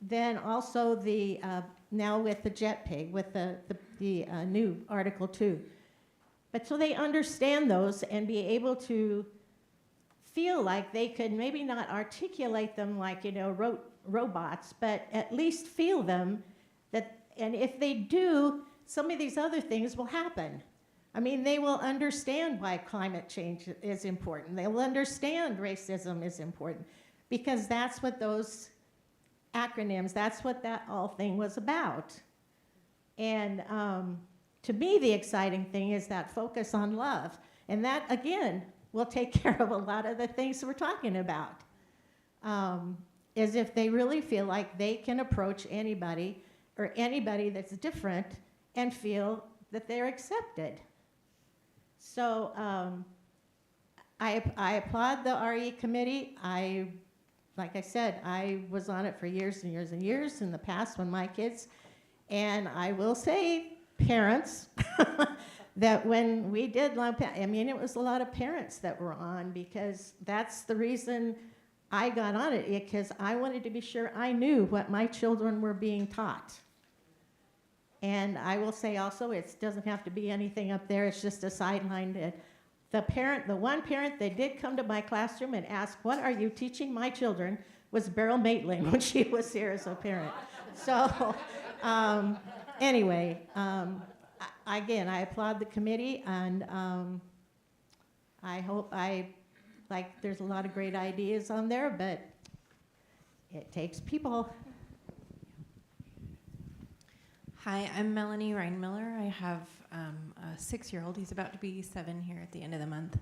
then also now with the JETPIG, with the new Article 2. But so they understand those and be able to feel like they could maybe not articulate them like, robots, but at least feel them, and if they do, some of these other things will happen. They will understand why climate change is important. They will understand racism is important, because that's what those acronyms, that's what that whole thing was about. And to me, the exciting thing is that focus on love. And that, again, will take care of a lot of the things we're talking about. Is if they really feel like they can approach anybody or anybody that's different and feel that they're accepted. So I applaud the RE committee. Like I said, I was on it for years and years and years in the past when my kids, and I will say, parents, that when we did it was a lot of parents that were on, because that's the reason I got on it, because I wanted to be sure I knew what my children were being taught. And I will say also, it doesn't have to be anything up there, it's just a sideline. The one parent that did come to my classroom and ask, what are you teaching my children, was Beryl Maitling when she was here as a parent. So Anyway, again, I applaud the committee, and there's a lot of great ideas on there, but it takes people. Hi, I'm Melanie Reinmiller. I have a 6-year-old. He's about to be 7 here at the end of the month.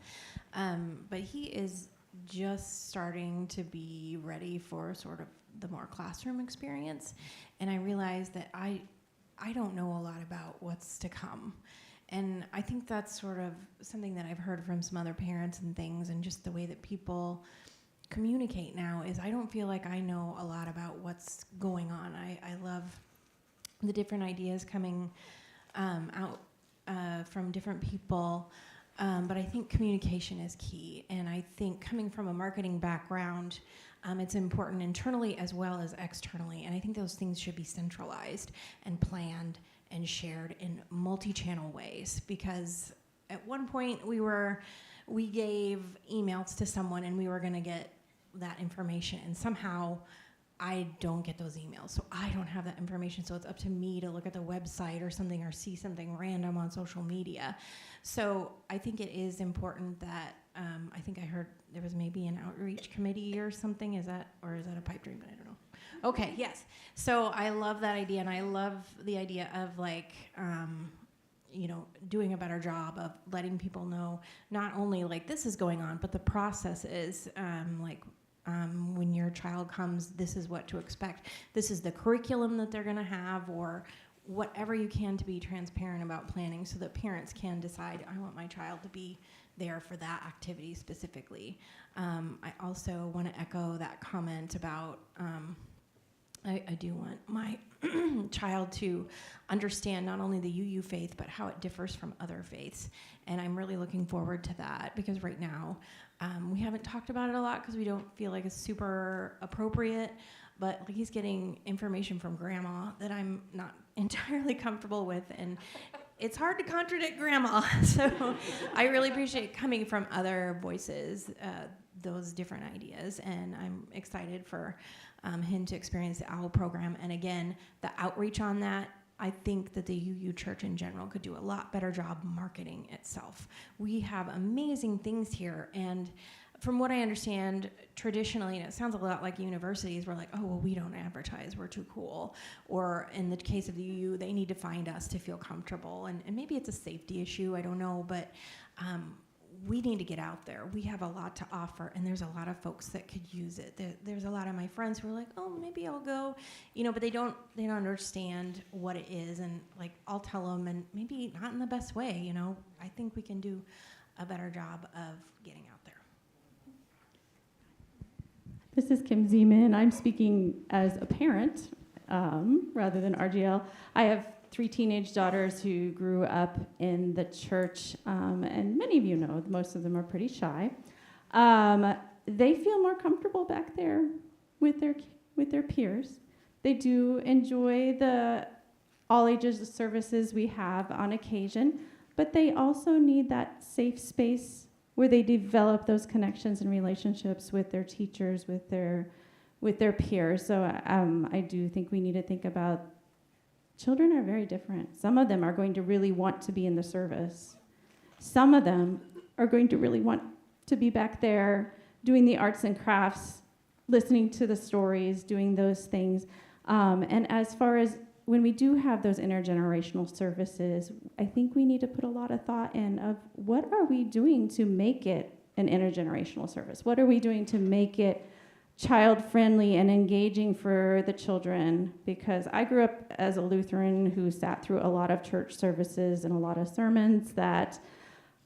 But he is just starting to be ready for sort of the more classroom experience. And I realized that I don't know a lot about what's to come. And I think that's sort of something that I've heard from some other parents and things, and just the way that people communicate now is I don't feel like I know a lot about what's going on. I love the different ideas coming out from different people, but I think communication is key. And I think coming from a marketing background, it's important internally as well as externally. And I think those things should be centralized and planned and shared in multi-channel ways. Because at one point we gave emails to someone and we were going to get that information, and somehow I don't get those emails, so I don't have that information, so it's up to me to look at the website or something, or see something random on social media. So I think it is important that, I think I heard there was maybe an outreach committee or something, is that a pipe dream? I don't know. Okay, yes. So I love that idea, and I love the idea of like, doing a better job of letting people know not only like this is going on, but the process is when your child comes, this is what to expect. This is the curriculum that they're going to have, or whatever you can to be transparent about planning so that parents can decide, I want my child to be there for that activity specifically. I also want to echo that comment about I do want my child to understand not only the UU faith, but how it differs from other faiths. And I'm really looking forward to that, because right now we haven't talked about it a lot because we don't feel like it's super appropriate. But he's getting information from grandma that I'm not entirely comfortable with. And it's hard to contradict grandma. So I really appreciate coming from other voices, those different ideas. And I'm excited for him to experience the OWL program. And again, the outreach on that, I think that the UU Church in general could do a lot better job marketing itself. We have amazing things here, and from what I understand, traditionally, and it sounds a lot like universities, we're like, oh, well, we don't advertise, we're too cool. Or in the case of the UU, they need to find us to feel comfortable. And maybe it's a safety issue, I don't know, but we need to get out there. We have a lot to offer, and there's a lot of folks that could use it. There's a lot of my friends who are like, oh, maybe I'll go, but they don't understand what it is, and like I'll tell them, and maybe not in the best way. I think we can do a better job of getting out there. This is Kim Zeman. I'm speaking as a parent rather than RGL. I have 3 teenage daughters who grew up in the church, and many of you know, most of them are pretty shy. They feel more comfortable back there with their peers. They do enjoy the all ages services we have on occasion, but they also need that safe space where they develop those connections and relationships with their teachers, with their peers. So I do think we need to think about children are very different. Some of them are going to really want to be in the service. Some of them are going to really want to be back there doing the arts and crafts, listening to the stories, doing those things. And as far as when we do have those intergenerational services, I think we need to put a lot of thought in of what are we doing to make it an intergenerational service? What are we doing to make it child-friendly and engaging for the children? Because I grew up as a Lutheran who sat through a lot of church services and a lot of sermons that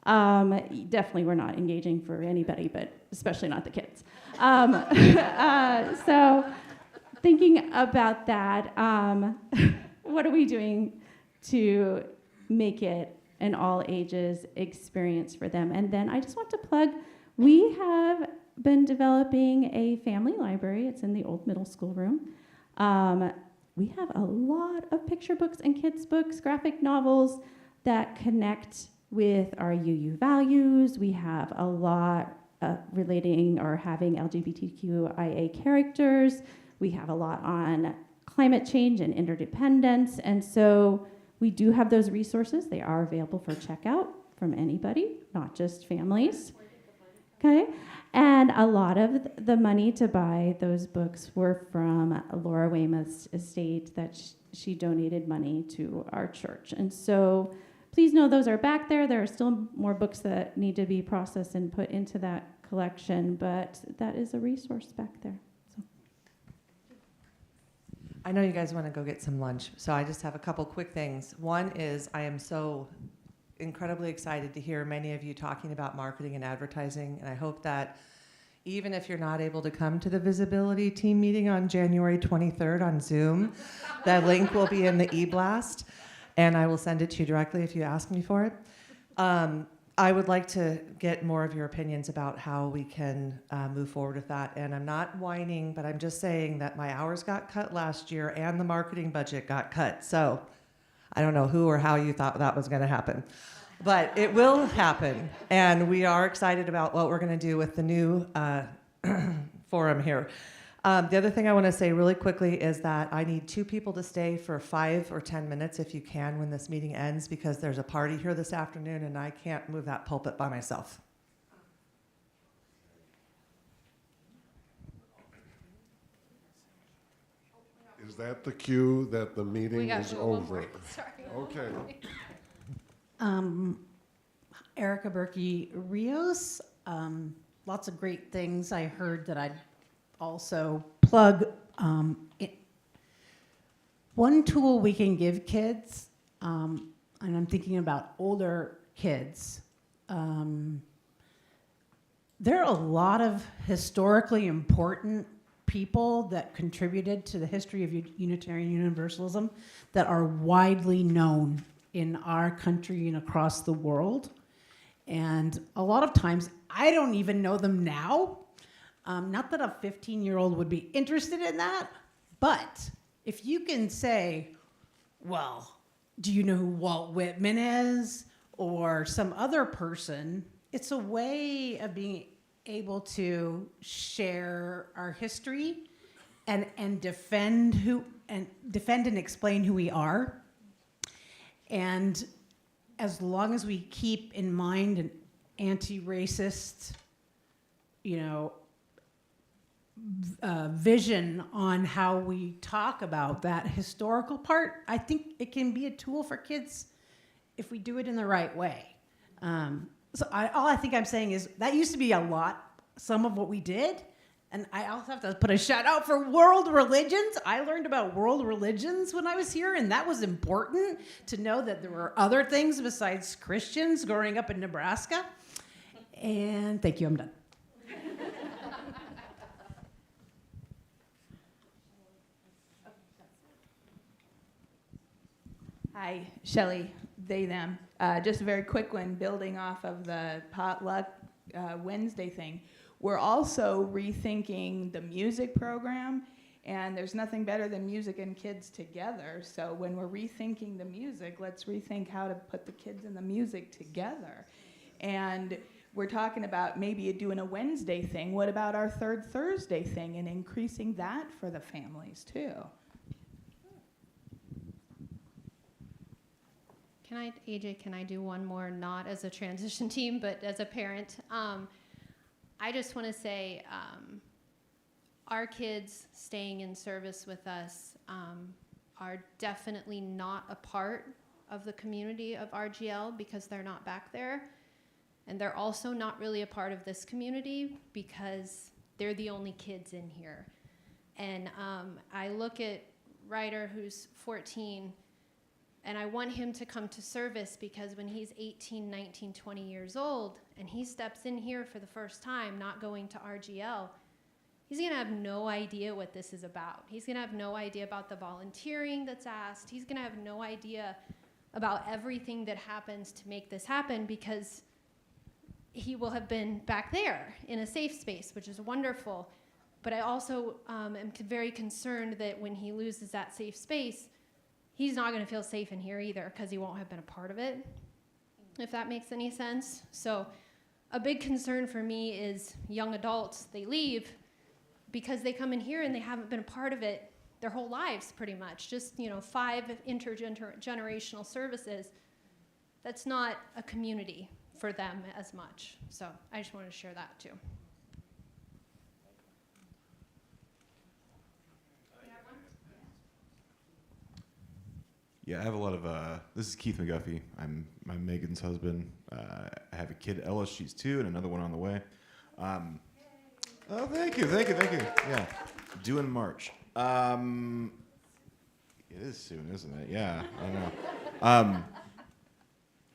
definitely were not engaging for anybody, but especially not the kids. So thinking about that, what are we doing to make it an all-ages experience for them? And then I just want to plug, we have been developing a family library. It's in the old middle school room. We have a lot of picture books and kids books, graphic novels that connect with our UU values. We have a lot relating or having LGBTQIA characters. We have a lot on climate change and interdependence. And so we do have those resources. They are available for checkout from anybody, not just families. Okay? And a lot of the money to buy those books were from Laura Weymouth's estate that she donated money to our church. And so please know those are back there. There are still more books that need to be processed and put into that collection, but that is a resource back there. So. I know you guys want to go get some lunch, so I just have a couple quick things. One is I am so incredibly excited to hear many of you talking about marketing and advertising, and I hope that even if you're not able to come to the visibility team meeting on January 23rd on Zoom, that link will be in the e-blast, and I will send it to you directly if you ask me for it. I would like to get more of your opinions about how we can move forward with that. And I'm not whining, but I'm just saying that my hours got cut last year and the marketing budget got cut. So I don't know who or how you thought that was going to happen. But it will happen. And we are excited about what we're going to do with the new forum here. The other thing I want to say really quickly is that I need 2 people to stay for 5 or 10 minutes if you can when this meeting ends, because there's a party here this afternoon and I can't move that pulpit by myself. Is that the cue that the meeting is over? Sorry. Okay. Erica Berkey Rios. Lots of great things I heard that I'd also plug. One tool we can give kids, and I'm thinking about older kids, there are a lot of historically important people that contributed to the history of Unitarian Universalism that are widely known in our country and across the world. And a lot of times, I don't even know them now. Not that a 15-year-old would be interested in that, but if you can say, well, do you know who Walt Whitman is? Or some other person, it's a way of being able to share our history and defend and explain who we are. And as long as we keep in mind an anti-racist, vision on how we talk about that historical part, I think it can be a tool for kids if we do it in the right way. All I think I'm saying is that used to be some of what we did. And I also have to put a shout out for world religions. I learned about world religions when I was here, and that was important to know that there were other things besides Christians growing up in Nebraska. And thank you, I'm done. Hi, Shelley, they, them. Just a very quick one, building off of the potluck Wednesday thing. We're also rethinking the music program, and there's nothing better than music and kids together. So when we're rethinking the music, let's rethink how to put the kids and the music together. And we're talking about maybe doing a Wednesday thing. What about our third Thursday thing and increasing that for the families too? AJ, can I do one more, not as a transition team, but as a parent? I just want to say our kids staying in service with us are definitely not a part of the community of RGL because they're not back there. And they're also not really a part of this community because they're the only kids in here. And I look at Ryder, who's 14, and I want him to come to service because when he's 18, 19, 20 years old, and he steps in here for the first time, not going to RGL, he's gonna have no idea what this is about. He's gonna have no idea about the volunteering that's asked. He's gonna have no idea about everything that happens to make this happen because he will have been back there in a safe space, which is wonderful. But I also am very concerned that when he loses that safe space, he's not gonna feel safe in here either because he won't have been a part of it, if that makes any sense. So a big concern for me is young adults, they leave because they come in here and they haven't been a part of it their whole lives pretty much. Just, 5 intergenerational services. That's not a community for them as much. So I just wanted to share that too. Yeah, I have a lot of. This is Keith McGuffey. I'm Megan's husband. I have a kid, Ella. She's 2, and another one on the way. Oh, thank you. Yeah, due in March. It is soon, isn't it? Yeah, I know.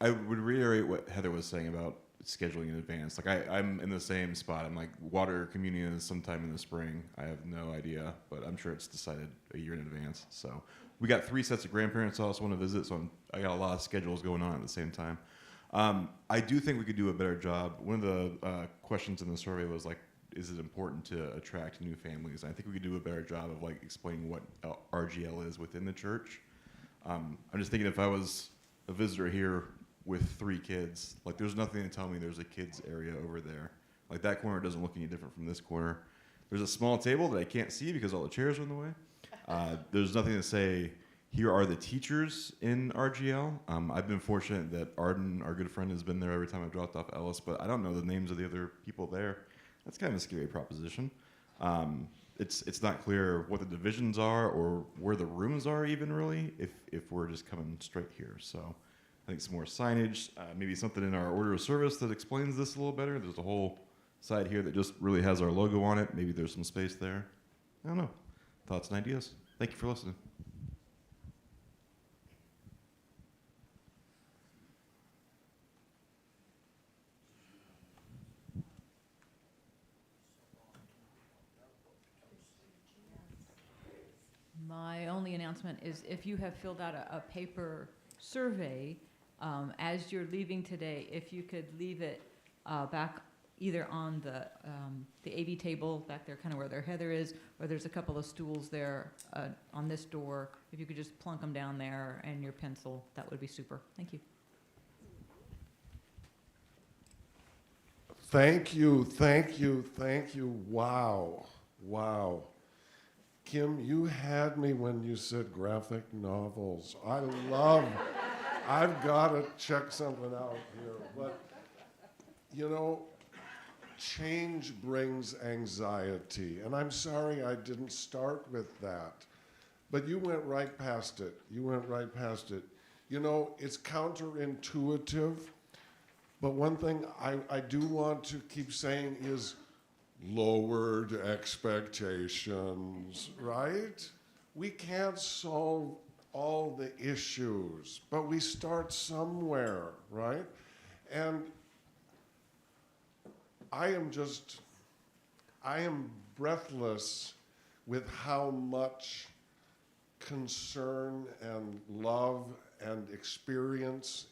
I would reiterate what Heather was saying about scheduling in advance. Like I'm in the same spot. I'm like, water communion is sometime in the spring. I have no idea, but I'm sure it's decided a year in advance. So we got 3 sets of grandparents who also want to visit, so I got a lot of schedules going on at the same time. I do think we could do a better job. One of the questions in the survey was like, is it important to attract new families? And I think we could do a better job of like explaining what RGL is within the church. I'm just thinking if I was a visitor here with 3 kids, like there's nothing to tell me there's a kids area over there. Like that corner doesn't look any different from this corner. There's a small table that I can't see because all the chairs are in the way. There's nothing to say, here are the teachers in RGL. I've been fortunate that Arden, our good friend, has been there every time I've dropped off Ellis, but I don't know the names of the other people there. That's kind of a scary proposition. It's not clear what the divisions are or where the rooms are even really, if we're just coming straight here. So I think some more signage, maybe something in our order of service that explains this a little better. There's a whole side here that just really has our logo on it. Maybe there's some space there. I don't know. Thoughts and ideas. Thank you for listening. My only announcement is if you have filled out a paper survey, as you're leaving today, if you could leave it back either on the AV table back there, kind of where their Heather is, or there's a couple of stools there on this door. If you could just plunk them down there and your pencil, that would be super. Thank you. Thank you. Wow. Kim, you had me when you said graphic novels. I've got to check something out here. But, change brings anxiety. And I'm sorry I didn't start with that. But you went right past it. It's counterintuitive. But one thing I do want to keep saying is lowered expectations, right? We can't solve all the issues, but we start somewhere, right? And I am breathless with how much concern and love and experience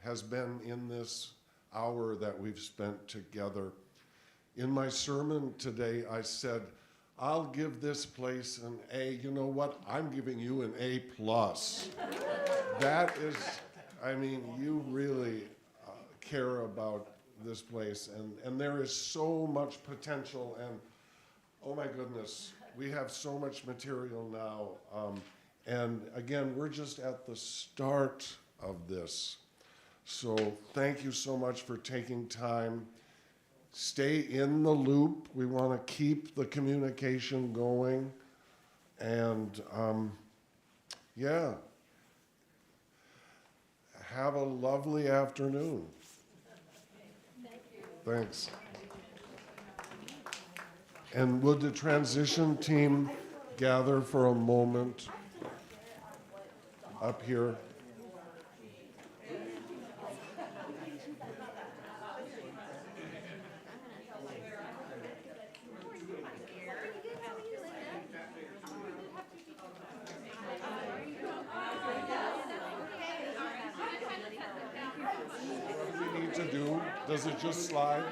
has been in this hour that we've spent together. In my sermon today, I said, I'll give this place an A. You know what? I'm giving you an A+. That is, you really care about this place, and there is so much potential, and oh my goodness, we have so much material now. And again, we're just at the start of this. So thank you so much for taking time. Stay in the loop. We want to keep the communication going. And have a lovely afternoon. Thanks. And would the transition team gather for a moment up here? Does it just slide?